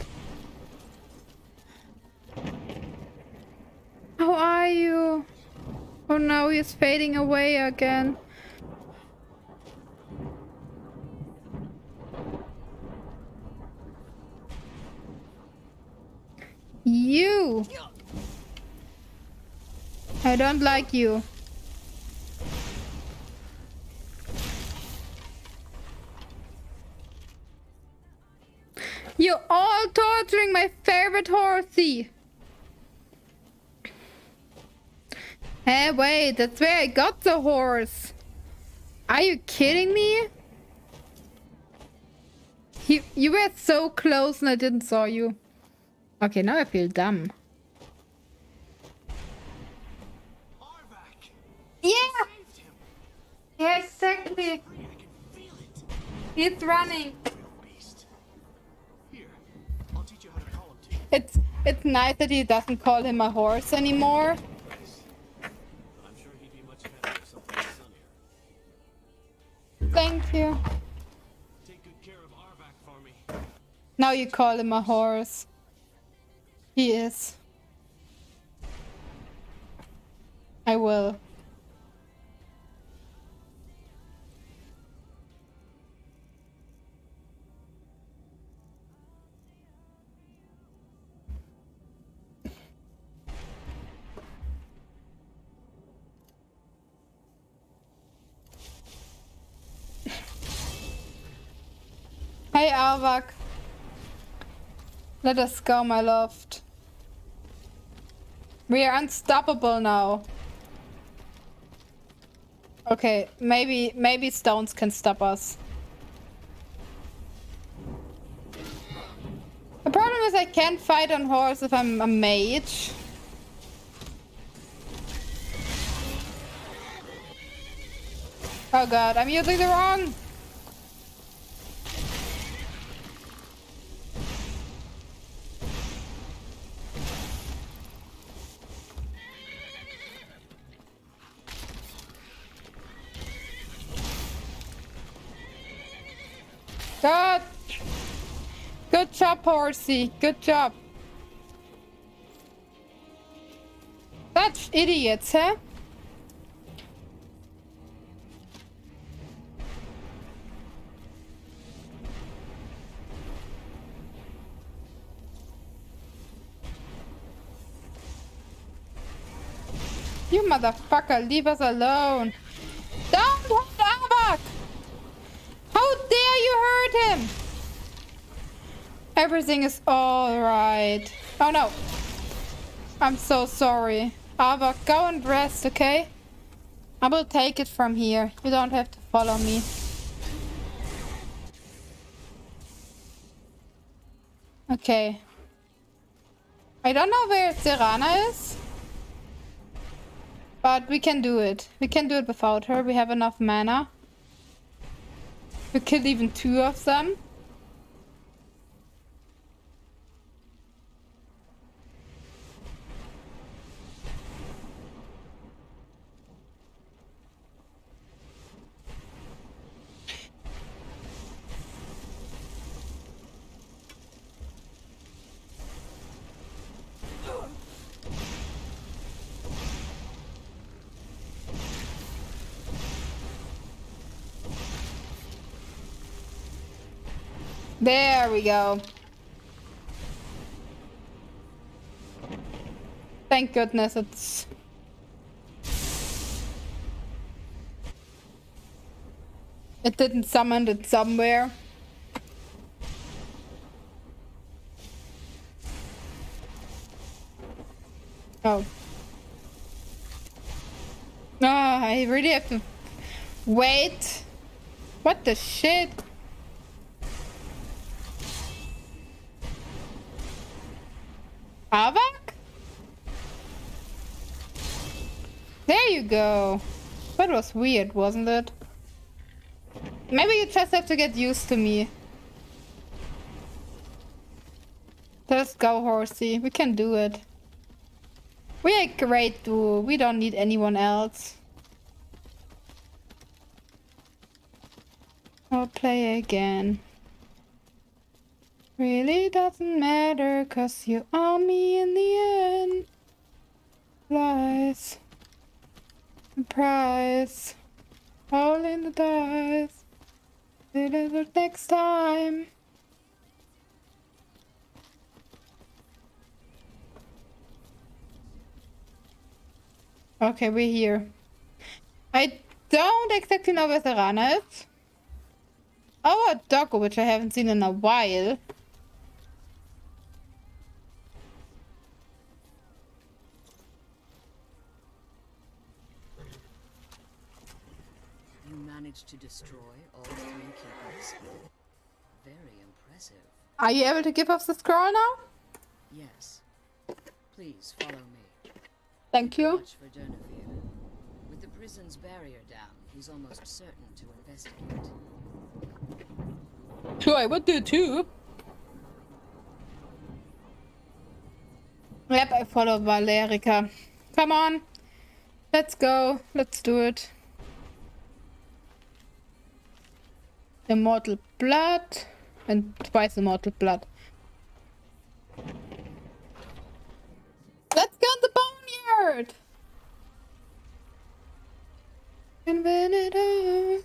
How are you? Oh no, he's fading away again. You! I don't like you. You're all torturing my favorite horsey. Hey, wait, that's where I got the horse. Are you kidding me? You were so close and I didn't saw you. Okay, now I feel dumb. Yeah! Yeah, exactly. He's running. It's nice that he doesn't call him a horse anymore. Thank you. Take good care of Arvak for me. Now you call him a horse. He is. I will. Hey, Avak. Let us go, my loved. We are unstoppable now. Okay, maybe stones can stop us. The problem is I can't fight on horse if I'm a mage. Oh god, I'm using the wrong. God. Good job, horsey. Good job. Such idiots, huh? You motherfucker, leave us alone. Don't hurt Avak! How dare you hurt him? Everything is alright. Oh no. I'm so sorry. Avak, go and rest, okay? I will take it from here. You don't have to follow me. Okay. I don't know where Serana is. But we can do it. We can do it without her. We have enough mana. We killed even 2 of them. There we go. Thank goodness it's... It didn't summon it somewhere. Oh. Ah, I really have to wait. What the shit? Avak? There you go. That was weird, wasn't it? Maybe you just have to get used to me. Let's go, horsey. We can do it. We are a great duo. We don't need anyone else. I'll play again. Really doesn't matter, 'cause you are me in the end. Lies. The prize. All in the dice. Deliver next time. Okay, we're here. I don't exactly know where Serana is. Oh, a doggo, which I haven't seen in a while. You managed to destroy all 3 keepers. Very impressive. Are you able to give us the scroll now? Yes. Please follow me. Thank you. Watch for Durnevere. With the prison's barrier down, he's almost certain to investigate. Sure, I would do too. Yep, I follow Valerica. Come on. Let's go. Let's do it. Immortal blood. And twice immortal blood. Let's go in the boneyard! And win it all.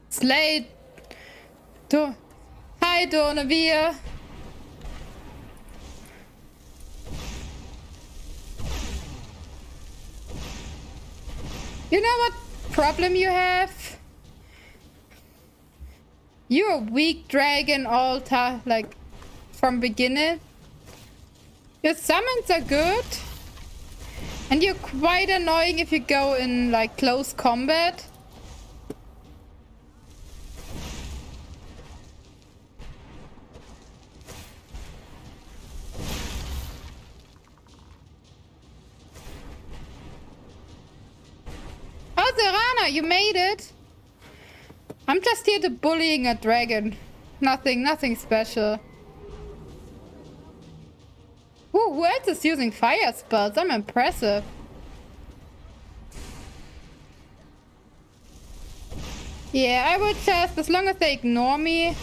Slade. Hi, Dornavir. You know what problem you have? You're a weak dragon all time, like, from beginning. Your summons are good. And you're quite annoying if you go in, like, close combat. Oh, Serana, you made it. I'm just here to bullying a dragon. Nothing special. Ooh, who else is using fire spells? I'm impressive. Yeah, I would just, as long as they ignore me.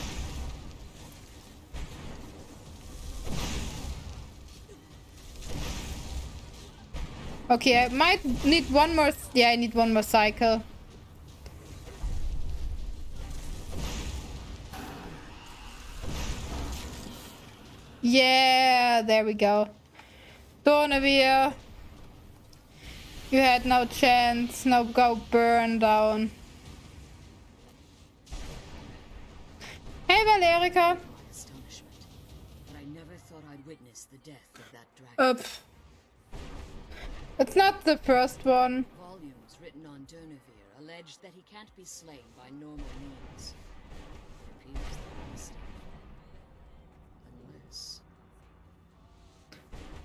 Okay, I might need one more. Yeah, I need one more cycle. Yeah, there we go. Dornavir. You had no chance. Now go burn down. Hey, Valerica. Astonishment. But I never thought I'd witness the death of that dragon. It's not the first one. Volumes written on Durnavir allege that he can't be slain by normal means. It appears that I'm mistaken. Unless...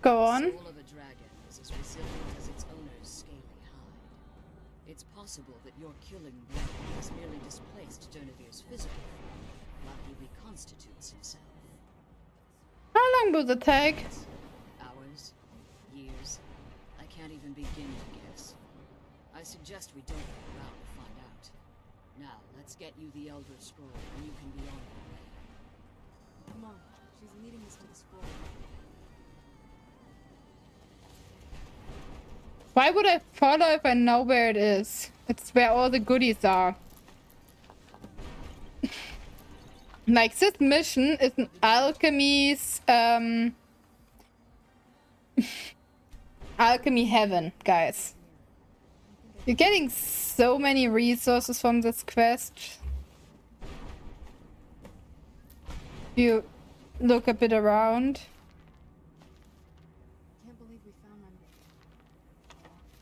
Go on. The soul of a dragon is as resilient as its owner's scaly hide. It's possible that your killing blow has merely displaced Durnavir's physical form, while he reconstitutes himself. How long will it take? Hours? Years? I can't even begin to guess. I suggest we don't wait around to find out. Now, let's get you the Elder Scroll, and you can be on your way. Come on, she's leading us to the scroll. Why would I follow if I know where it is? It's where all the goodies are. Like, this mission is an alchemy's, alchemy heaven, guys. You're getting so many resources from this quest. You look a bit around. Can't believe we found them.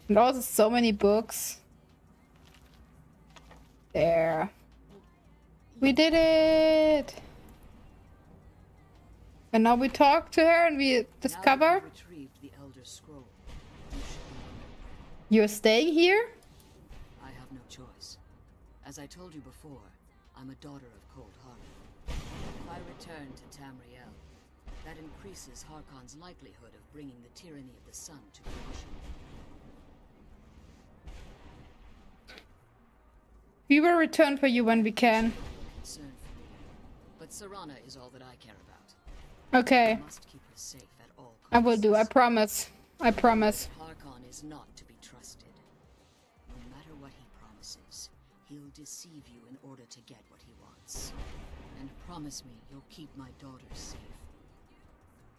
And also so many books. There. We did it! And now we talk to her and we discover... Now that you've retrieved the Elder Scroll, you should be on your way. You're staying here? I have no choice. As I told you before, I'm a daughter of Cold Harmony. If I return to Tamriel, that increases Harkon's likelihood of bringing the tyranny of the sun to fruition. We will return for you when we can. Concern for me. But Serana is all that I care about. Okay. I must keep her safe at all costs. I will do, I promise. I promise. Harkon is not to be trusted. No matter what he promises, he'll deceive you in order to get what he wants. And promise me you'll keep my daughter safe.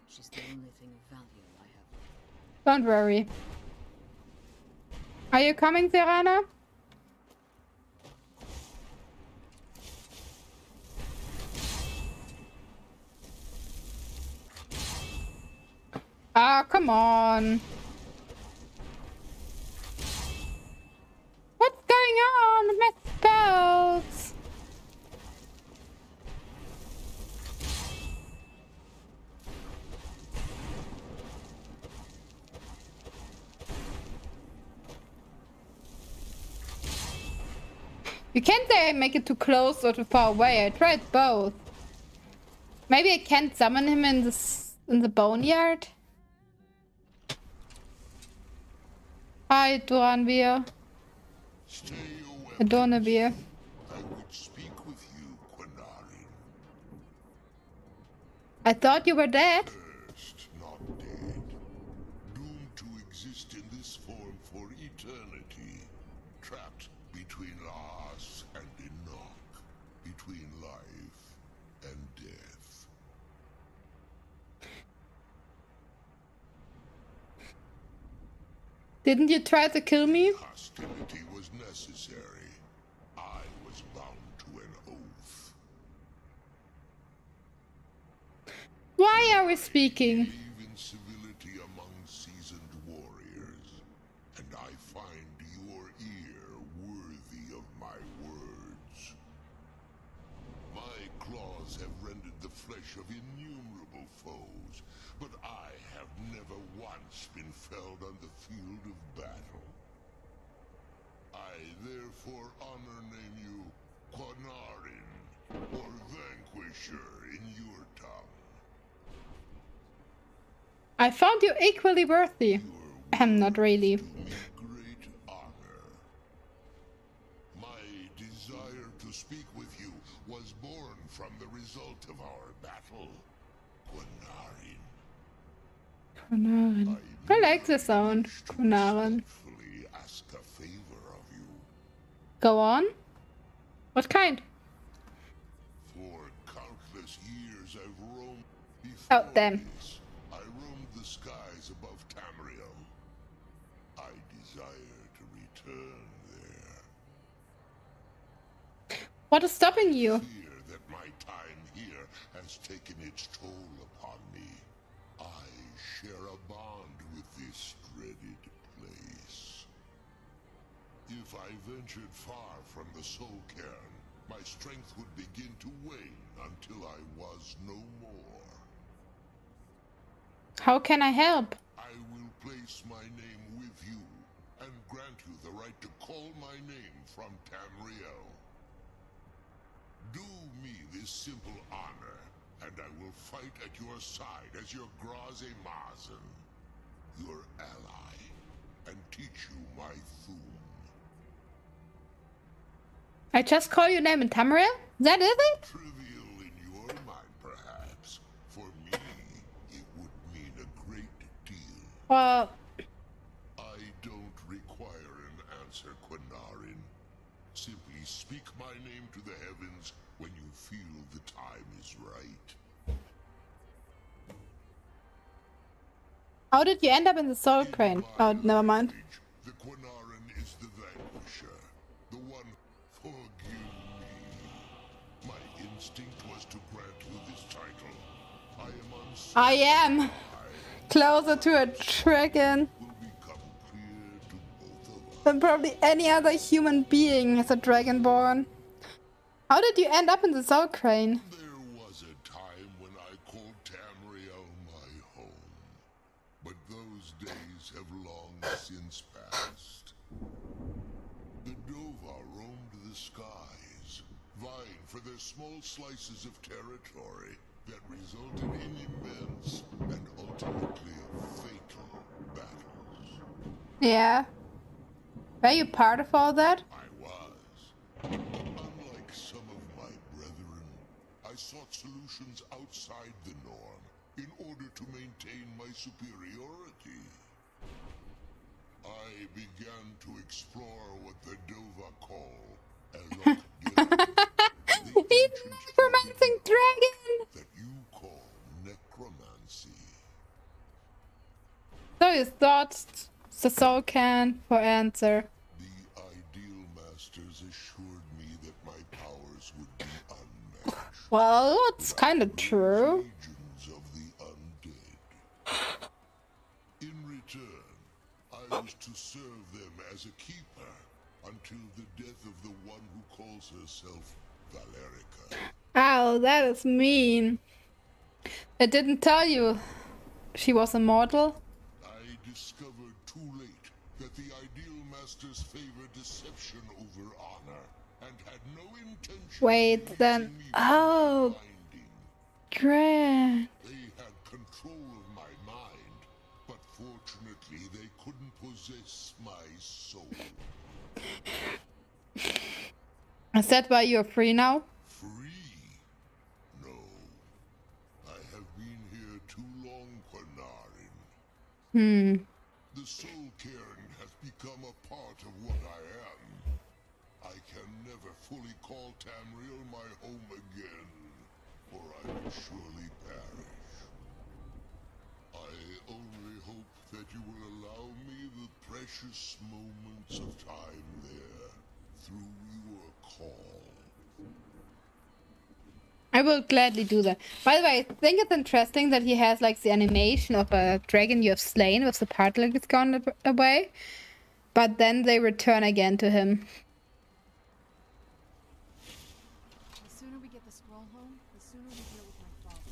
She's the only thing of value I have. Don't worry. Are you coming, Serana? Ah, come on. What's going on with my spells? You can't say I make it too close or too far away. I tried both. Maybe I can't summon him in the boneyard. Hi, Dornavir. Dornavir. I would speak with you, Quinarin. I thought you were dead. Cursed, not dead. Doomed Didn't you try to kill me? Hostility was necessary. I was bound to an oath. Why are we speaking? Believe in civility among seasoned warriors, and I find your ear worthy of my words. My claws have rended the flesh of innumerable foes, but I have never once been felled on the field of battle. I therefore honor name you Quanarin, or Vanquisher in your tongue. I found you equally worthy. Not really. Great honor. My desire to speak with you was born from the result of our battle, Quanarin. Quanarin. I like the sound. Quanarin. Fully ask a favor of you. Go on. What kind? For countless years I've roamed before Oh, damn. this. I roamed the skies above Tamriel. I desire to return there. What is stopping you? Fear that my time here has taken its toll upon me. I share a bond with this dreaded place. If I ventured far from the Soul Cairn, my strength would begin to wane until I was no more. How can I help? I will place my name with you and grant you the right to call my name from Tamriel. Do me this simple honor, and I will fight at your side as your Graze Mazen, your ally, and teach you my Thum. I just call your name in Tamriel? That is it? Trivial in your mind, perhaps. For me, it would mean a great deal. Well, I don't require an answer, Quanarin. Simply speak my name to the heavens when you feel the time is right. how did you end up in the Soul Crane? Oh, never mind. The Quanarin is the Vanquisher. The one. Forgive me. My instinct was to grant you this title. I am uncertain. I am closer to a dragon than probably any other human being as a dragonborn. How did you end up in the Soul Crane? There was a time when I called Tamriel my home, but those days have long since passed. The Dova roamed the skies, vying for their small slices of territory that resulted in immense and ultimately fatal battles. Yeah. Were you part of all that? I was. Unlike some of my brethren, I sought solutions outside the norm in order to maintain my superiority. I began to explore what the Dova call He's a necromancing dragon! that you call necromancy. So you thought the Soul Cairn for answer. The Ideal Masters assured me that my powers would be unmatched. Well, it's kind of true. Legions of the undead. In return, I was to serve them as a keeper until the death of the one who calls herself Valerica. Ow, that is mean. It didn't tell you she was immortal. I discovered too late that the Ideal Masters favor deception over honor and had no intention. Wait, then. Oh. Grand. They had control of my mind, but fortunately they couldn't possess my soul. Is that why you're free now? Free? No. I have been here too long, Quanarin. The Soul Cairn has become a part of what I am. I can never fully call Tamriel my home again, or I will surely perish. I only hope that you will allow me the precious moments of time there through your call. I will gladly do that. By the way, I think it's interesting that he has like the animation of a dragon you have slain with the particle is gone away, but then they return again to him. The sooner we get the scroll home, the sooner we deal with my father.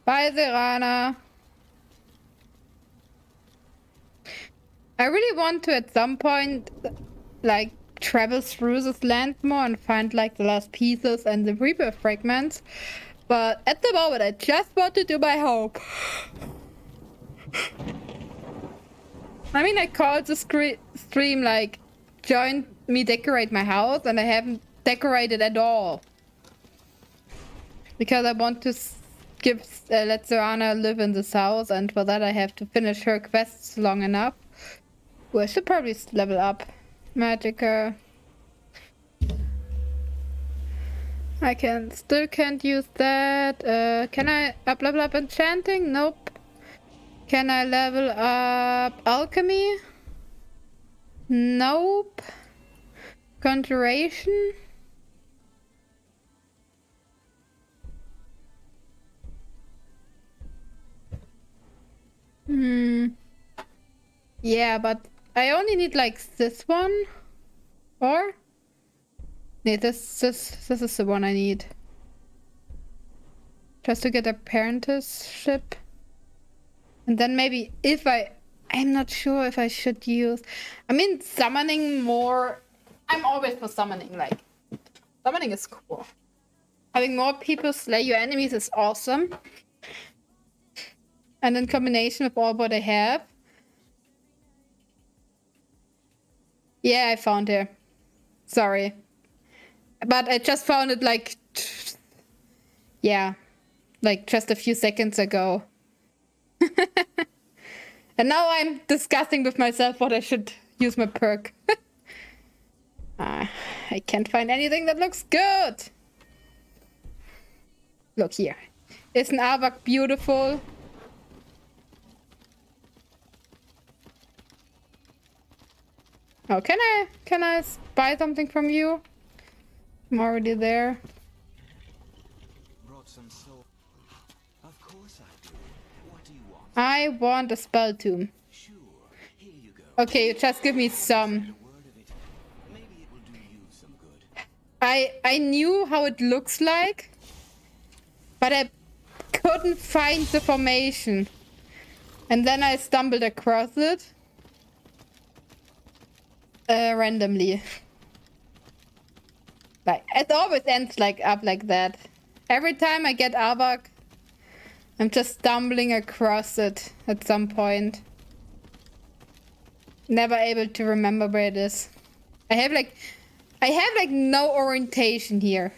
Bye, Serana. I really want to at some point, like, travel through this land more and find like the last pieces and the rebirth fragments. But at the moment, I just want to do my home. I mean, I called the stream like, join me decorate my house, and I haven't decorated at all. Because I want to let Serana live in this house, and for that I have to finish her quests long enough. Well, I should probably level up. Magicka. I still can't use that. Can I level up enchanting? Nope. Can I level up alchemy? Nope. Conjuration? Yeah, but I only need like this one, or nee, this is the one I need. Just to get apprenticeship, and then maybe if I'm not sure if I should use. I mean, summoning more. I'm always for summoning. Like, summoning is cool. Having more people slay your enemies is awesome, and in combination with all what I have. Yeah, I found her. Sorry. But I just found it like... Yeah. Like just a few seconds ago. And now I'm discussing with myself what I should use my perk. I can't find anything that looks good. Look here. Isn't Avak beautiful? Oh, can I buy something from you? I'm already there. Brought some soul. Of course I do. What do you want? I want a spell tomb. Sure. Here you go. Okay, you just give me some. Maybe it will do you some good. I knew how it looks like, but I couldn't find the formation. And then I stumbled across it. Randomly. Like, it always ends like up like that. Every time I get Avak, I'm just stumbling across it at some point. Never able to remember where it is. I have like no orientation here.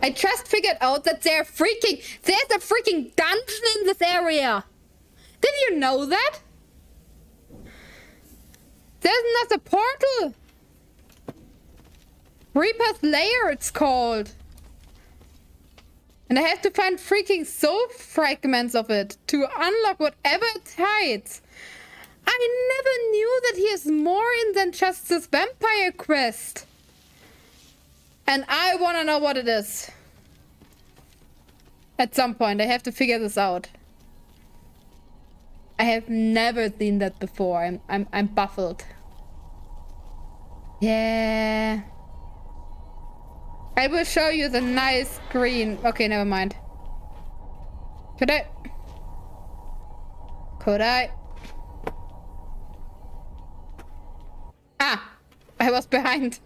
I just figured out that there's a freaking dungeon in this area. Did you know that? There's another portal! Reaper's Lair, it's called. And I have to find freaking soul fragments of it to unlock whatever it hides. I never knew that he is more in than just this vampire quest. And I want to know what it is. At some point, I have to figure this out. I have never seen that before. I'm baffled. Yeah. I will show you the nice green. Okay, never mind. Could I? Ah! I was behind.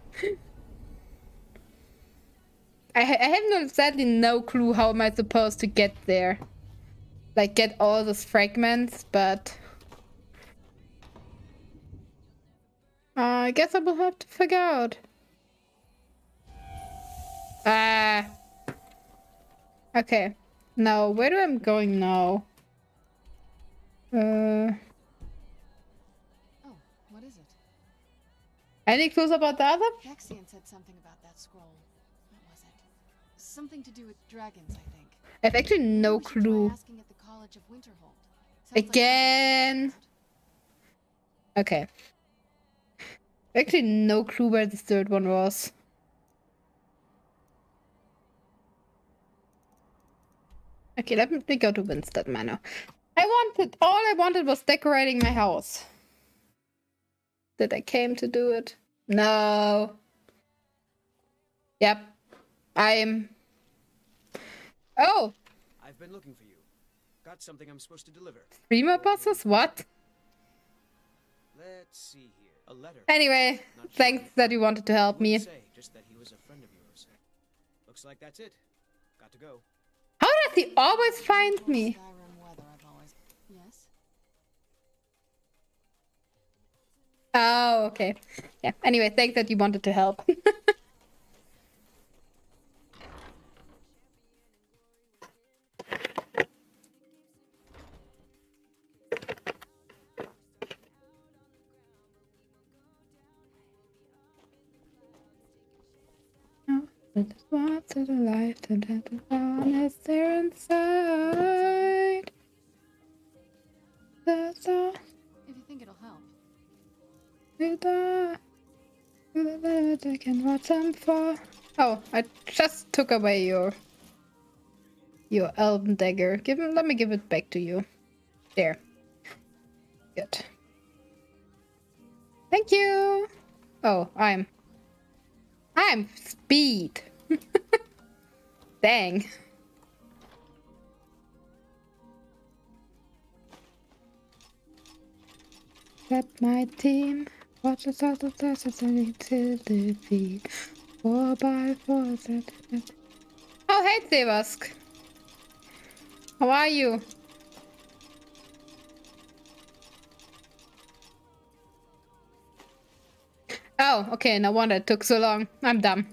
I have sadly no clue how am I supposed to get there. Like, get all those fragments, but... I guess I will have to figure out. Okay. Now, where do I going now? Oh, what is it? Any clues about the other? Hexian said something about that scroll. What was it? Something to do with dragons, I think. I have actually no Maybe we should try clue. asking at the College of Winterhold. Sounds like Again. Okay. Actually, no clue where the third one was. Okay, let me go to Winstead Manor. All I wanted was decorating my house. Did I came to do it? No. Yep. Oh! I've been looking for you. Got something I'm supposed to deliver. 3 more bosses? What? Let's see here. A letter. Anyway, thanks that you wanted to help me. Say, just that he was a friend of yours. Looks like that's it. Got to go. How does he always find me? Yes. Oh, okay. Yeah. Anyway, thanks that you wanted to help. There's more to the life than that the dawn is there inside. That's all. If you think it'll help. I can watch them fall. Oh, I just took away your elven dagger. Let me give it back to you. There. Good. Thank you. Oh, I'm speed. Dang. Let my team watch us out of classes and to defeat. 4x4. Oh, hey, Sevask. How are you? Oh, okay, no wonder it took so long. I'm dumb.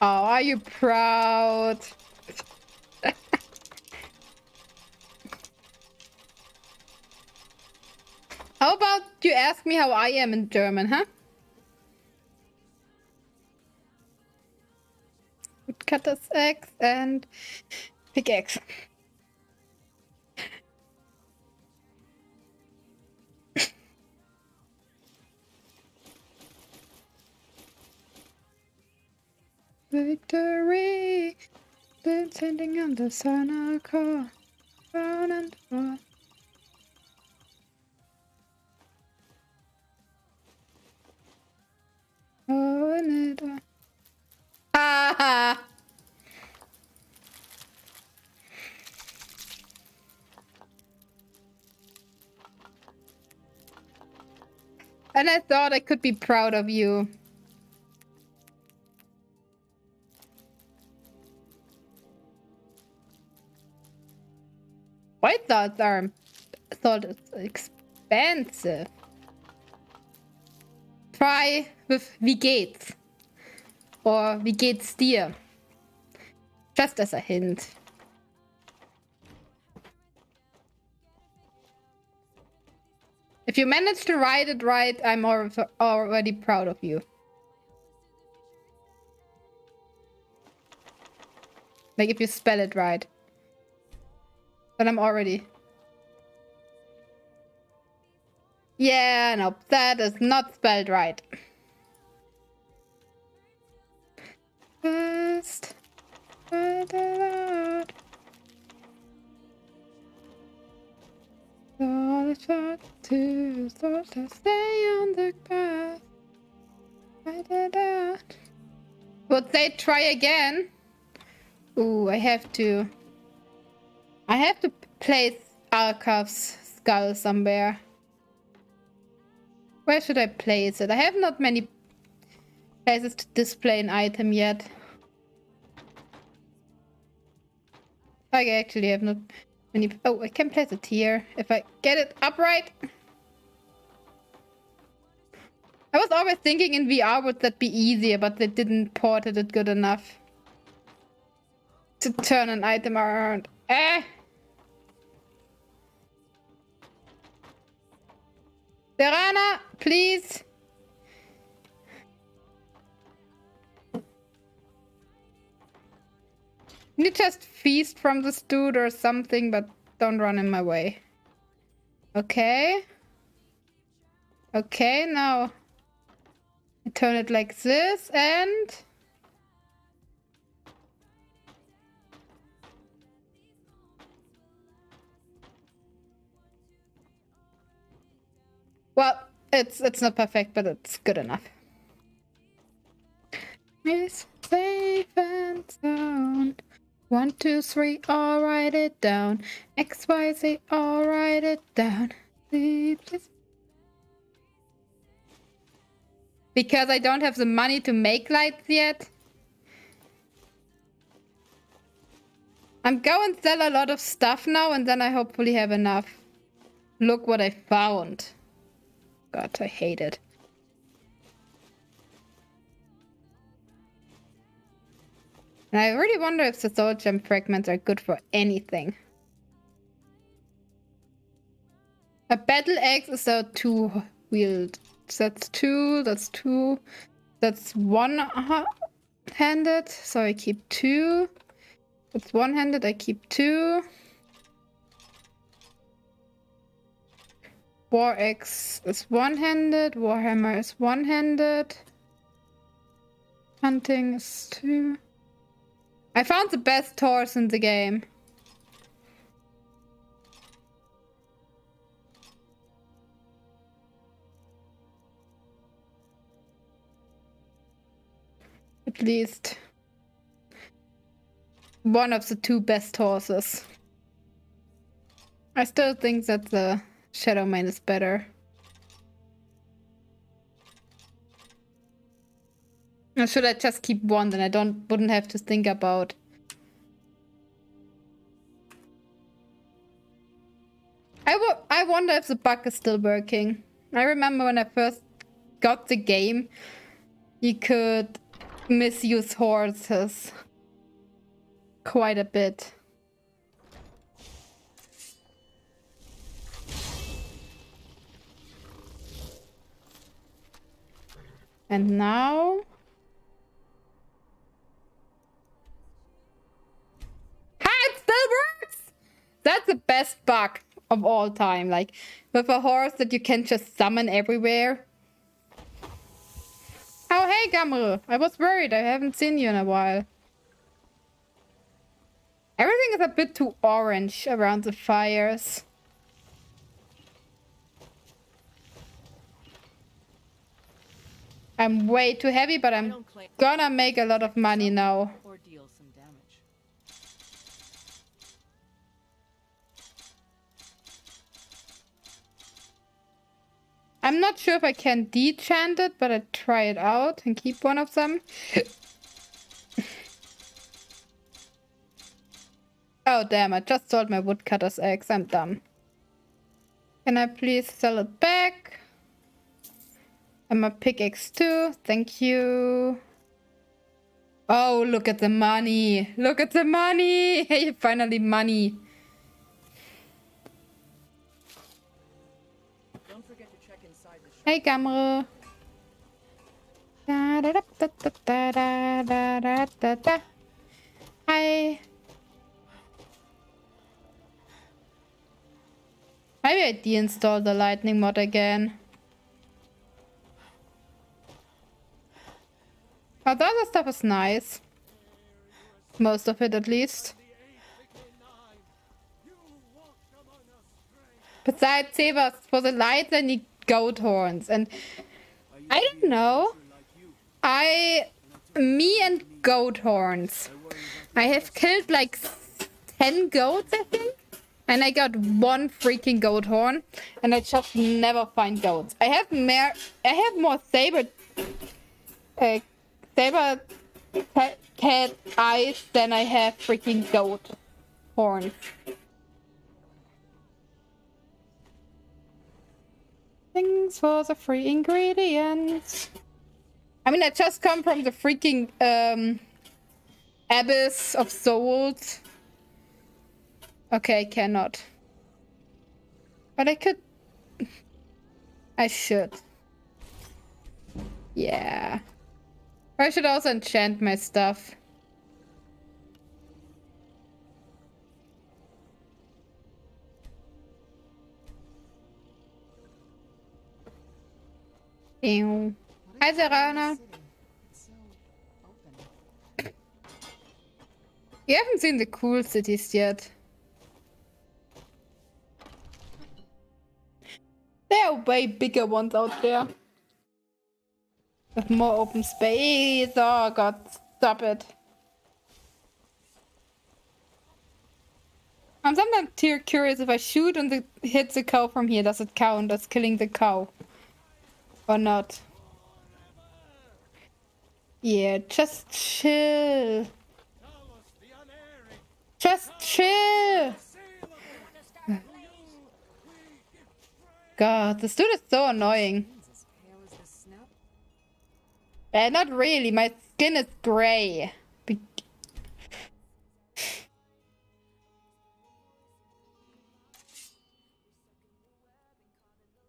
Oh, are you proud? How about you ask me how I am in German, huh? Cutter's axe and pickaxe. Victory! Been sending on the sonar core. Round and forth. Oh, and it. Ha ha! And I thought I could be proud of you. White thoughts are thought it's expensive. Try with Wie geht's? Or Wie geht's dir? Just as a hint. If you manage to write it right, I'm already proud of you. Like if you spell it right. But I'm already... Yeah, no, that is not spelled right. First, by the Lord. All is for two souls that stay on the path. By the Lord. Would they try again? Ooh, I have to place Arkov's skull somewhere. Where should I place it? I have not many places to display an item yet. I actually have not many. Oh, I can place it here if I get it upright. I was always thinking in VR would that be easier, but they didn't port it good enough to turn an item around. Serana, please. just feast from this dude or something, but don't run in my way. Okay. Okay, now I turn it like this and... Well, it's not perfect, but it's good enough. Is safe and sound. 1, 2, 3, I'll write it down. X, Y, Z, I'll write it down. Because I don't have the money to make lights yet. I'm going to sell a lot of stuff now and then I hopefully have enough. Look what I found. God, I hate it. And I really wonder if the soul gem fragments are good for anything. A battle axe is a 2-wheeled. That's 2, that's 2. That's 1-handed, so I keep 2. That's 1-handed, I keep 2. War axe is 1-handed, warhammer is 1-handed. Hunting is 2. I found the best horse in the game. At least one of the 2 best horses. I still think that the Shadowmane is better. Or should I just keep 1, then I wouldn't have to think about. I wonder if the bug is still working. I remember when I first got the game, you could misuse horses quite a bit. And now... it still works! That's the best bug of all time. Like, with a horse that you can just summon everywhere. Oh, hey, Gamru. I was worried. I haven't seen you in a while. Everything is a bit too orange around the fires. I'm way too heavy, but I'm gonna make a lot of money now. Or deal some damage. I'm not sure if I can de-chant it, but I try it out and keep one of them. Oh damn, I just sold my woodcutter's axe. I'm dumb. Can I please sell it back? And my pickaxe too. Thank you. Oh, look at the money. Look at the money. Hey, finally money. Don't forget to check inside the shop. Hey, Gamru. Da, da, da, da, da, da, da, da, da. Hi. Maybe I deinstall the lightning mod again. Oh, the other stuff is nice. Most of it, at least. Besides Sebas, for the lights I need goat horns. And I don't know. Me and goat horns. I have killed like 10 goats, I think. And I got 1 freaking goat horn. And I just never find goats. I have more saber cat eyes than I have freaking goat horns. Things for the free ingredients. I mean, I just come from the freaking abyss of souls. Okay, I cannot. But I could. I should. Yeah. I should also enchant my stuff. Ew. Hi, Serana. You haven't seen the cool cities yet. There are way bigger ones out there. With more open space. Oh god, stop it. I'm sometimes curious if I shoot and hit the cow from here, does it count as killing the cow? Or not? Yeah, just chill. Just chill. God, this dude is so annoying. Not really, my skin is gray.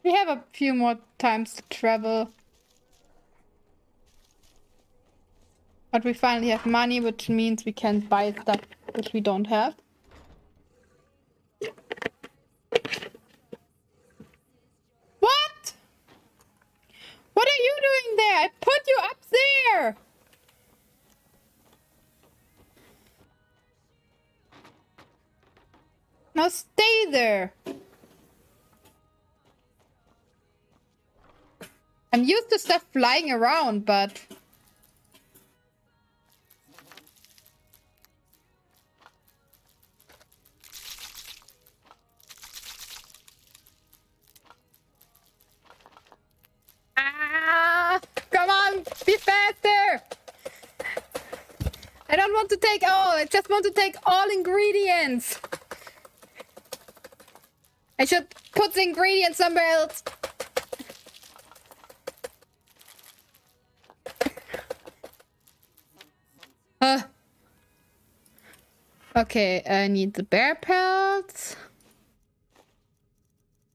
We have a few more times to travel. But we finally have money, which means we can buy stuff which we don't have. What? What are you doing there? I put you up there! Now stay there. I'm used to stuff flying around, but... Come on, be faster! I don't want to take all, I just want to take all ingredients. I should put the ingredients somewhere else. Okay, I need the bear pelts.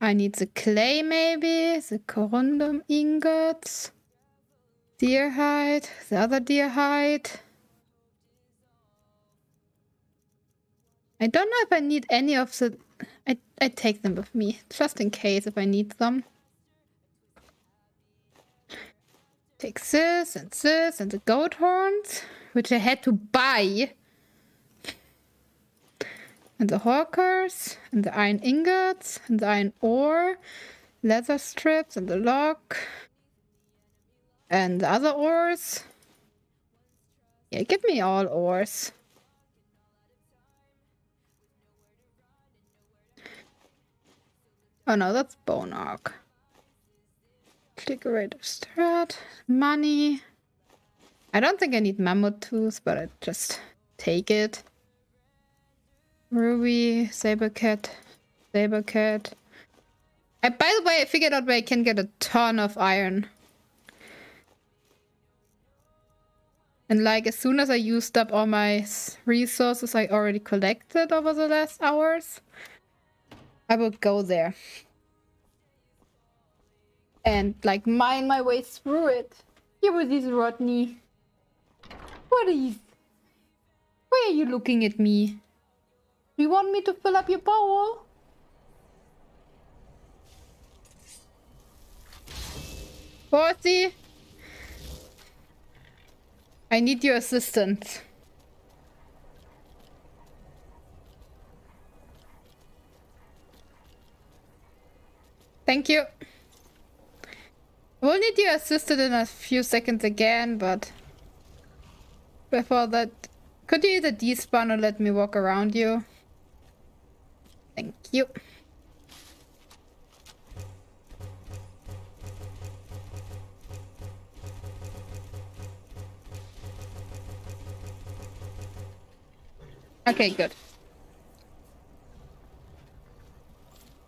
I need the clay maybe, the corundum ingots, deer hide, the other deer hide. I don't know if I need any of the... I take them with me, just in case if I need them. Take this and the goat horns, which I had to buy. And the hawkers, and the iron ingots, and the iron ore, leather strips, and the log, and the other ores. Yeah, give me all ores. Oh no, that's bone arc. Decorative strat, money. I don't think I need mammoth tooth, but I just take it. Ruby, sabercat. By the way, I figured out where I can get a ton of iron. And like, as soon as I used up all my resources I already collected over the last hours, I will go there. And like, mine my way through it. Here with these Rodney. What are you? Why are you looking at me? You want me to fill up your bowl? Horsey? I need your assistance. Thank you. We'll need your assistance in a few seconds again, but before that, could you either despawn or let me walk around you? Thank you. Okay, good.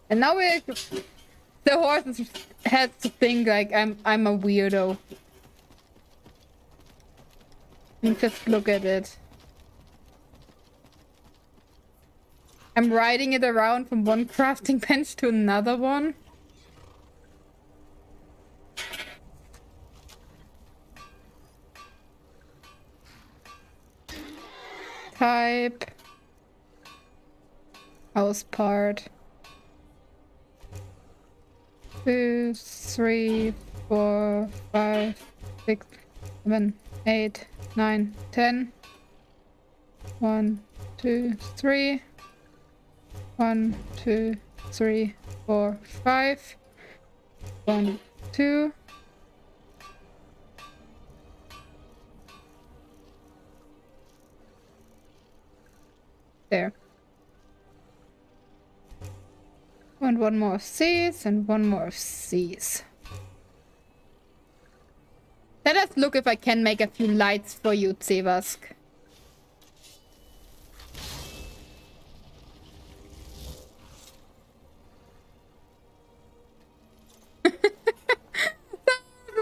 And now we're... The horse has to think like I'm a weirdo. And just look at it. I'm riding it around from one crafting bench to another one. Type. House part. 2, 3, 4, 5, 6, 7, 8, 9, 10. 1, 2, 3. 1, 2, 3, 4, 5. 1, 2. There. And one more of these and one more of these. Let us look if I can make a few lights for you, Zevask. I'm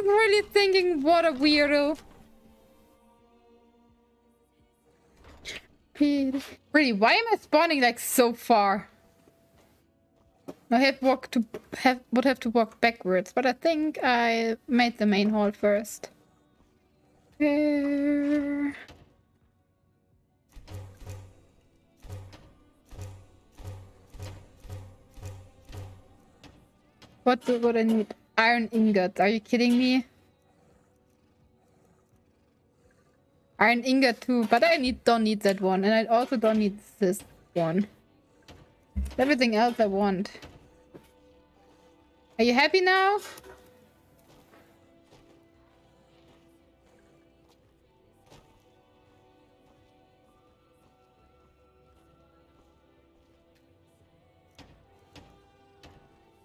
really thinking, what a weirdo. Really, why am I spawning like so far? I would have to walk backwards, but I think I made the main hall first. Here. What would I need? Iron ingot. Are you kidding me? Iron ingot too, but I don't need that one, and I also don't need this one. Everything else I want. Are you happy now?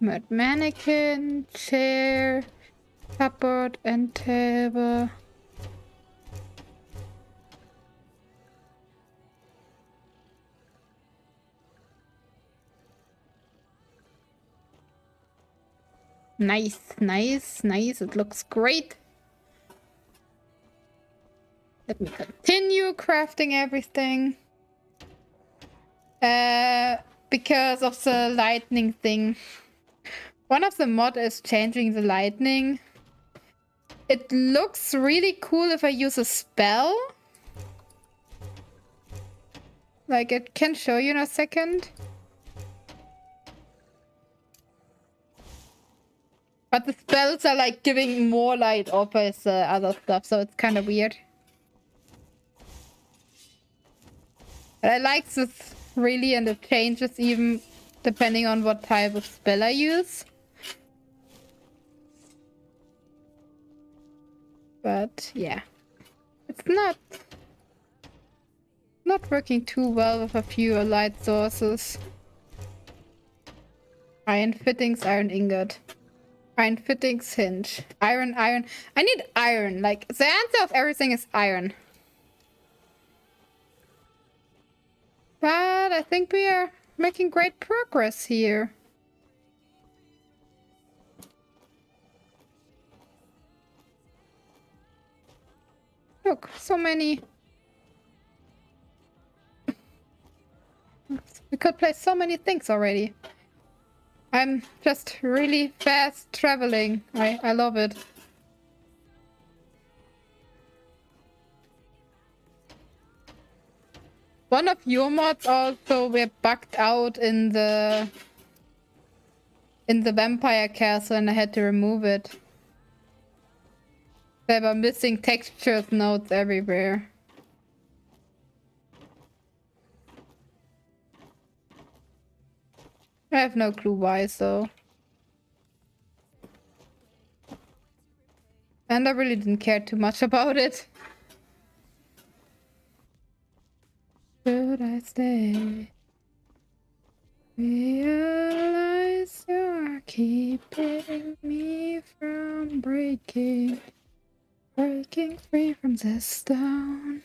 Mud mannequin, chair, cupboard, and table. Nice, nice, nice. It looks great. Let me continue crafting everything. Because of the lightning thing. One of the mod is changing the lightning. It looks really cool if I use a spell. Like, it can show you in a second. But the spells are like giving more light off as other stuff, so it's kind of weird. But I like this really, and it changes even depending on what type of spell I use. But yeah, it's not working too well with a few light sources. Iron fittings, iron ingot. Iron fittings, hinge. Iron. I need iron. Like, the answer of everything is iron. But I think we are making great progress here. Look, so many. We could play so many things already. I'm just really fast traveling. I love it. One of your mods also were bugged out in the vampire castle, and I had to remove it. They were missing textures nodes everywhere. I have no clue why, so. And I really didn't care too much about it. Should I stay? Realize you're keeping me from breaking free from this stone.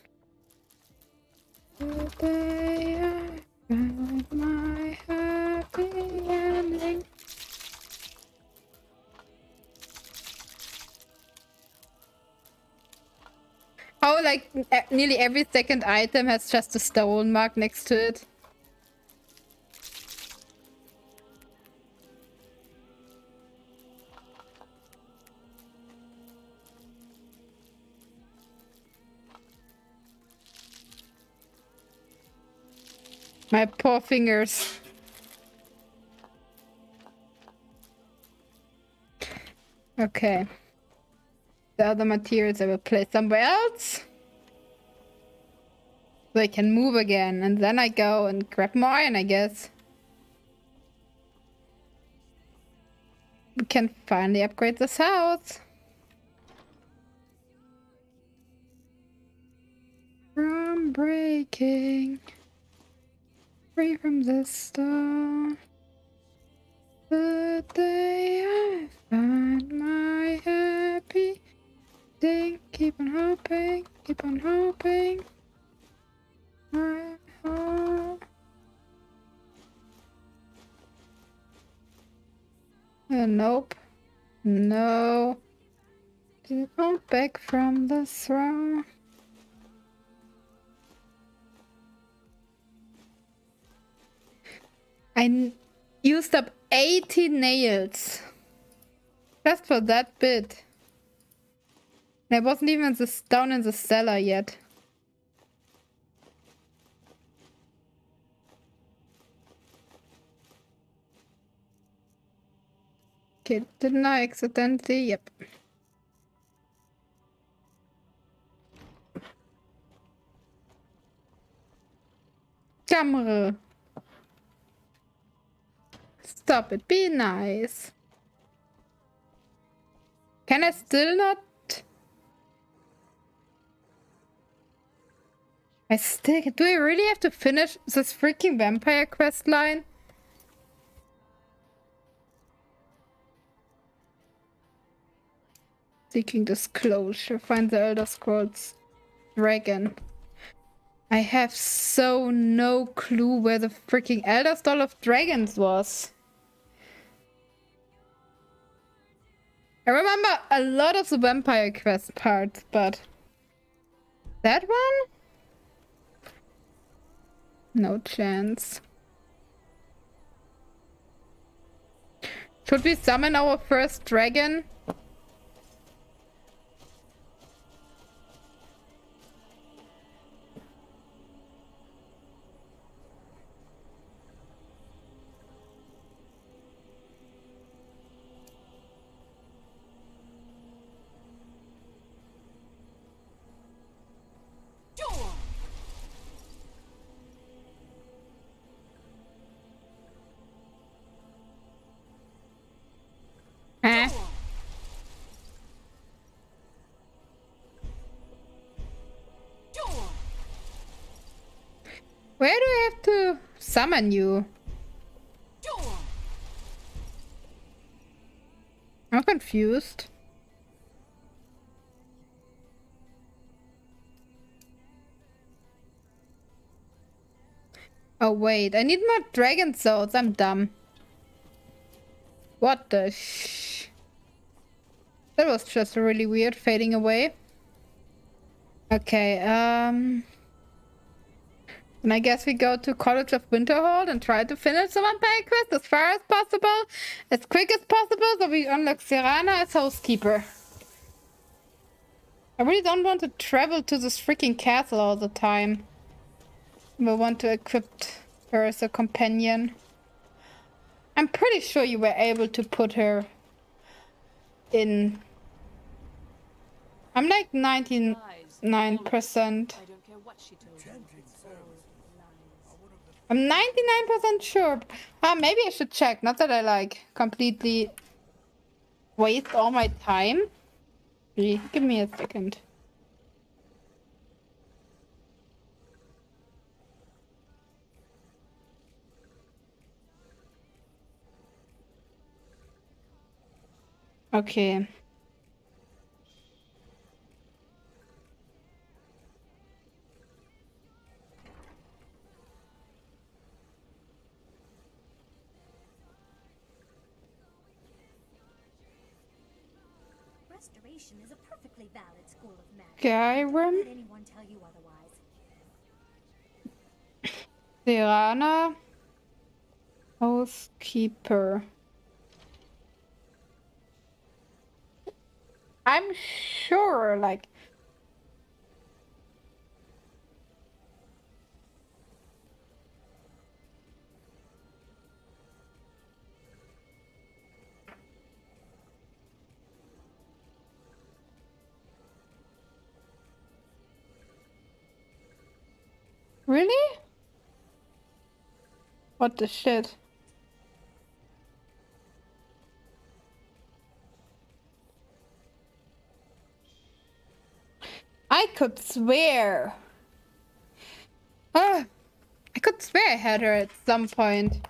Today I found my happy ending. How, like, nearly every second item has just a stone mark next to it. My poor fingers. Okay. The other materials I will place somewhere else. So I can move again. And then I go and grab more iron, I guess. We can finally upgrade this house. From breaking free from the storm. The day I find my happy thing. Keep on hoping, keep on hoping. My heart. Nope. No. Keep on back from the throne. I used up 80 nails. Just for that bit. And I wasn't even down in the cellar yet. Okay, didn't I accidentally? Yep. Camera. Stop it, be nice. Can I still not? Do I really have to finish this freaking vampire quest line? Seeking disclosure. Find the Elder Scrolls dragon. I have so no clue where the freaking Elder Stall of Dragons was. I remember a lot of the vampire quest parts, but that one? No chance. Should we summon our first dragon? Huh? Where do I have to summon you? I'm confused. Oh wait, I need more dragon souls. I'm dumb. What the sh... That was just really weird, fading away. Okay, and I guess we go to College of Winterhold and try to finish the vampire quest as far as possible, as quick as possible, so we unlock Serana as housekeeper. I really don't want to travel to this freaking castle all the time. We want to equip her as a companion. I'm pretty sure you were able to put her in. I'm like 99%. I'm 99% sure. Maybe I should check. Not that I like completely waste all my time. Give me a second. Okay. Restoration is a perfectly valid school of magic. Skyrim. Don't let anyone tell you otherwise. Serana. Housekeeper. I'm sure, like... Really? What the shit? I could swear. I could swear I had her at some point.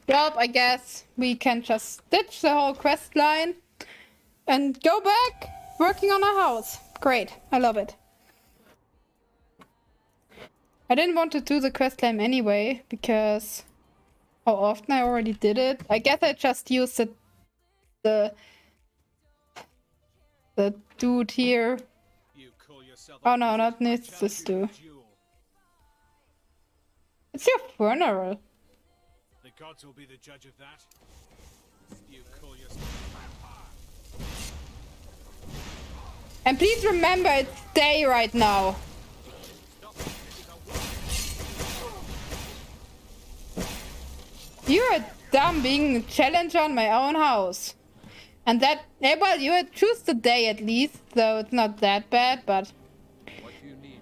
Well, I guess we can just ditch the whole quest line and go back working on our house. Great, I love it. I didn't want to do the quest line anyway, because how often I already did it. I guess I just used the dude here. Oh no, not needs this dude. It's your funeral. The gods will be the judge of that. You call yourself a vampire. And please remember, it's day right now. You're dumb being a challenger on my own house. And that, well, you would choose the day at least, so it's not that bad, but...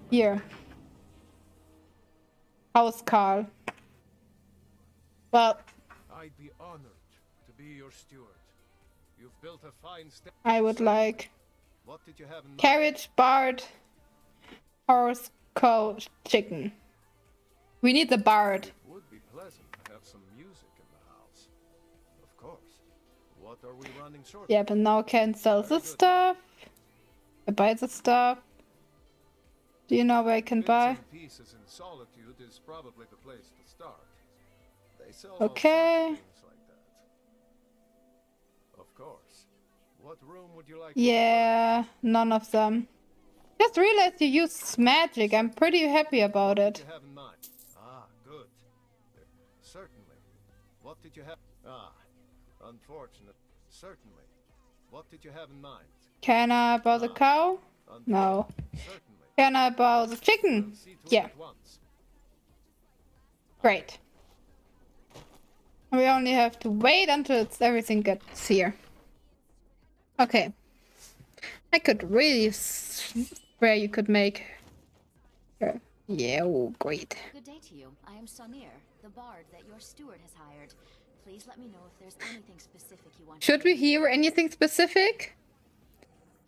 Here. House Carl. Well... I'd be honored to be your steward. You've built a fine I would like... What did you have in mind? Carriage, bard, horse, cow, chicken. We need the bard. It would be pleasant to have some music in the house. Of course. What are we running short? Yeah, but now I can sell the stuff. I buy the stuff. Do you know where I can buy? Pieces in Solitude is probably the place to start. They sell Okay. all sorts of things like that. Of course. What room would you like? Yeah, none of them. Just realized you use magic. I'm pretty happy about What it. did you have in mind? Ah, good. Certainly. What did you have? Ah, unfortunate. Certainly. What did you have in mind? Can I buy the cow? No. Certainly. Can I buy the chicken? Yeah. Great. We only have to wait until everything gets here. Okay. I could really swear you could make her. Yeah, oh, great. Good day to you. I am Sonir, the bard that your steward has hired. Please let me know if there's anything specific you want. Should we hear anything specific?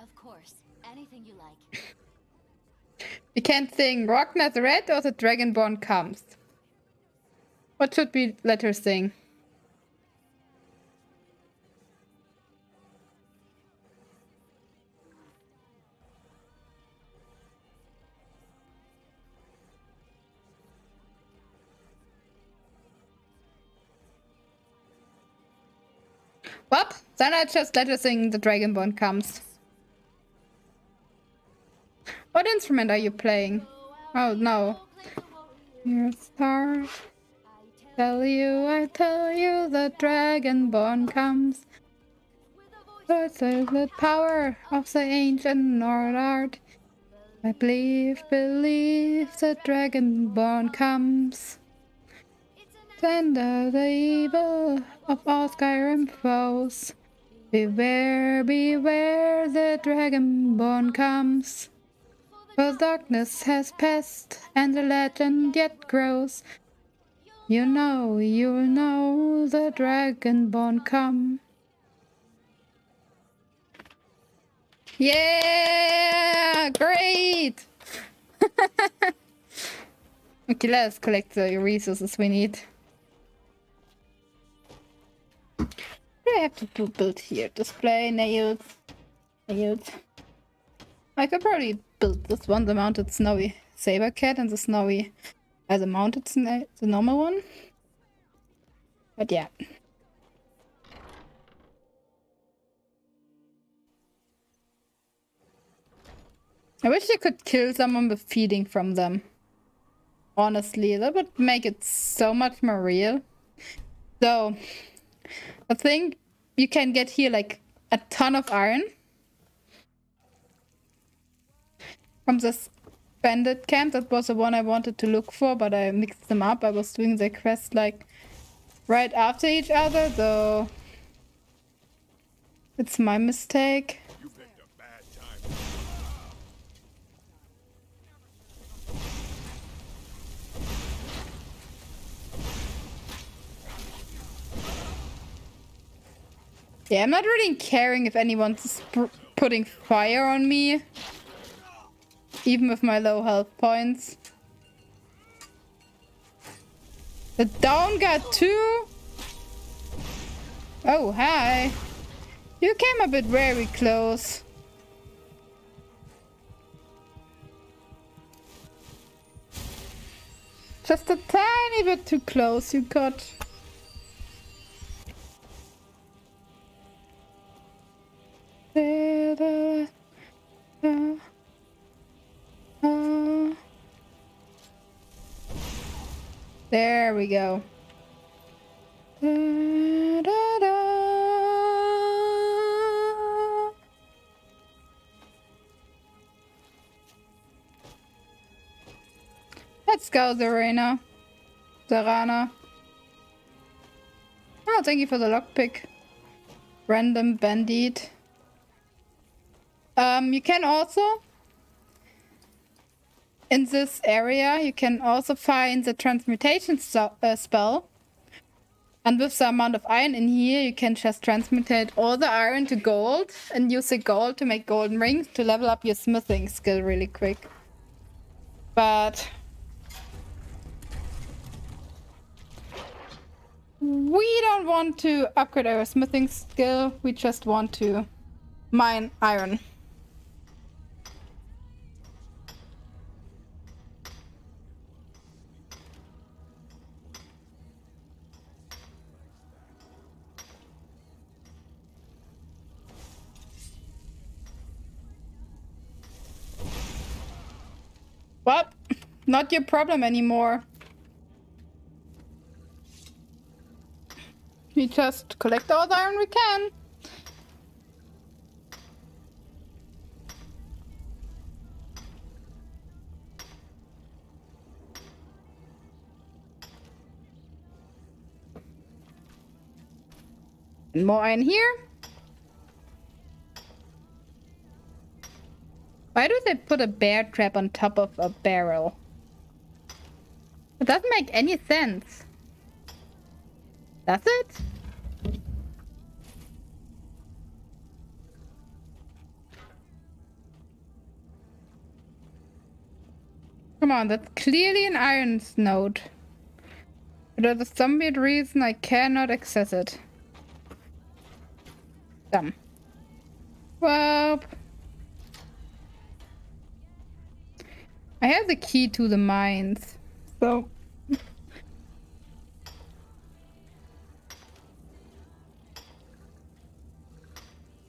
Of course. Anything you like. We can sing Ragnar the Red or the Dragonborn Comes. What should we let her sing? Well, then I just let her sing The Dragonborn Comes. What instrument are you playing? Oh, no. Your star. I tell you, the Dragonborn comes. But the power of the ancient Nord art. I believe the Dragonborn comes. Tender the evil of all Skyrim foes. Beware, beware, the Dragonborn comes. For darkness has passed, and the legend yet grows. You'll know, the Dragonborn come. Yeah, great! Okay, let's collect the resources we need. What do I have to build here? Display, nails. I could probably build this one, the mounted snowy saber cat, and the snowy as a mounted the normal one. But yeah. I wish I could kill someone with feeding from them. Honestly, that would make it so much more real. So, I think you can get here like a ton of iron from this bandit camp. That was the one I wanted to look for, but I mixed them up. I was doing the quest like right after each other, though it's my mistake. Yeah, I'm not really caring if anyone's putting fire on me. Even with my low health points. The down got 2. Oh, hi. You came a bit very close. Just a tiny bit too close, you got. There we go. Let's go, Zarana. Oh, thank you for the lockpick. Random bandit. You can also, in this area, you can also find the transmutation spell. And with the amount of iron in here, you can just transmutate all the iron to gold and use the gold to make golden rings to level up your smithing skill really quick. But we don't want to upgrade our smithing skill, we just want to mine iron. Well, not your problem anymore. We just collect all the iron we can. And more iron here. Why do they put a bear trap on top of a barrel? It doesn't make any sense. Does it? Come on, that's clearly an iron node. But for some weird reason I cannot access it. Dumb. Well, I have the key to the mines, so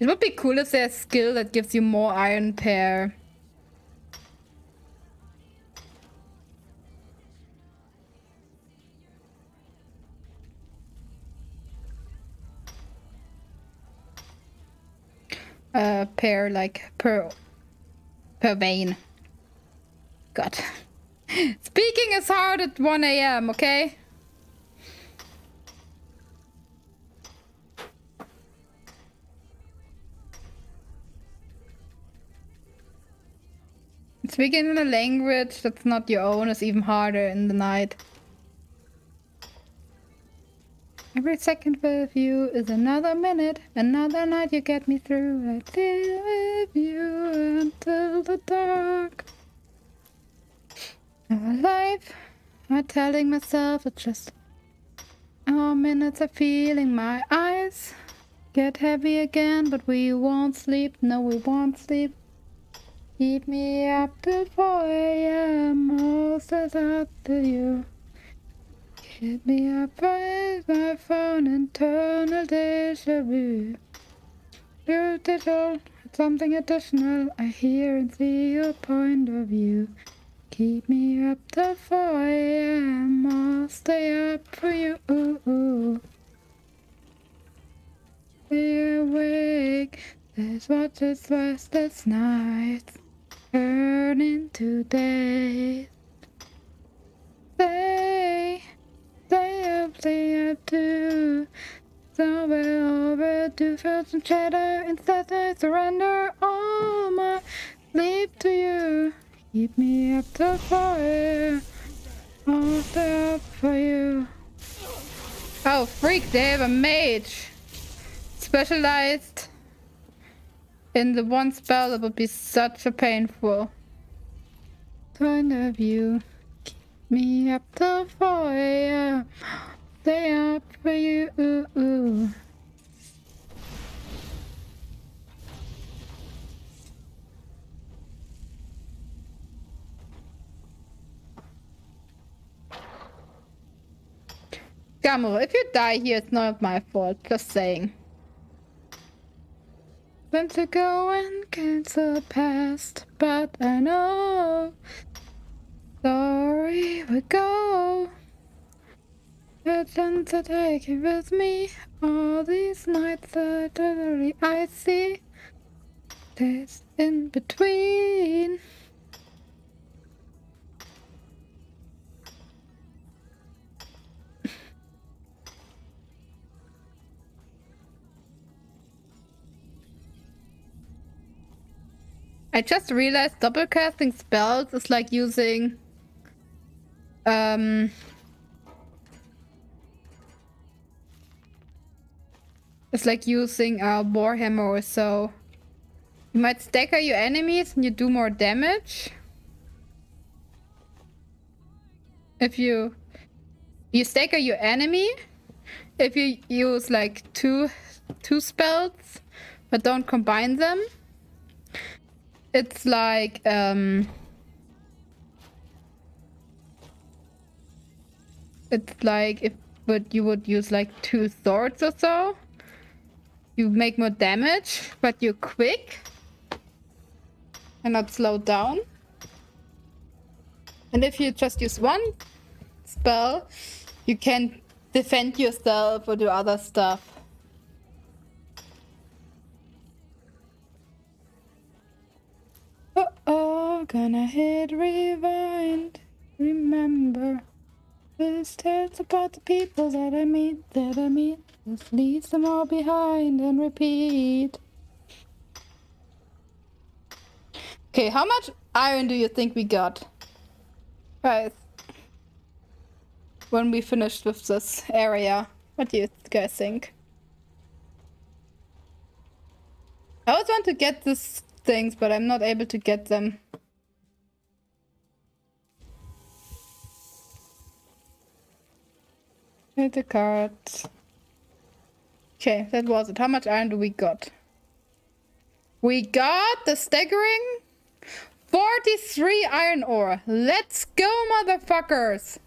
it would be cool if there's a skill that gives you more iron per per vein. God. Speaking is hard at 1 AM, okay? Speaking in a language that's not your own is even harder in the night. Every second with you is another minute, another night you get me through. I live with you until the dark. Our life, I'm telling myself it's just minutes of feeling my eyes get heavy again, but we won't sleep. No, we won't sleep. Keep me up till 4 AM. All says up to you. Keep me up with my phone. Internal deja vu. Beautiful, something additional. I hear and see your point of view. Keep me up till 4 AM. I'll stay up for you. Stay awake. Let's watch this restless nights turn into days. Stay up too. Somewhere overdue, felt some chatter. Instead I surrender all my sleep to you. Keep me up till 4 AM. I'll stay up for you. Oh freak, they have a mage. It's specialized in the one spell, that would be such a painful point of view. Keep me up till 4 a.m. Stay up for you. Gamero, if you die here, it's not my fault. Just saying. When to go and cancel past, but I know story will go. Legend to take it with me. All these nights are totally icy. Days in between. I just realized double casting spells is like using it's like using a warhammer or so. You might stagger your enemies and you do more damage. If you stagger your enemy, if you use like two spells but don't combine them. It's like, it's like if you would use like 2 swords or so. You make more damage, but you're quick and not slowed down. And if you just use one spell, you can defend yourself or do other stuff. Uh-oh, gonna hit rewind. Remember, this tells about the people that I meet. Just leaves them all behind and repeat. Okay, how much iron do you think we got? Guys, when we finished with this area, what do you guys think? I always want to get these things, but I'm not able to get them. Hit the cards. Okay, that was it. How much iron do we got? We got the staggering 43 iron ore. Let's go, motherfuckers!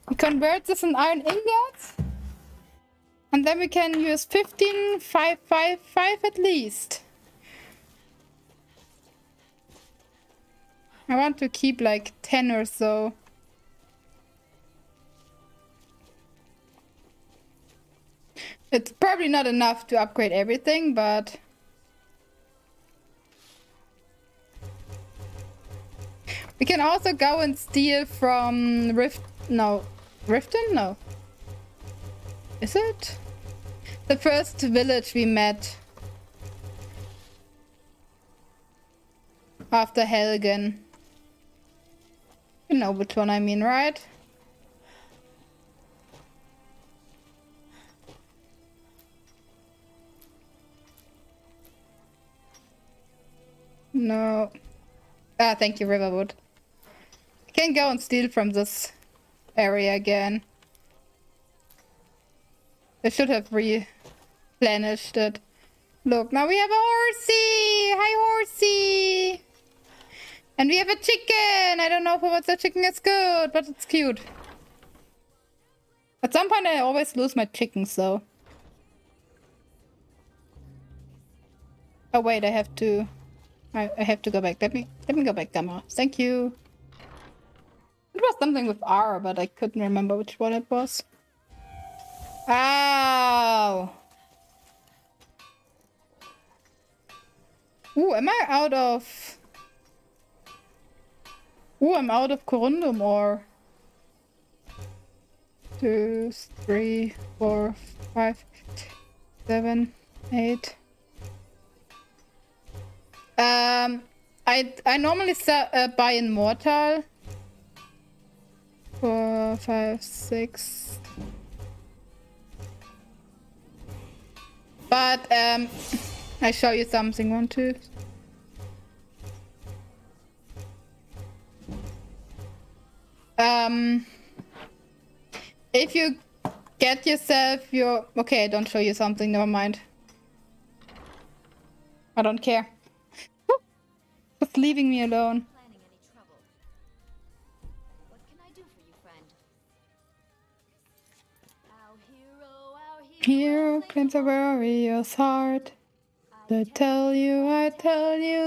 We convert this in iron ingots. And then we can use 15, 5 at least. I want to keep like 10 or so. It's probably not enough to upgrade everything, but... we can also go and steal from Riften? No. Is it? The first village we met. After Helgen. You know which one I mean, right? No. Ah, thank you, Riverwood. I can go and steal from this area again. I should have replenished it. Look, now we have a horsey! Hi, horsey! And we have a chicken! I don't know what the chicken is good, but it's cute. At some point I always lose my chickens, though. Oh wait, I have to go back. Let me go back, Gamma. Thank you. It was something with R, but I couldn't remember which one it was. Ow! Ooh, am I out of... Ooh, I'm out of corundum ore. 2, 3, 4, 5, 7, 8. I normally buy in Mortal. 4, 5, 6. But I show you something. 1, 2. If you get yourself your... Okay, I don't show you something, never mind. I don't care. Just leaving me alone. What can I do for you, friend? Hero claims a warrior's heart. I tell you,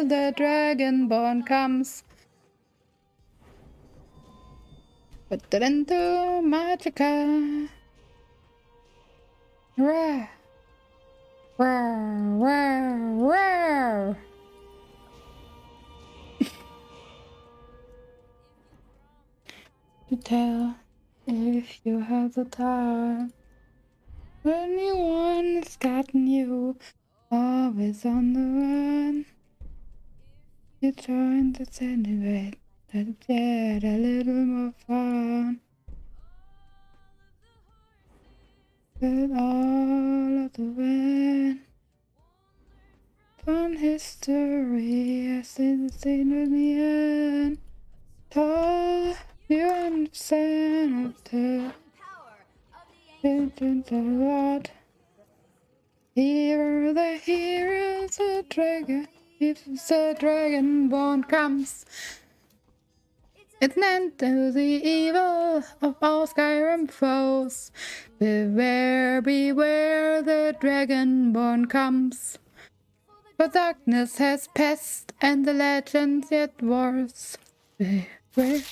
the Dragonborn comes. Put it into Magicka. Rawr. Rawr, rawr, rawr. You tell if you have the time. Anyone's gotten you, always on the run. You join the celebrate, let's get a little more fun. With all of the wind on history, I see the scene with the end. Tall, you understand of the ancient a lot. Here the heroes, the dragon, if the Dragonborn comes. It's an end to the evil of all Skyrim foes. Beware, beware, the Dragonborn comes. For darkness has passed, and the legends yet worse. Beware,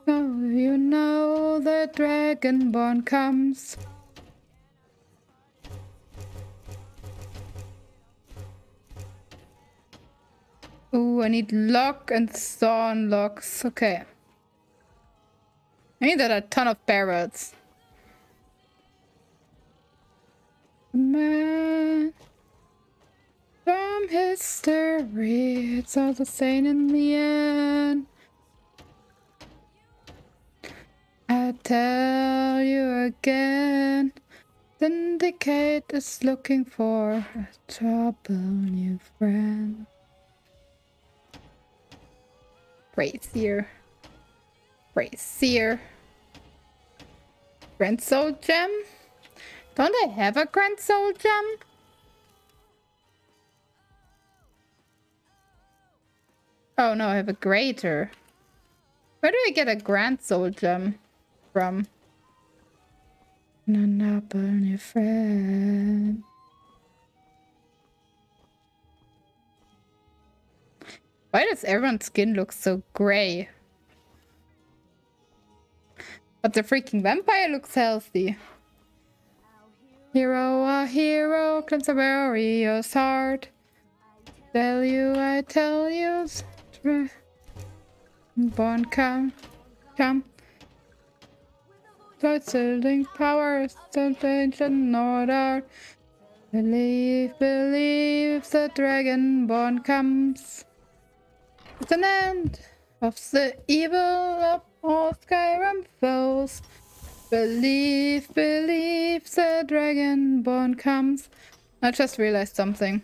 oh, you know the Dragonborn comes. Ooh, I need lock and thorn locks. Okay. I need a ton of barrels. Man, from history, it's all the same in the end. I tell you again, Syndicate is looking for a trouble new friend. Brazier. Brazier. Grand Soul Gem? Don't I have a Grand Soul Gem? Oh no, I have a Greater. Where do I get a Grand Soul Gem from? None up on your friend. Why does everyone's skin look so grey? But the freaking vampire looks healthy. Hero, a hero, claims a warrior's heart. Tell you, I tell you, born come. Blood-sealing powers, the ancient order. Believe, the Dragonborn comes. It's an end of the evil of all Skyrim foes. Believe, the Dragonborn comes. I just realized something.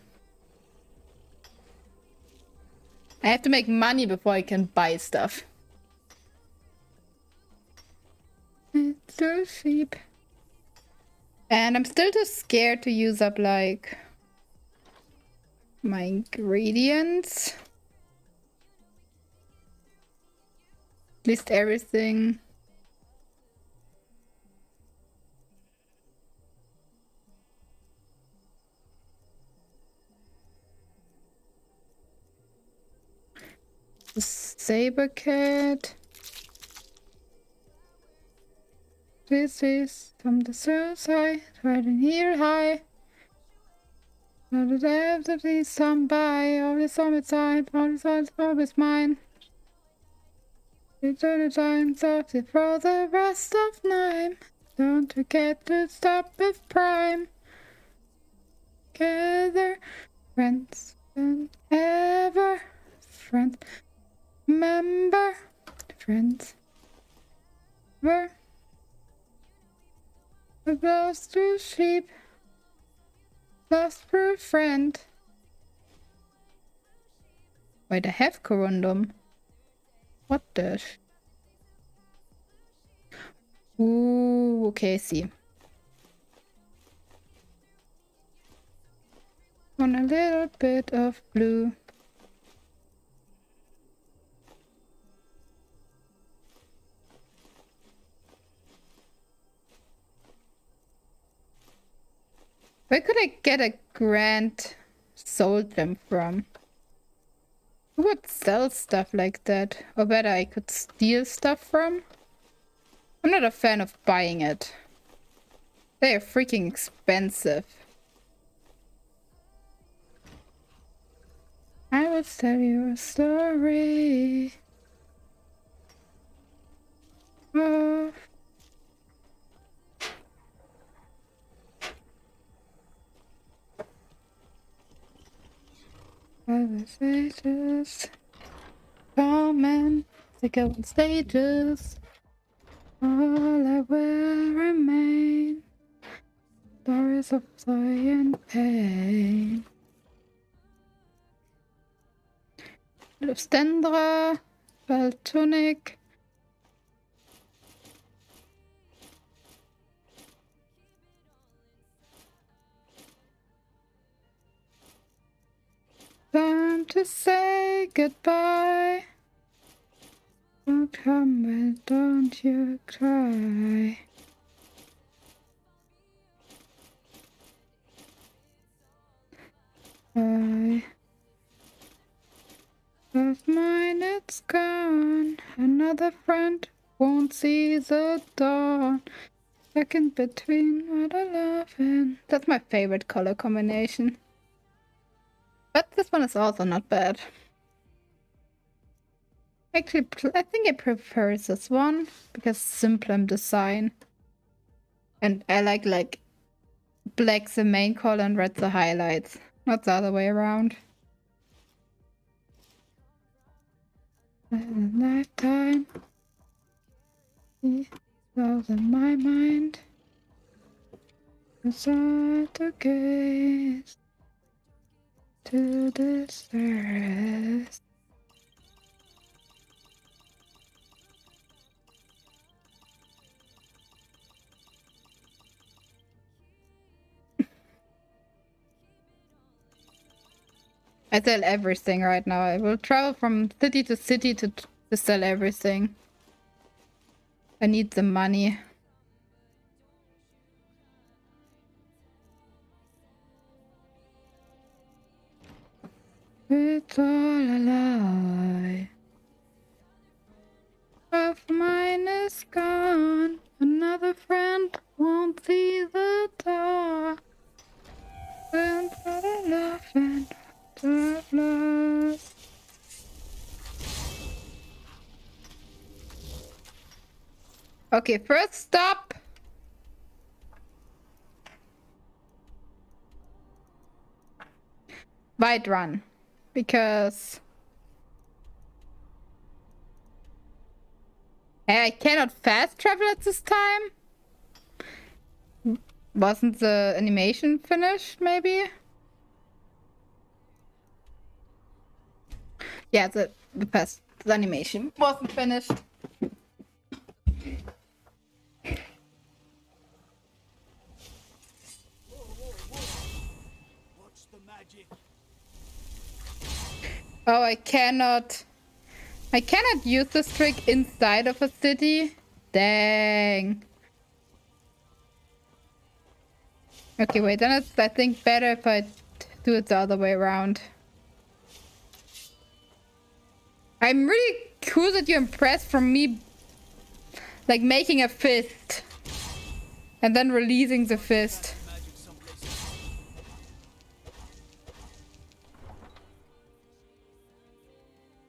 I have to make money before I can buy stuff. It's so cheap. And I'm still too scared to use up, like, my ingredients. At least everything. The Saber Cat. This is from the suicide, right in here high. Not the depth of these some by, always on its side, always mine. Return the time, stop it for the rest of time. Don't forget to stop with Prime. Together, friends, and ever. Friends, remember, friends, ever. We're close to sheep. Lost true friend. Wait, I have Corundum. What the? Ooh, okay, I see. On a little bit of blue. Where could I get a grand soul gem from? Who would sell stuff like that? Or better, I could steal stuff from? I'm not a fan of buying it. They are freaking expensive. I will tell you a story of the stages. Come and take out on stages. All I will remain. Stories of joy and pain. Lustendra, Baltonic. Time to say goodbye. Oh, come and don't you cry. Of mine, it's gone. Another friend won't see the dawn. Stuck in between what I love and that's my favorite color combination. But this one is also not bad. Actually, I think I prefer this one because simpler design. And I like black the main color and red the highlights, not the other way around. Lifetime. Those in my mind. Inside the gaze to distress. I sell everything right now. I will travel from city to city to sell everything. I need the money. It's all a lie. Of mine is gone. Another friend won't see the door. And what I love and what I've lost. Okay, first stop. Whiterun. Because I cannot fast travel at this time. Wasn't the animation finished, maybe? Yeah, the animation wasn't finished. Oh, I cannot use this trick inside of a city? Dang. Okay, wait, then it's, I think, better if I do it the other way around. I'm really cool that you're impressed from me, like, making a fist. And then releasing the fist.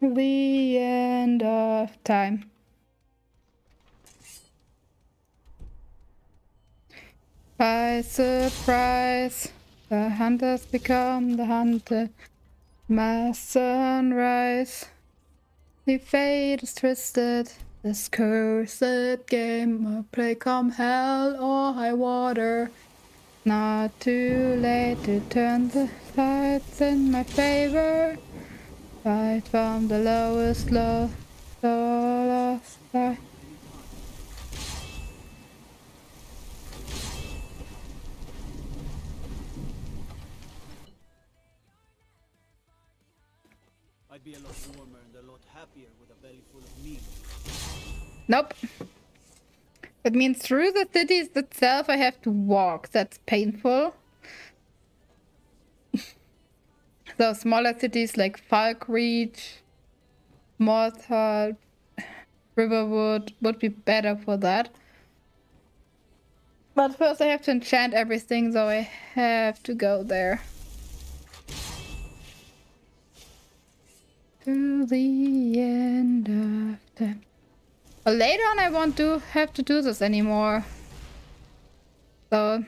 The end of time. By surprise, the hunters become the hunted. My sunrise, the fate is twisted. This cursed game of play come hell or high water. Not too late to turn the sides in my favor. Fight from the lowest low, lowest high. I'd be a lot warmer and a lot happier with a belly full of meat. Nope. That means through the cities itself I have to walk. That's painful. So smaller cities like Falkreach, Morthal, Riverwood would be better for that. But first I have to enchant everything, so I have to go there. To the end of the... But later on I won't have to do this anymore. So...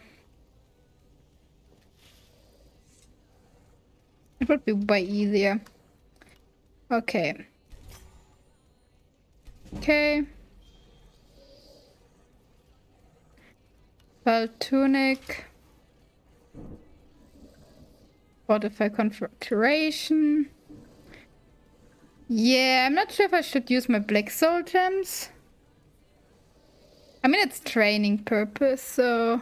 it would be way easier. Okay. Okay. Well, tunic. Fortify configuration. Yeah, I'm not sure if I should use my black soul gems. I mean, it's training purpose, so...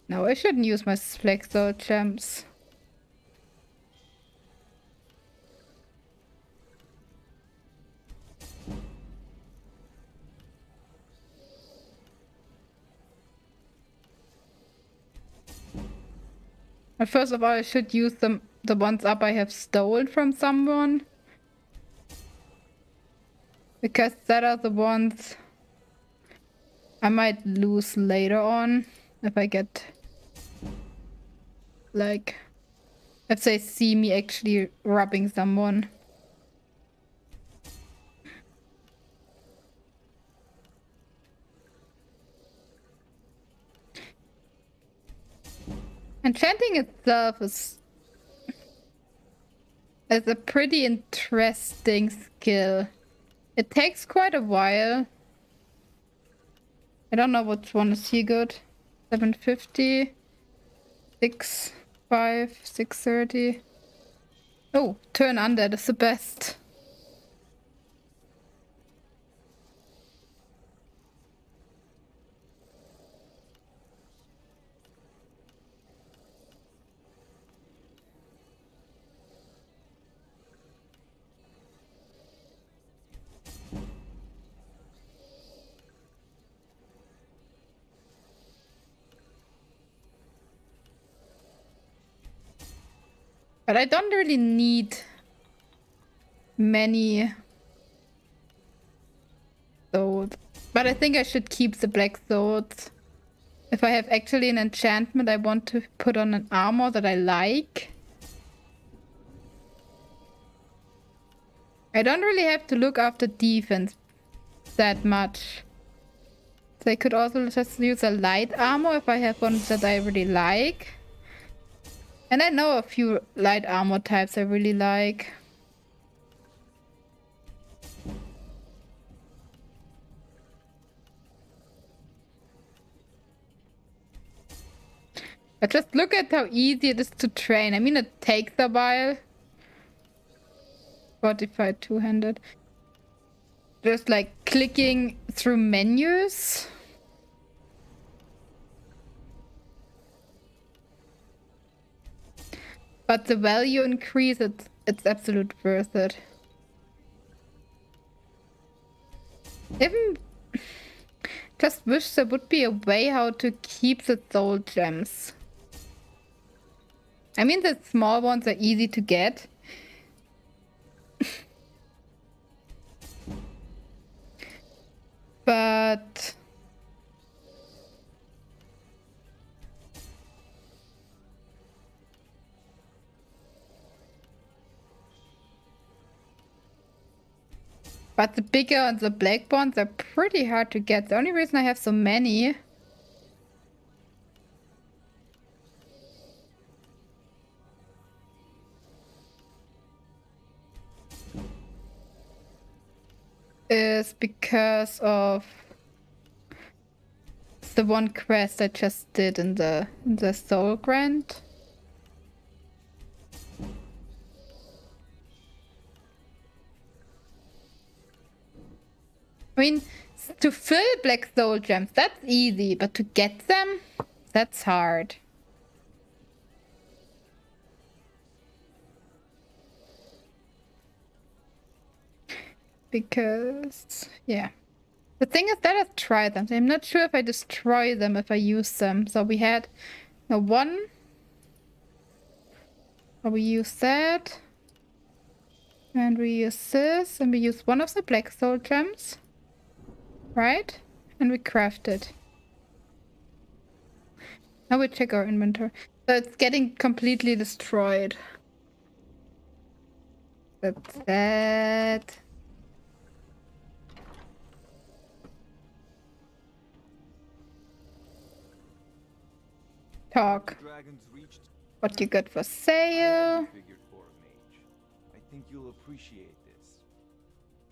No, I shouldn't use my black soul gems. But first of all, I should use the ones up I have stolen from someone. Because that are the ones I might lose later on. If I get... like... if they see me actually robbing someone. Enchanting itself is a pretty interesting skill. It takes quite a while. I don't know which one is here good. 750, 6, 5, 630. Oh, turn undead is the best. But I don't really need many swords. But I think I should keep the black swords. If I have actually an enchantment I want to put on an armor that I like. I don't really have to look after defense that much. So I could also just use a light armor if I have one that I really like. And I know a few light armor types I really like. But just look at how easy it is to train. I mean, it takes a while. Fortified two-handed. Just like clicking through menus. But the value increase, it's absolute worth it. Even just wish there would be a way how to keep the soul gems. I mean, the small ones are easy to get. But... but the bigger and the black ones are pretty hard to get. The only reason I have so many is because of the one quest I just did in the Soul Grant. I mean, to fill Black Soul Gems, that's easy, but to get them, that's hard. Because, yeah. The thing is, let us try them. I'm not sure if I destroy them if I use them. So we had one. Or we use that. And we use this. And we use one of the Black Soul Gems. Right? And we craft it. Now we check our inventory. So it's getting completely destroyed. That's that. Talk. What you got for sale? I think you'll appreciate this.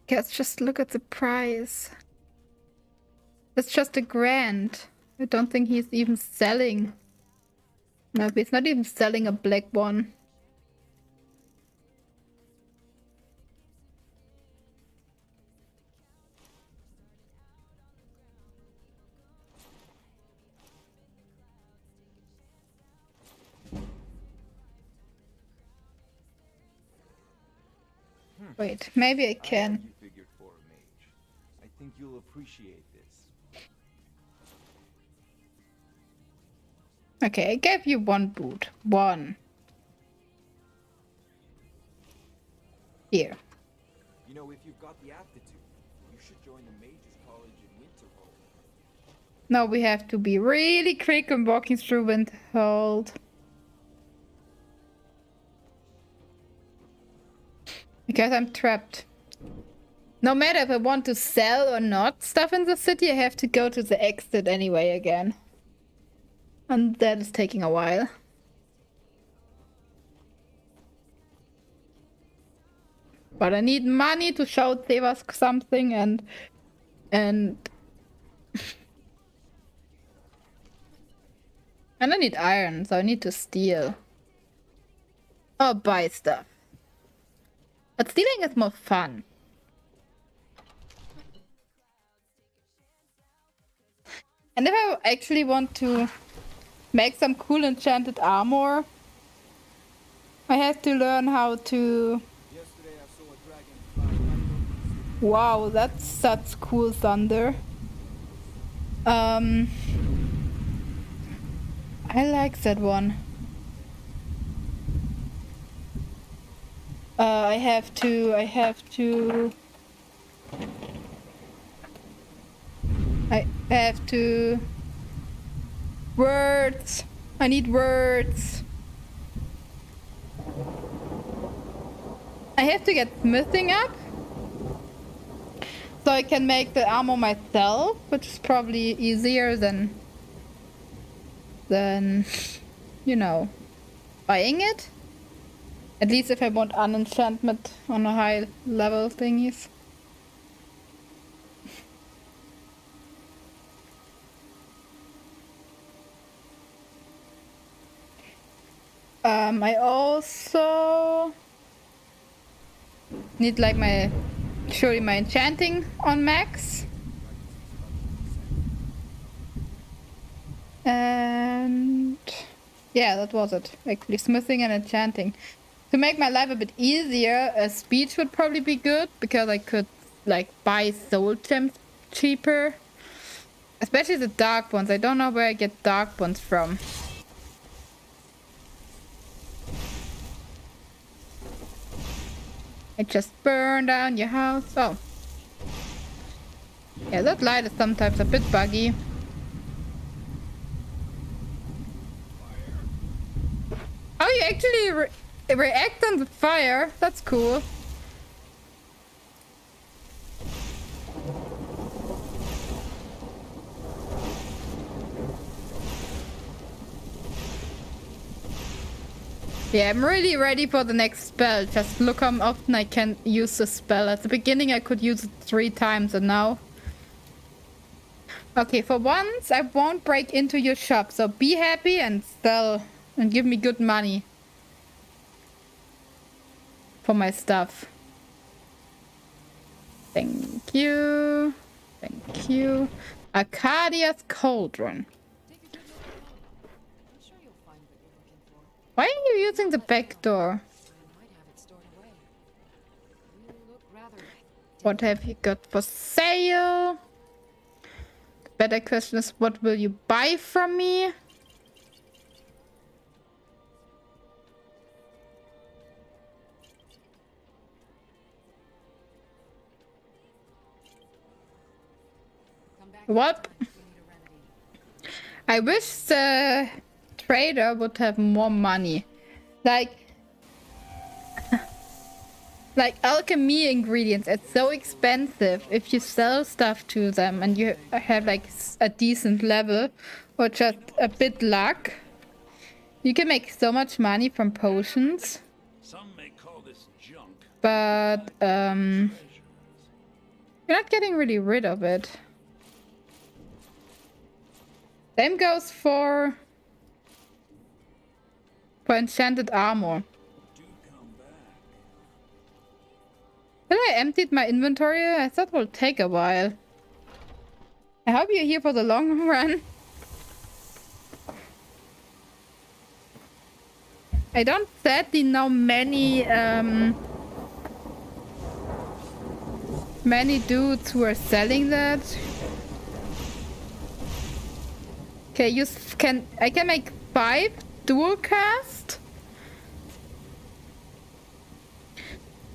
Guess just look at the price. It's just $1,000. I don't think he's even selling. No, he's not even selling a black one. Wait, maybe I can. I think you'll appreciate this. Okay, I gave you one boot. One. Here. You know, if you've got the aptitude, you should join the Mages College in Winterhold. Now we have to be really quick on walking through Winterhold. Because I'm trapped. No matter if I want to sell or not stuff in the city, I have to go to the exit anyway again. And that is taking a while. But I need money to show Sevas something and I need iron, so I need to steal. Or buy stuff. But stealing is more fun. And if I actually want to make some cool enchanted armor, I have to learn how to... Wow, that's such cool thunder. I like that one. I have to... Words. I need words. I have to get smithing up. So I can make the armor myself, which is probably easier than you know, buying it. At least if I want unenchantment on a high level thingies. I also need like surely my enchanting on max. And yeah, that was it. Actually, smithing and enchanting. To make my life a bit easier, a speech would probably be good because I could like buy soul gems cheaper. Especially the dark ones. I don't know where I get dark ones from. I just burned down your house. Oh. Yeah, that light is sometimes a bit buggy. Oh, you actually react on the fire. That's cool. Yeah, I'm really ready for the next spell. Just look how often I can use the spell. At the beginning I could use it 3 times and now... Okay, for once I won't break into your shop. So be happy and sell and give me good money. For my stuff. Thank you. Thank you. Arcadia's Cauldron. Why are you using the back door? What have you got for sale? The better question is, what will you buy from me? What? I wish the trader would have more money. Like alchemy ingredients, it's so expensive. If you sell stuff to them and you have like a decent level or just a bit luck, you can make so much money from potions. Some may call this junk. But you're not getting really rid of it. Same goes for enchanted armor. Well, I emptied my inventory. I thought it will take a while. I hope you're here for the long run. I don't sadly know many dudes who are selling that. Okay, I can make 5 dual cast.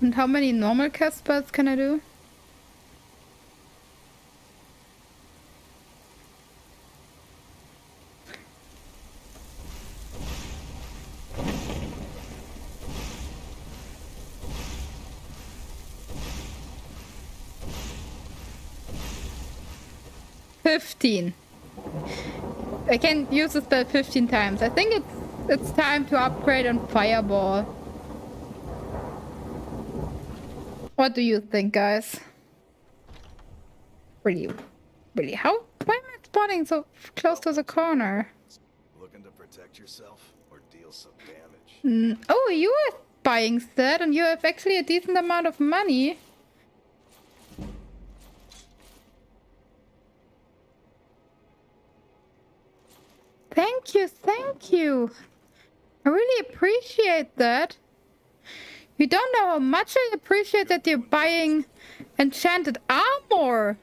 And how many normal cast spells can I do? I can use the spell 15 times. I think it's time to upgrade on Fireball. What do you think, guys? Why am I spawning so close to the corner? Looking to protect yourself or deal some damage? Oh, you are buying that and you have actually a decent amount of money. Thank you. I really appreciate that. You don't know how much I appreciate that you're buying enchanted armor.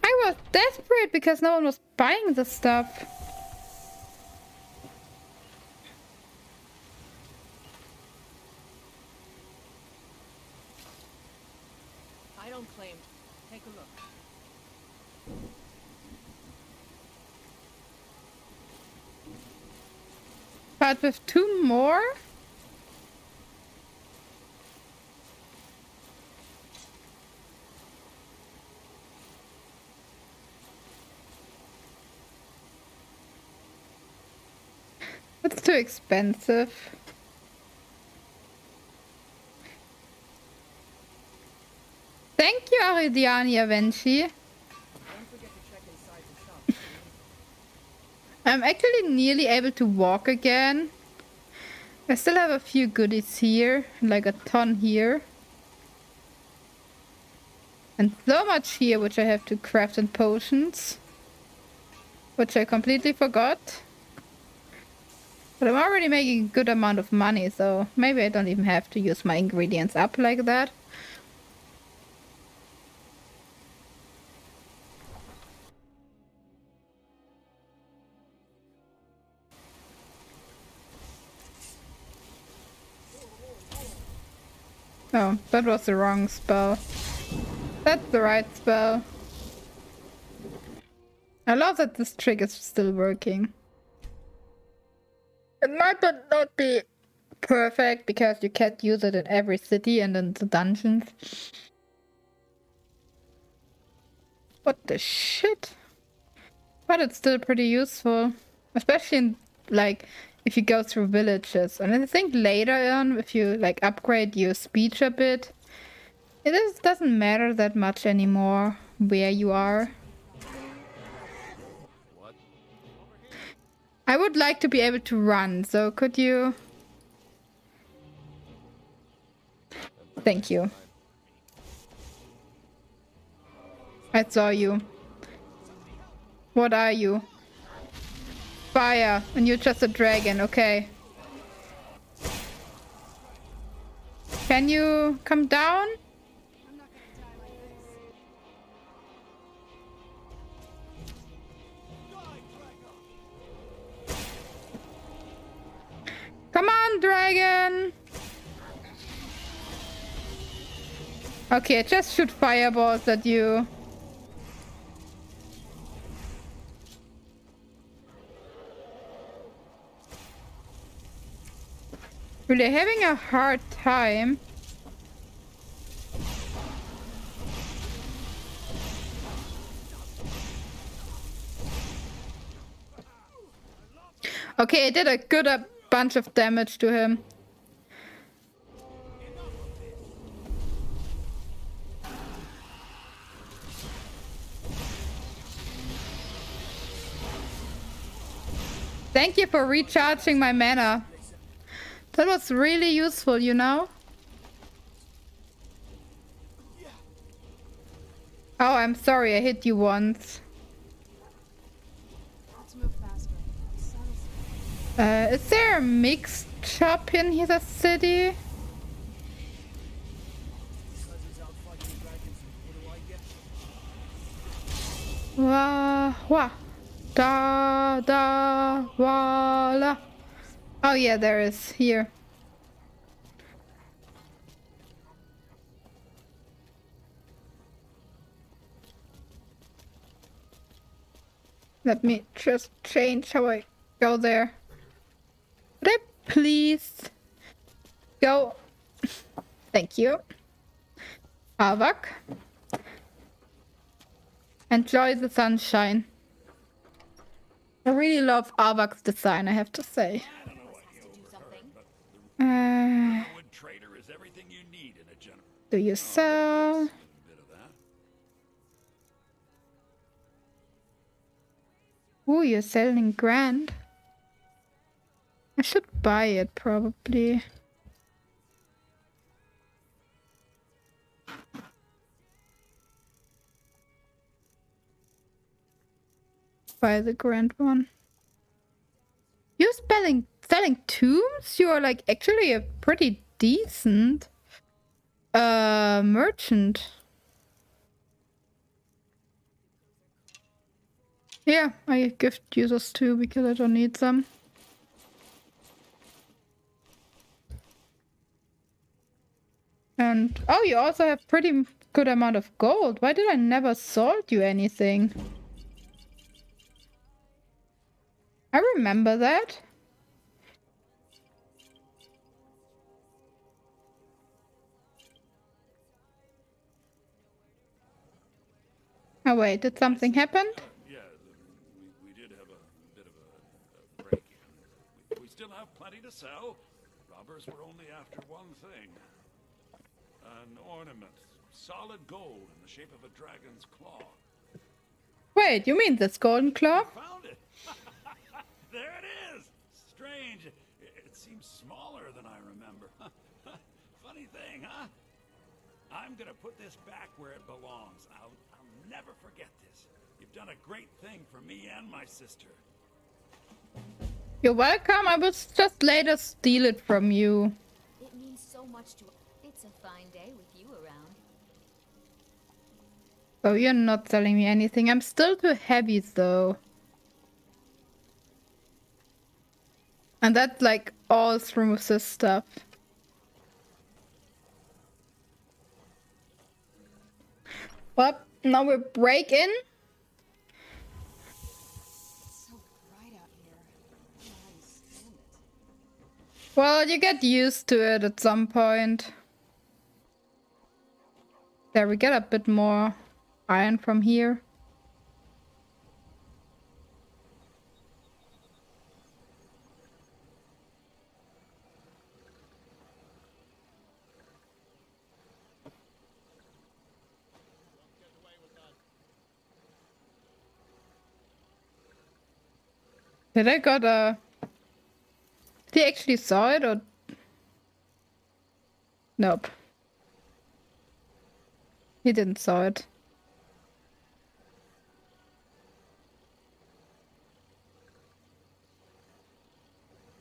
I was desperate because no one was buying the stuff. I don't claim. Take a look. But with 2 more? That's too expensive. Thank you, Aridiani Avenchi. I'm actually nearly able to walk again. I still have a few goodies here, like a ton here. And so much here, which I have to craft in potions. Which I completely forgot. But I'm already making a good amount of money, so maybe I don't even have to use my ingredients up like that. Oh, that was the wrong spell. That's the right spell. I love that this trick is still working. It might not be perfect because you can't use it in every city and in the dungeons. What the shit? But it's still pretty useful. Especially in, like, if you go through villages. And I think later on, if you like upgrade your speech a bit, doesn't matter that much anymore where you are. I would like to be able to run, so could you? Thank you. I saw you. What are you? Fire, and you're just a dragon, okay. Can you come down? Come on, dragon! Okay, just shoot fireballs at you. Really having a hard time. Okay, I did a good bunch of damage to him. Thank you for recharging my mana. That was really useful, you know? Oh, I'm sorry, I hit you once. Let's move faster. Is there a mixed shop in the city? Wah, wah. Da, da, wala. Oh yeah, there is here. Let me just change how I go there. Would I please go? Thank you. Avak. Enjoy the sunshine. I really love Avak's design, I have to say. Do you sell? Ooh, you're selling grand. I should buy it, probably. Buy the grand one. You're selling tombs? You are like actually a pretty decent merchant. Yeah, I gift users too because I don't need them. And oh, you also have pretty good amount of gold. Why did I never sold you anything? I remember that. Oh wait, did something happen? Yeah, we did have a bit of a break-in. We still have plenty to sell. Robbers were only after one thing. An ornament. Solid gold in the shape of a dragon's claw. Wait, you mean this golden claw? Found it! There it is! Strange. It seems smaller than I remember. Funny thing, huh? I'm gonna put this back where it belongs. I'll never forget this. You've done a great thing for me and my sister. You're welcome. I was just later steal it from you. It means so much to... It's a fine day with you around. So you're not selling me anything. I'm still too heavy though. And that's like all through this stuff. Well, now we break in. It's so bright out here. I don't know how you stand it. Well, you get used to it at some point. There, we get a bit more iron from here. Did I got a... Did he actually saw it or... Nope. He didn't saw it.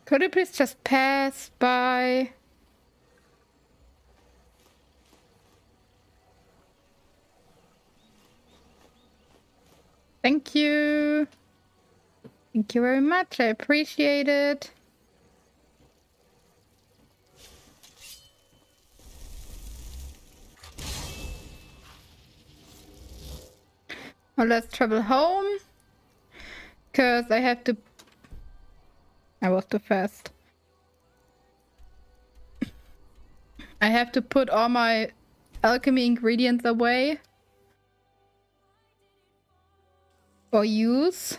Could you please just pass by? Thank you. Thank you very much. I appreciate it. Well, let's travel home. Because I have to... I was too fast. I have to put all my alchemy ingredients away. Or use.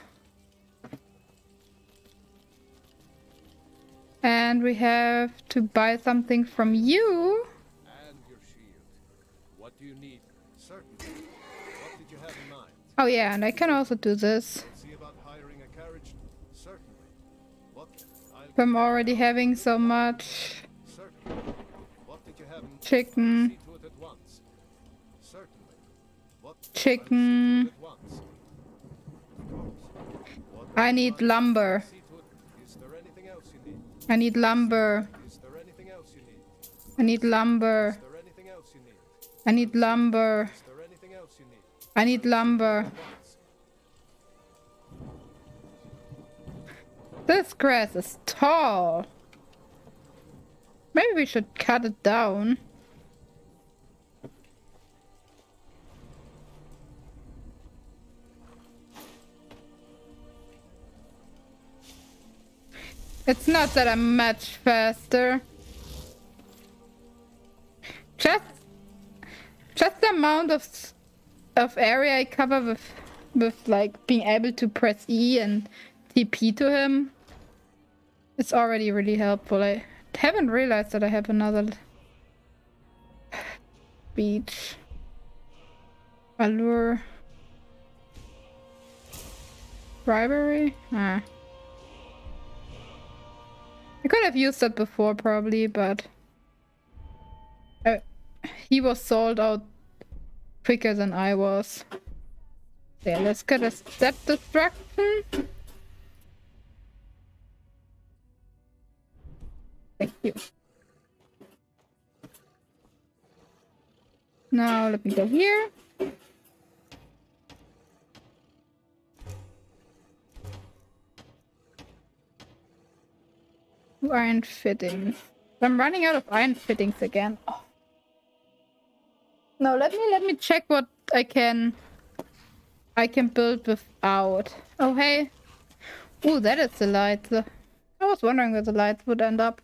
And we have to buy something from you. And your shield. What do you need? Certainly. What did you have in mind? Oh yeah, and I can also do this. See about hiring a carriage? Certainly. What? If I'm already having so much. Certainly. What did you have in mind? Chicken. See to it at once. Certainly. What? Chicken. At once. Of course. What? I need lumber. Is there anything else you need? I need lumber. Is there anything else you need? I need lumber. Is there anything else you need? I need lumber. Is there anything else you need? I need lumber. This grass is tall. Maybe we should cut it down. It's not that I'm much faster. Just the amount of area I cover with like being able to press E and TP to him. It's already really helpful. I haven't realized that I have another beach. Allure. Bribery? Ah. I could have used that before probably, but he was sold out quicker than I was. Yeah, let's get a step destruction. Thank you. Now let me go here. Iron fittings. I'm running out of iron fittings again. Oh. No, let me check what I can build without. Oh hey. Ooh, that is the light. I was wondering where the lights would end up.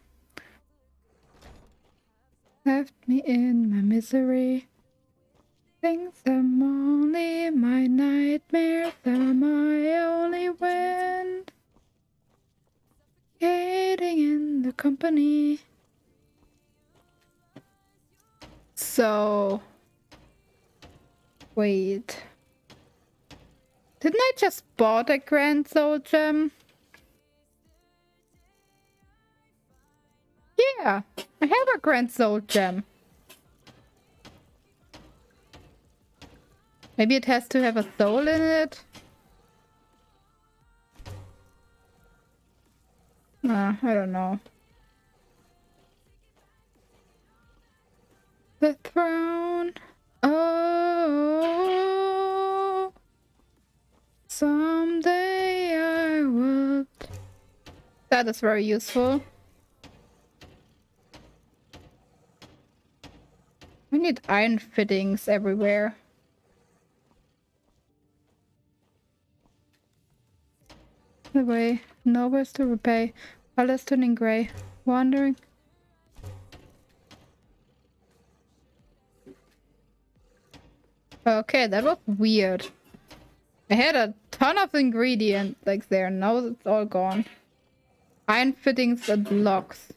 Left me in my misery. Things are only my nightmares are my only wind. Skating in the company. So wait. Didn't I just bought a Grand Soul Gem? Yeah, I have a Grand Soul Gem. Maybe it has to have a soul in it. I don't know. The throne. Oh, someday I will. That is very useful. I need iron fittings everywhere. The way, nowhere's to repay. Colors turning grey. Wandering. Okay, that was weird. I had a ton of ingredients like there. Now it's all gone. Iron fittings and blocks.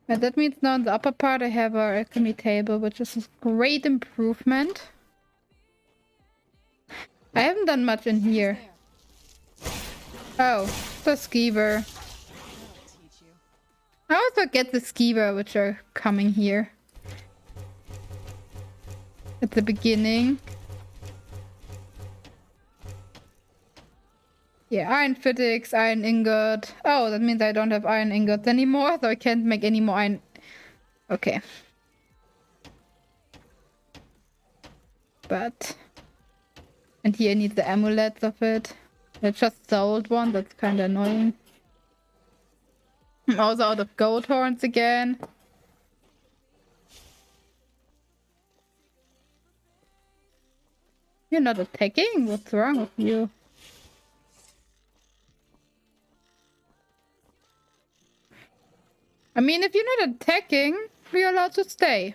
And that means now in the upper part I have our alchemy table, which is a great improvement. I haven't done much in here. Oh, the skeever. I always forget the skeever which are coming here. At the beginning. Yeah, iron fittings, iron ingot. Oh, that means I don't have iron ingots anymore, so I can't make any more iron. Okay. But... And here I need the amulets of it. I just sold one, that's kinda annoying. I'm also out of goat horns again. You're not attacking? What's wrong with you? I mean, if you're not attacking, you're allowed to stay.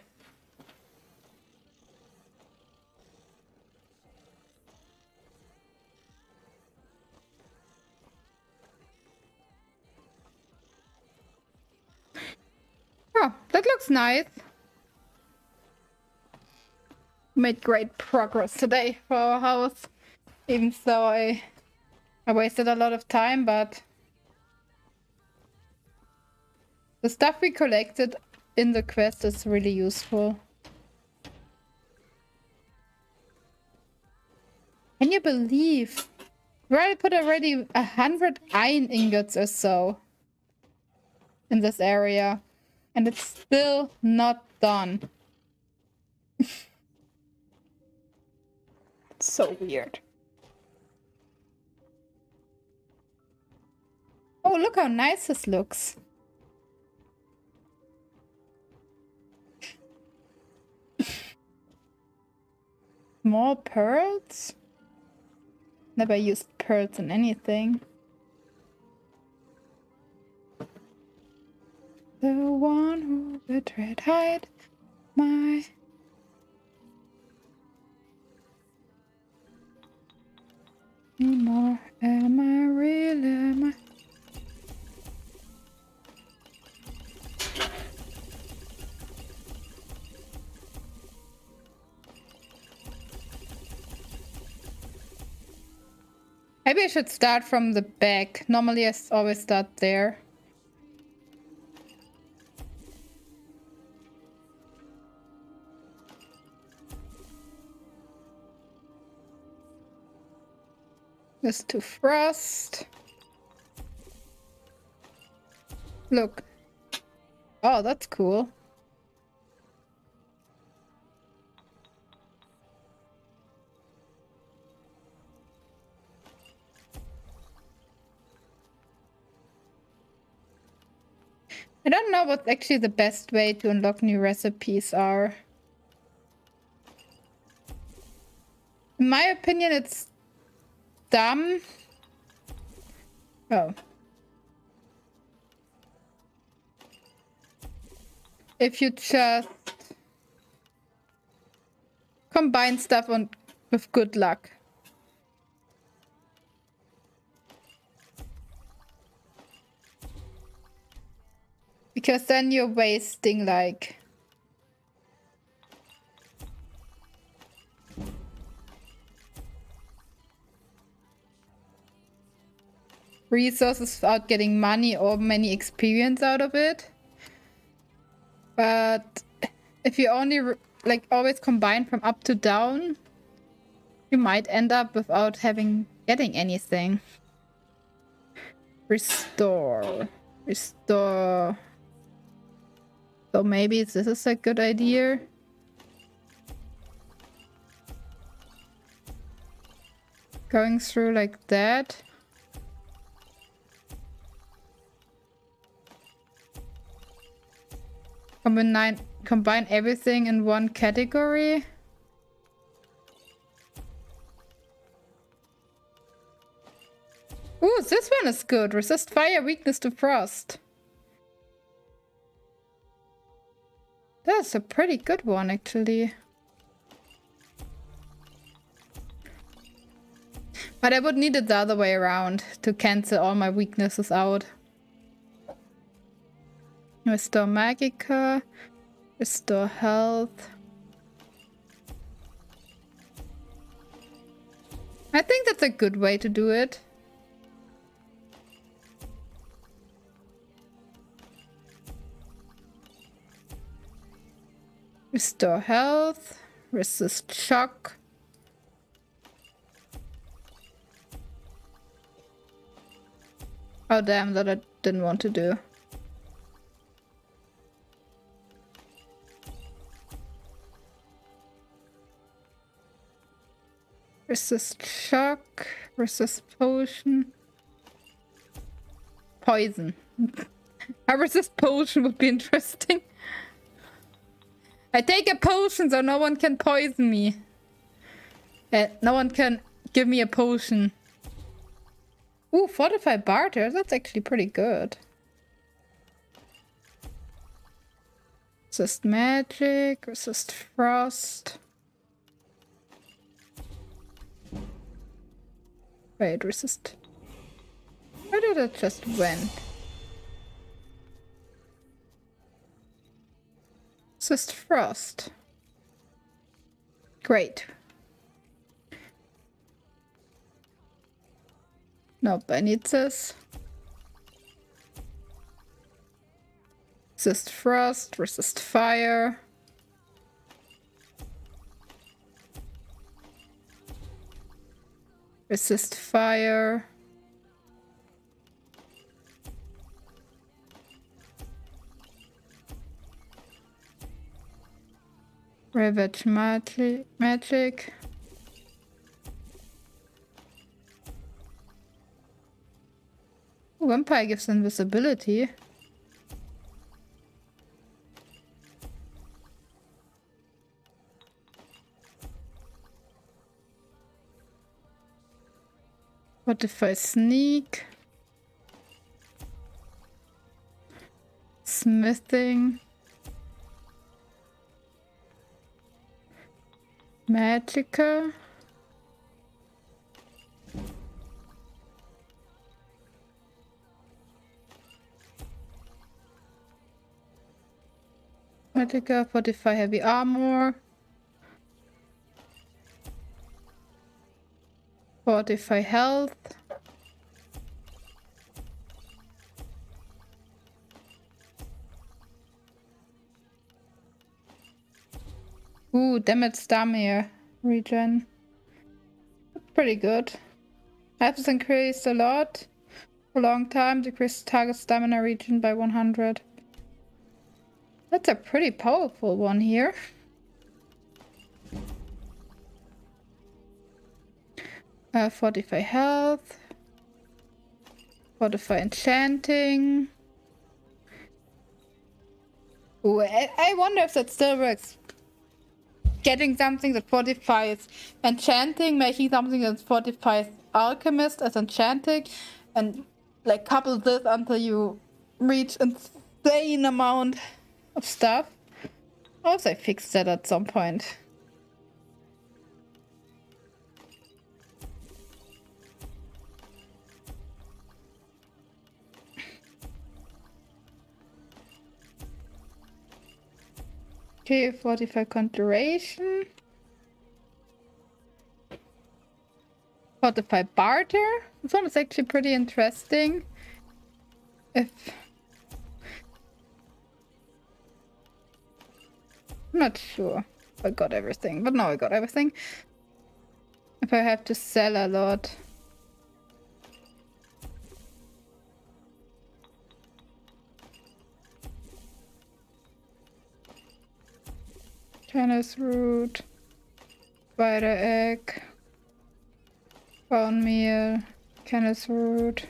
Oh, that looks nice. Made great progress today for our house. Even though I wasted a lot of time, but the stuff we collected in the quest is really useful. Can you believe? I put already 100 iron ingots or so in this area. And it's still not done. It's so weird. Oh, look how nice this looks. More pearls? Never used pearls in anything. The one who betrayed hide my... Anymore, am I real, am I... Maybe I should start from the back. Normally I always start there. This to frost. Look. Oh, that's cool. I don't know what actually the best way to unlock new recipes are. In my opinion, it's dumb. Oh. If you just combine stuff with good luck. Because then you're wasting like resources without getting money or many experience out of it. But if you only like always combine from up to down, you might end up without getting anything. Restore. So maybe this is a good idea. Going through like that. Combine everything in one category. Ooh, this one is good. Resist fire, weakness to frost. That's a pretty good one, actually. But I would need it the other way around to cancel all my weaknesses out. Restore Magica. Restore health. I think that's a good way to do it. Restore health. Resist shock. Oh damn, that I didn't want to do. Resist shock. Resist potion. Poison. A resist potion would be interesting. I take a potion so no one can poison me. No one can give me a potion. Ooh, Fortify Barter. That's actually pretty good. Resist magic. Resist frost. Wait, resist. Where did it just went? Resist frost. Great. Nope, I need this. Resist frost, resist fire. Resist fire. Ravage magic. Ooh, Vampire gives invisibility. What if I sneak? Smithing. Magicka. Magicka, Fortify heavy armor. Fortify health. Ooh, damage stamina regen. Pretty good. Has increased a lot. For a long time, decreased target stamina regen by 100. That's a pretty powerful one here. Fortify health. Fortify enchanting. Ooh, I wonder if that still works. Getting something that fortifies enchanting, making something that fortifies alchemist as enchanting, and like couple this until you reach insane amount of stuff. Also, I fixed that at some point. Okay, Fortify Conjuration. Fortify Barter. This one is actually pretty interesting. I'm not sure if I got everything, but no, I got everything. If I have to sell a lot. Canis root, spider egg, bone meal, canis root,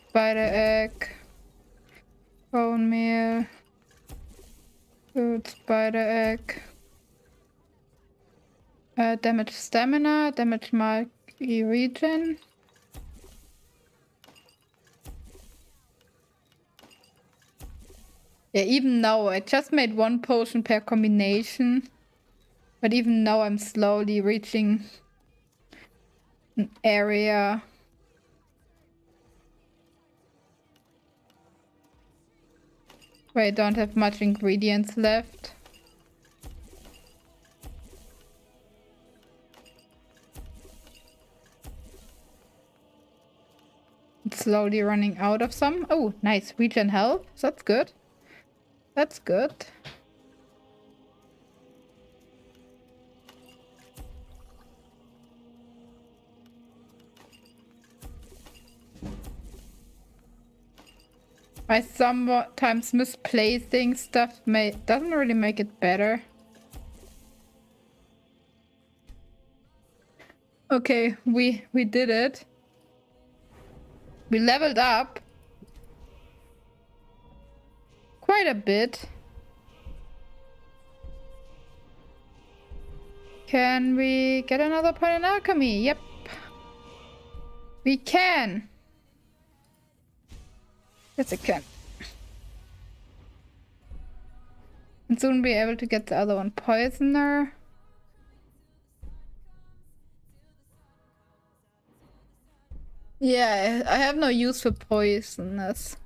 spider egg, bone meal, root, spider egg, damage stamina, damage multi regen. Yeah, even now, I just made one potion per combination. But even now, I'm slowly reaching an area where I don't have much ingredients left. It's slowly running out of some. Oh, nice. Regen health. That's good. That's good. I sometimes misplacing stuff doesn't really make it better. Okay, we did it. We leveled up quite a bit. Can we get another point in alchemy? Yep. We can. Yes, I can. And soon be able to get the other one, Poisoner. Yeah, I have no use for poisonous.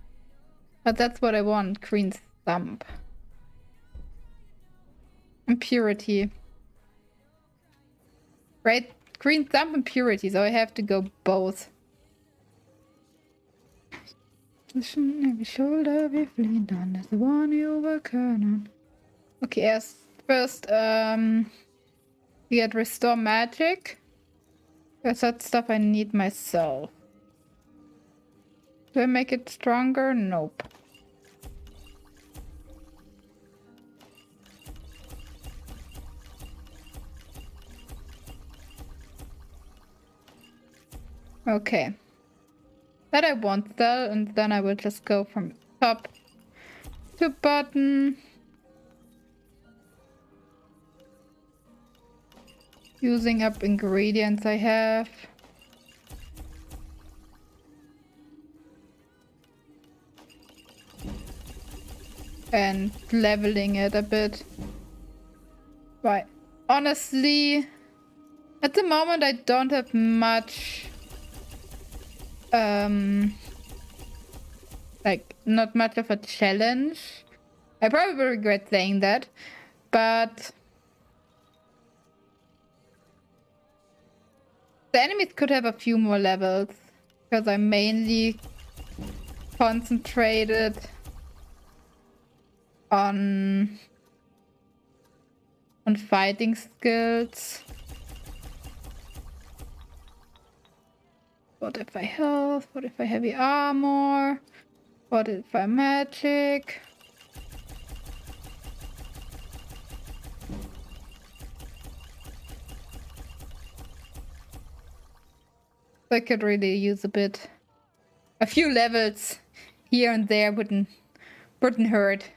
But that's what I want, Green Thumb. Impurity. Right, Green Thumb and Purity, so I have to go both. Every shoulder we flee down is the one you were on. Okay, as first, we get Restore Magic. Because that's stuff I need myself. Do I make it stronger? Nope. Okay. That I won't sell, and then I will just go from top to bottom. Using up ingredients I have. And leveling it a bit. Right. Honestly, at the moment I don't have much... like, not much of a challenge. I probably regret saying that, but... the enemies could have a few more levels, because I mainly concentrated on fighting skills. What if I health? What if I heavy armor? What if I magic? I could really use a few levels here and there wouldn't hurt.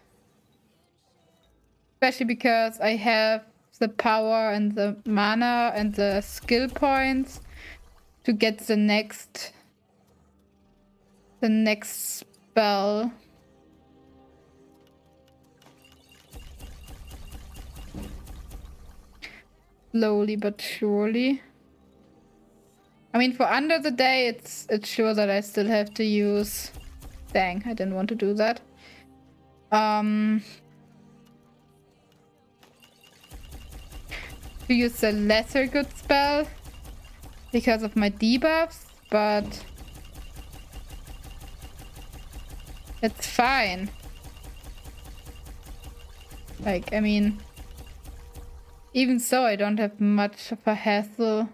Especially because I have the power and the mana and the skill points to get the next spell. Slowly but surely. I mean, for Under the Day, it's sure that I still have to use... Dang, I didn't want to do that. To use a lesser good spell because of my debuffs, but it's fine. Like, I mean, even so, I don't have much of a hassle.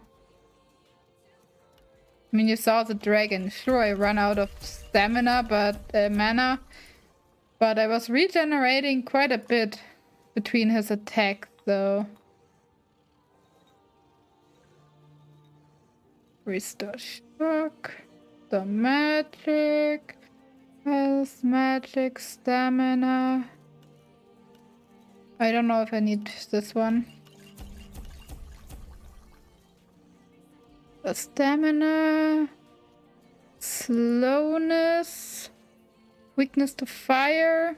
I mean, you saw the dragon. Sure, I run out of stamina, but mana. But I was regenerating quite a bit between his attacks, though. Restore shock. The magic. Health, magic, stamina. I don't know if I need this one. Stamina, slowness, weakness to fire,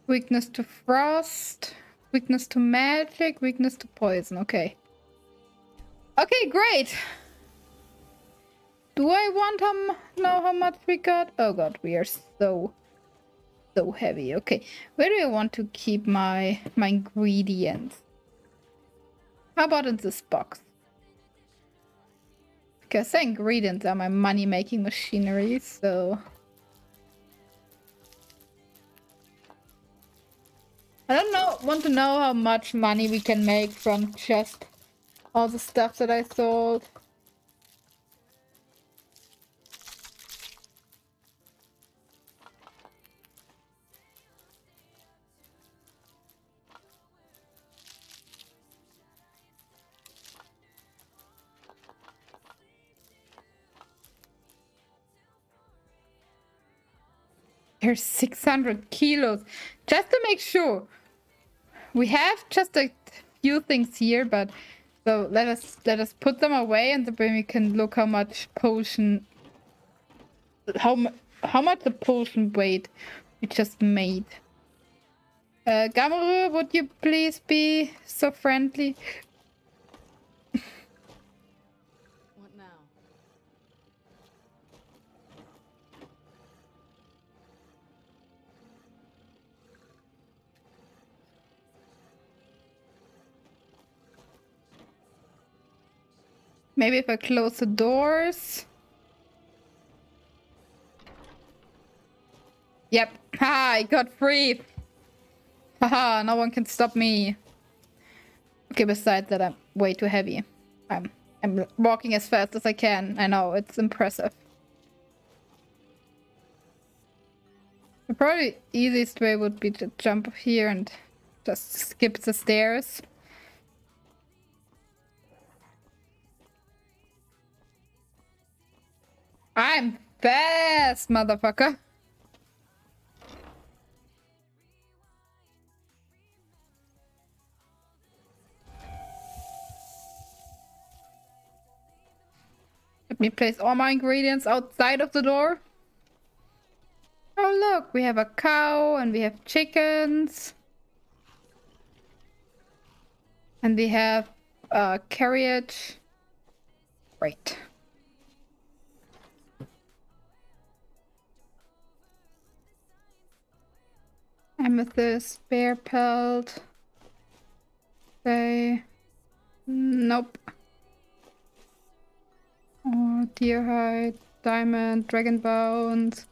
weakness to frost, weakness to magic, weakness to poison. Okay. Okay, great. Do I want to know how much we got? Oh god, we are so heavy. Okay, where do I want to keep my ingredients? How about in this box? Because the ingredients are my money-making machinery, so... I want to know how much money we can make from just all the stuff that I sold. There's 600 kilos. Just to make sure. We have just a few things here, but so let us put them away, and then we can look how much potion, how much the potion weight we just made. Gamuru, would you please be so friendly? What now? Maybe if I close the doors. Yep. Ha! I got free. Haha! No one can stop me. Okay. Besides that, I'm way too heavy. I'm walking as fast as I can. I know it's impressive. The probably easiest way would be to jump here and just skip the stairs. I'm fast, motherfucker. Let me place all my ingredients outside of the door. Oh look, we have a cow and we have chickens. And we have a carriage. Great. Amethyst, bear pelt. Say, nope. Oh, deer hide, diamond, dragon bones.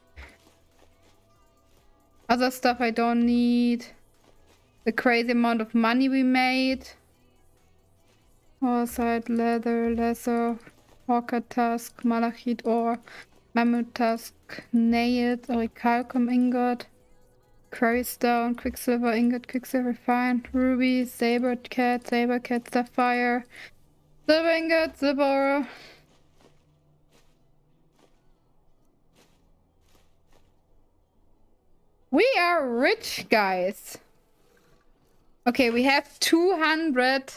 Other stuff I don't need. The crazy amount of money we made. Horse-hide, leather, lesser, hawker tusk, malachite ore, mammoth tusk, nail, orichalcum ingot. Quarry stone, quicksilver ingot, quicksilver fine, ruby, saber cat, sapphire, silver ingot, silver ore. We are rich, guys. Okay, we have 200.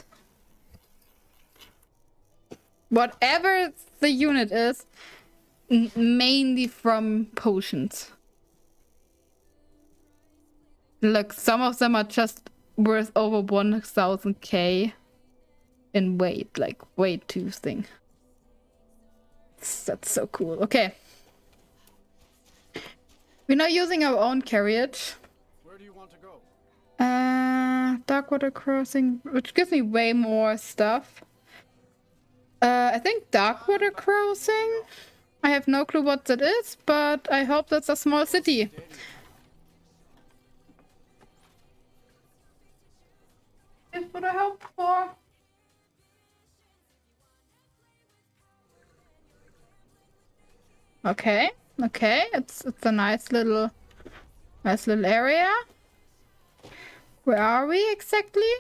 Whatever the unit is, mainly from potions. Look, some of them are just worth over 1000k in weight, like weight 2 thing. That's so cool. Okay. We're not using our own carriage. Where do you want to go? Darkwater Crossing, which gives me way more stuff. I think Darkwater Crossing. I have no clue what that is, but I hope that's a small city. That's what I hope for. Okay, okay, it's a nice little area. Where are we exactly?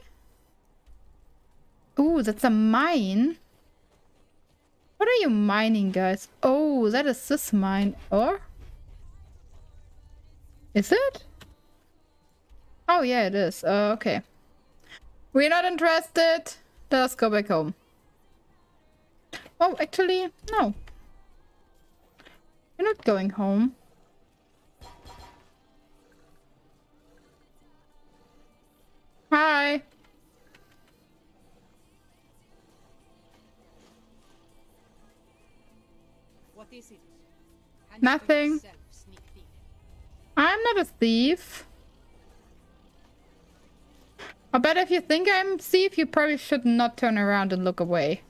Ooh, that's a mine. What are you mining, guys? Oh, that is this mine. Or? Is it? Oh, yeah, it is. Okay. We're not interested. Let us go back home. Oh, actually, no. We're not going home. Hi. What is it? Nothing. I'm not a thief. I bet if you think I'm a thief, you probably should not turn around and look away.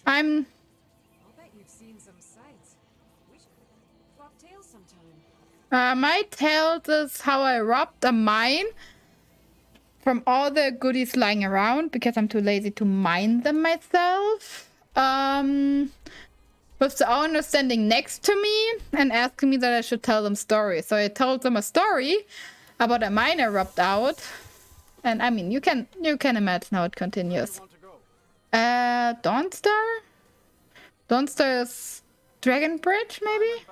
I'll bet you've seen some sights. We should swap tales sometime. My tale is how I robbed a mine from all the goodies lying around, because I'm too lazy to mine them myself, with the owner standing next to me and asking me that I should tell them stories. So I told them a story about a mine I robbed out. And I mean, you can imagine how it continues. Dawnstar? Dawnstar is Dragon Bridge, maybe?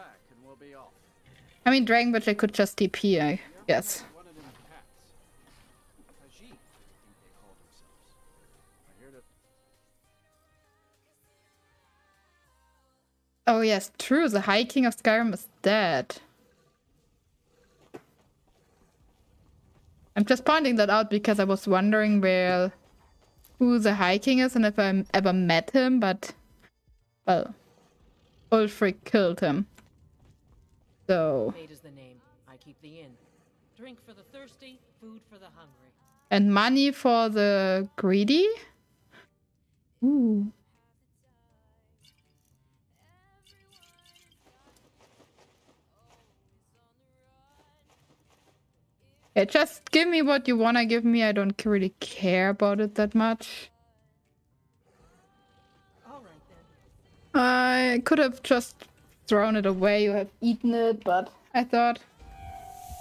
I mean, Dragon Bridge I could just TP, I guess. Oh yes, true, the High King of Skyrim is dead. I'm just pointing that out because I was wondering who the High King is and if I ever met him, but, well, Ulfric killed him. So... Fate is the name. I keep the inn. Drink for the thirsty, food for the hungry. And money for the greedy? Ooh. Yeah, just give me what you wanna give me. I don't really care about it that much. I could have just thrown it away or have eaten it, but I thought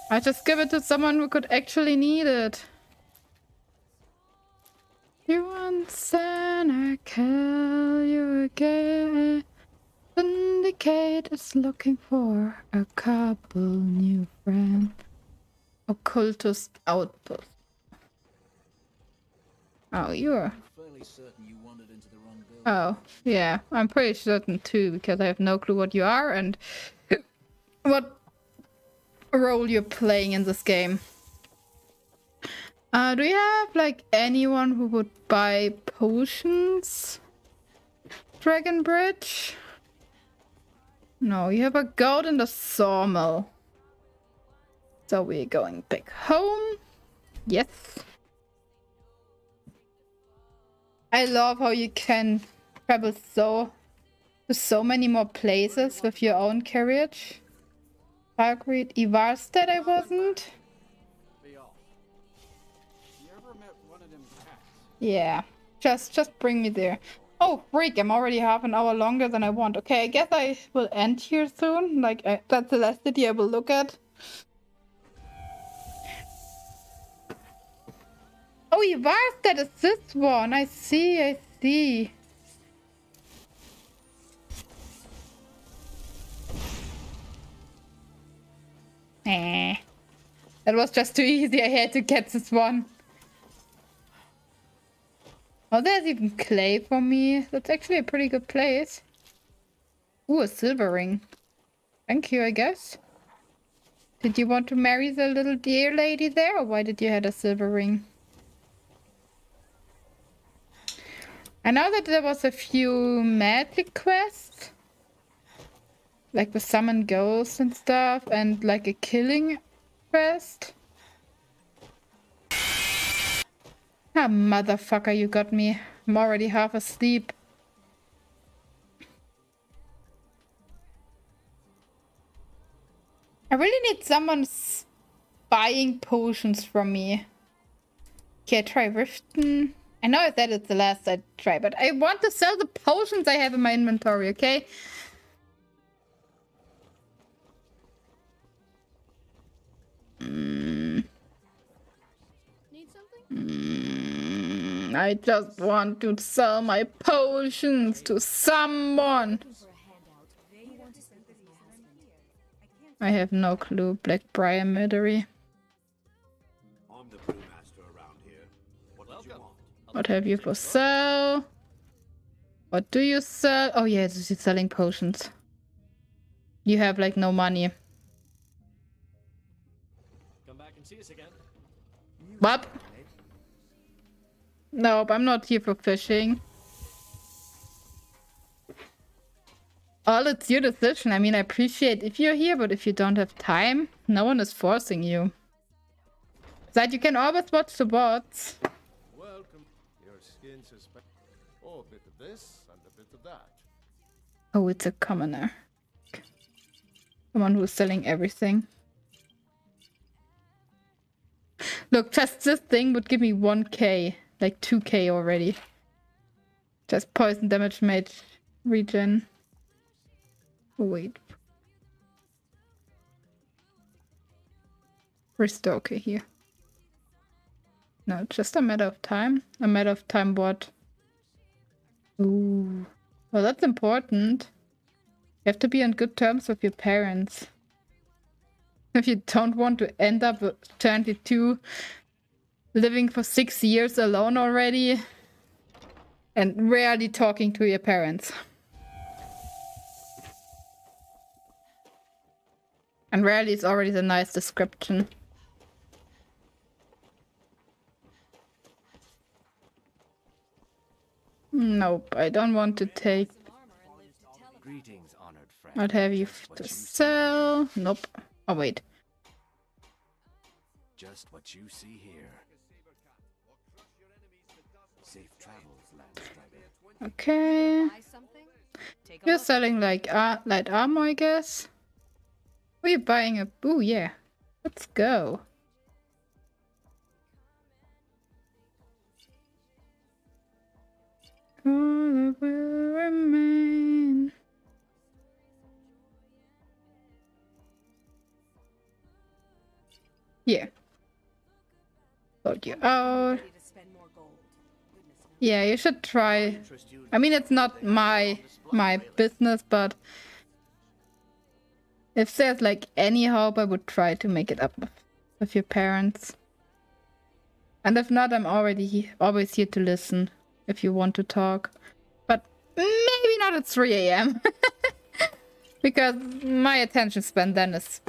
I'd just give it to someone who could actually need it. You once and I call you again. Syndicate is looking for a couple new friends. Occultist outpost. Oh, you're... Fairly certain you wandered into the wrong building. Oh, yeah. I'm pretty certain too, because I have no clue what you are and what role you're playing in this game. Do you have, like, anyone who would buy potions? Dragon Bridge? No, you have a goat in the sawmill. So we're going back home. Yes. I love how you can travel to so many more places with your own carriage. Valkyrie, Ivarstead I wasn't. Yeah, just bring me there. Oh, freak, I'm already half an hour longer than I want. Okay, I guess I will end here soon. Like, that's the last city I will look at. Oh, Ivarstead is this one. I see, I see. That was just too easy. I had to get this one. Oh, there's even clay for me. That's actually a pretty good place. Ooh, a silver ring. Thank you, I guess. Did you want to marry the little deer lady there, or why did you have a silver ring? I know that there was a few magic quests. Like with summon ghosts and stuff, and like a killing quest. Ah, motherfucker, you got me. I'm already half asleep. I really need someone buying potions from me. Okay, try Riften. I know I said it's the last I try, but I want to sell the potions I have in my inventory, okay? I just want to sell my potions to someone. I have no clue. Blackbriar Meadery. I'm the brewmaster around here. What did you want? What have you for sale? What do you sell? Oh yeah, you're selling potions. You have like no money. Come back and see us again. What? Nope, I'm not here for fishing. Well, it's your decision. I mean, I appreciate if you're here, but if you don't have time, no one is forcing you. Besides, you can always watch the bots. Welcome. Your skin suspect. Oh, a bit of this and a bit of that. Oh, it's a commoner. Someone who's selling everything. Look, Look, just this thing would give me 1k. Like 2k already. Just poison damage made regen. Oh, wait. Restore, okay, here. No, just a matter of time. A matter of time what? Ooh. Well, that's important. You have to be on good terms with your parents. If you don't want to end up with 22, living for 6 years alone already, and rarely talking to your parents. And rarely is already the nice description. Nope, I don't want to take. Greetings, honored friend. I'd have you to sell. Nope. Oh, wait. Just what you see here. Safe travels, Landstrider. Okay. You're selling like light armor, I guess. Are you buying a... Ooh, yeah. Let's go. All will remain. Yeah. Load you out. Yeah, you should try. I mean, it's not my business, but if there's like any hope, I would try to make it up with your parents. And if not, I'm always here to listen if you want to talk. But maybe not at 3 AM. Because my attention span then is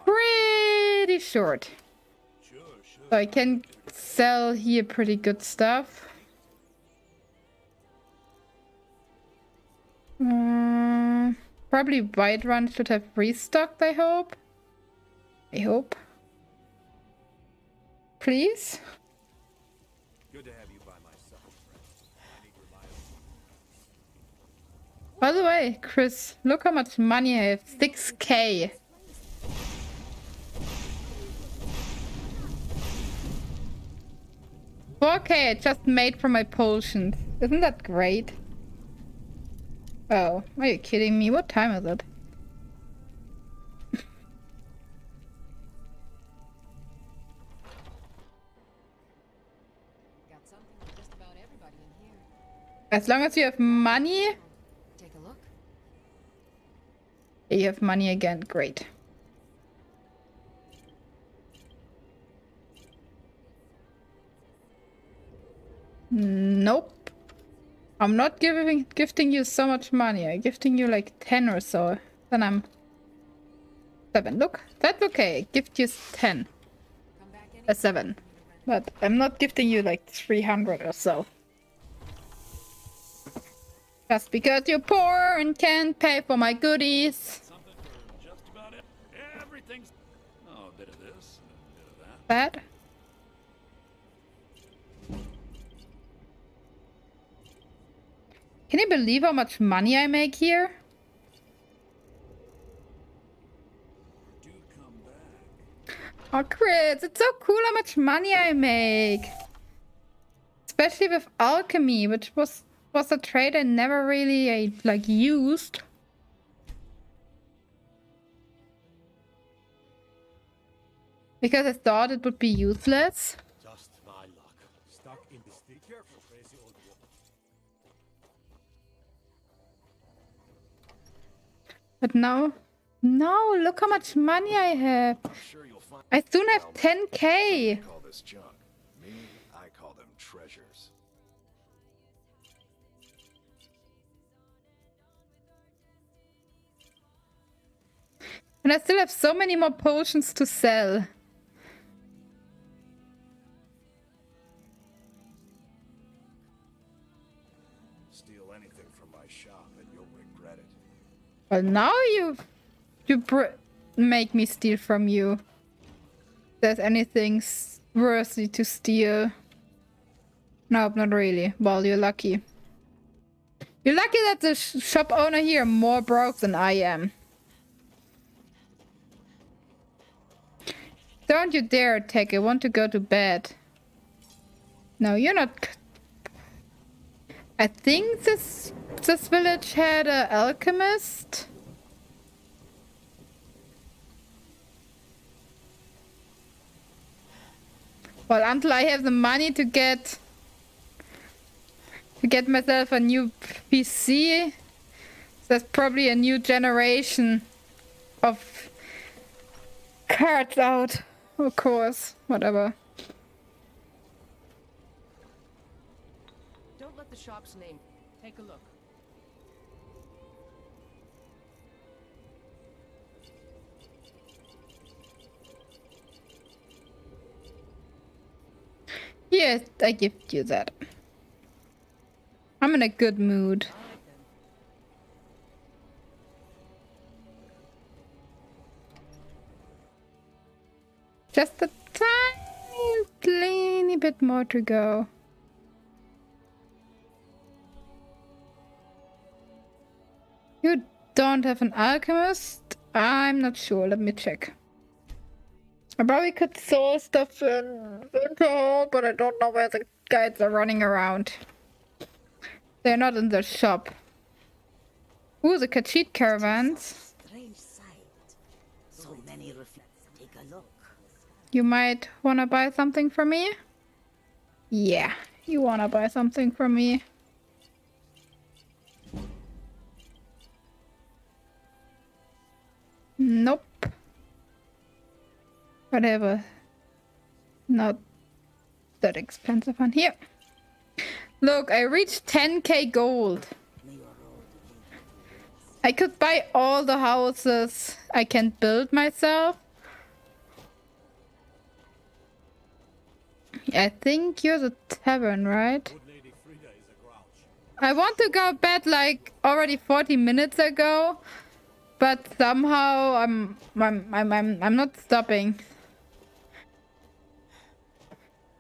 pretty short. So I can sell here pretty good stuff. Probably Whiterun should have restocked, I hope. Please? Good to have you by my side, friend. By the way, Chris, look how much money I have. 6k. $4k I just made from my potions. Isn't that great? Oh, are you kidding me? What time is it? As long as you have money. Take a look. You have money again. Great. Nope. I'm not gifting you so much money. I'm gifting you like 10 or so. Then I'm 7. Look, that's okay. I gift you 10. 7. But I'm not gifting you like 300 or so. Just because you're poor and can't pay for my goodies. Something for just about everything's. Oh, a bit of this, a bit of that. That? Can you believe how much money I make here? Oh, Chris, it's so cool how much money I make. Especially with alchemy, which was a trade I never really like used. Because I thought it would be useless. Just my luck. Stuck in this. Be careful, crazy old woman. But now, no, look how much money I have. I soon have 10k. Call this junk. Me, I call them treasures. And I still have so many more potions to sell. Steal anything from my shop and you'll regret it. Well, now you make me steal from you. If there's anything worthy to steal. Nope, not really. Well, you're lucky. You're lucky that the shop owner here more broke than I am. Don't you dare attack. I want to go to bed. No, you're not. I think this village had an alchemist. Well, until I have the money to get myself a new PC, there's probably a new generation of cards out. Of course, whatever. Don't let the shop's name. Take a look. Yes, I give you that. I'm in a good mood. Just a tiny bit more to go. You don't have an alchemist? I'm not sure. Let me check. I probably could sell stuff in Winterhold, but I don't know where the guides are running around. They're not in the shop. Ooh, the Khajiit caravans. Strange sight. So many reflects. Take a look. You might wanna buy something from me? Yeah, you wanna buy something from me. Nope. Whatever. Not that expensive on here. Look, I reached 10k gold. I could buy all the houses I can build myself. I think you're the tavern, right? I want to go bed like already 40 minutes ago, but somehow I'm not stopping.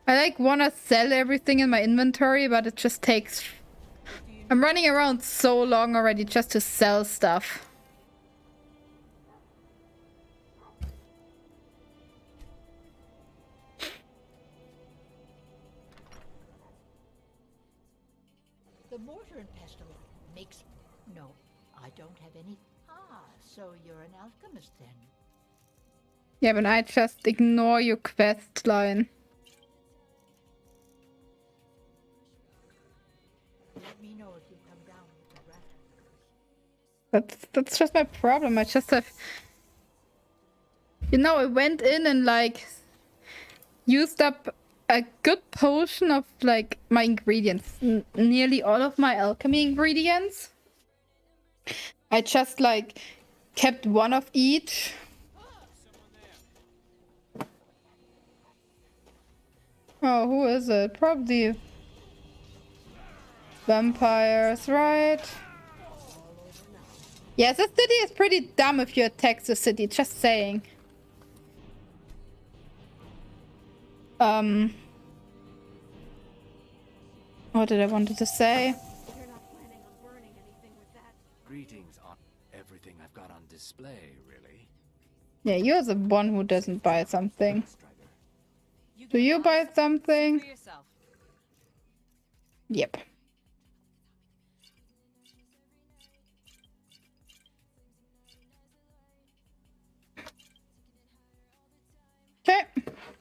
I like wanna sell everything in my inventory, but it just takes. I'm running around so long already just to sell stuff. The mortar and pestle makes... No, I don't have any... Ah, so you're an alchemist then. Yeah, but I just ignore your quest line. Let me know if you come down with the rat. That's just my problem. I just have... You know, I went in and like used up a good portion of like my ingredients. Nearly all of my alchemy ingredients. I just like kept one of each. Oh, who is it? Probably vampires, right? Yes, the city is pretty dumb if you attack the city, just saying. What did I wanted to say? Greetings on everything I've got on display, really. Yeah, you're the one who doesn't buy something. Do you buy something? Yep. Okay.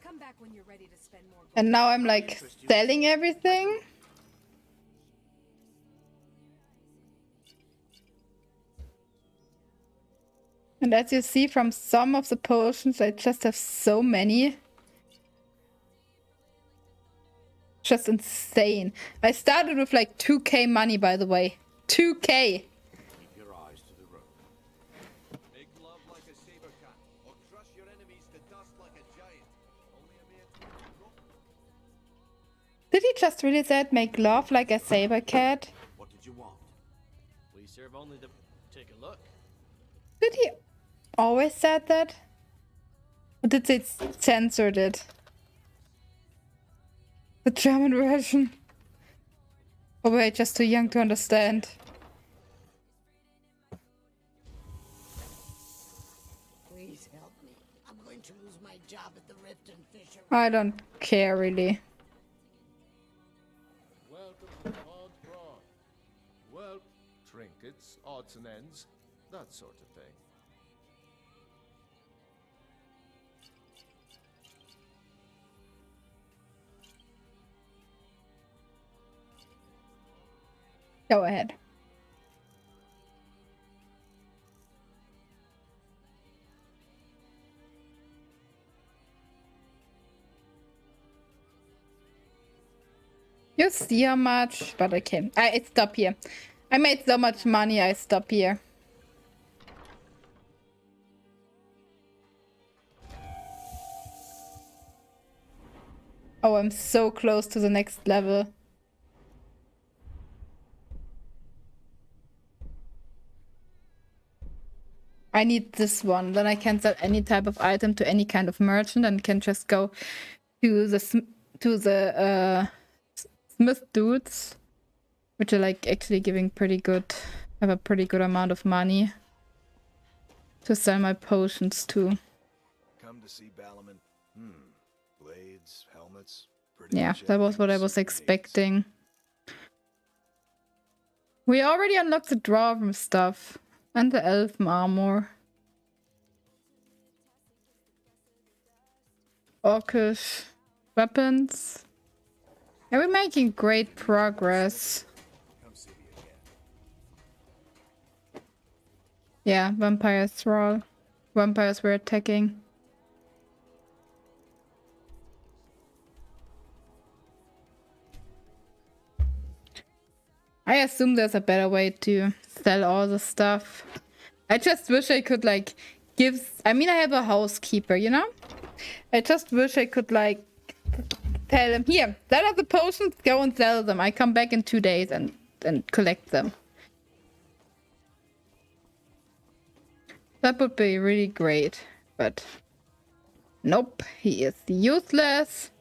Come back when you're ready to spend more. And now I'm like selling everything. And as you see from some of the potions, I just have so many. Just insane. I started with like 2k money, by the way. 2k! Keep your eyes to the road. Make love like a saber cat, or crush your enemies to dust like a giant. Only a mere twitch of rope. Did he just really said make love like a saber cat? What did you want? We serve only the... Take a look. Did he always said that? Or did they censored it? The German version? Or were I just too young to understand? Please help me. I'm going to lose my job at the Rift and Fisher. I don't care really. Welcome to Hog's Brawn. Well, trinkets, odds and ends, that sort of thing. Go ahead. You see how much? But okay. I stop here. I made so much money, I stop here. Oh, I'm so close to the next level. I need this one. Then I can sell any type of item to any kind of merchant and can just go to the Smith dudes, which are like actually giving pretty good, have a pretty good amount of money to sell my potions to. Come to see Balaman. Blades, helmets, pretty Yeah, much that was what I everything was Ciri needs. expecting. We already unlocked the draw room stuff and the elf armor. Orcish weapons. Yeah, we're making great progress. Yeah, vampire thrall. Vampires were attacking. I assume there's a better way to sell all the stuff. I just wish I could like give... I mean, I have a housekeeper, you know? I just wish I could like tell him, here, that are the potions, go and sell them. I come back in 2 days and collect them. That would be really great, but nope, he is useless.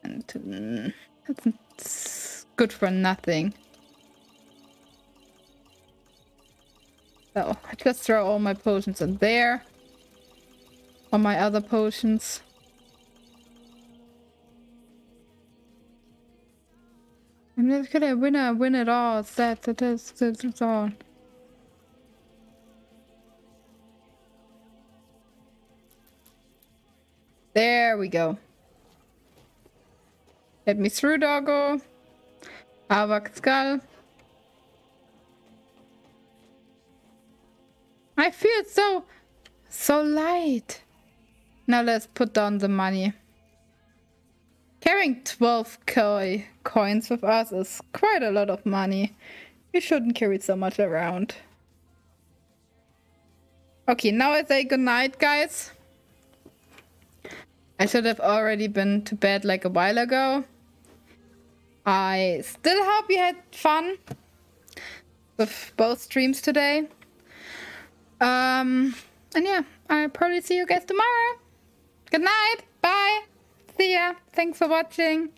And it's good for nothing. So I just throw all my potions in there. All my other potions. I'm just gonna win it all. That's all. There we go. Let me through, doggo. Avak skull. I feel so light. Now let's put down the money. Carrying 12 coins with us is quite a lot of money. We shouldn't carry so much around. Okay, now I say goodnight, guys. I should have already been to bed like a while ago. I still hope you had fun with both streams today. And yeah, I'll probably see you guys tomorrow. Good night. Bye. See ya. Thanks for watching.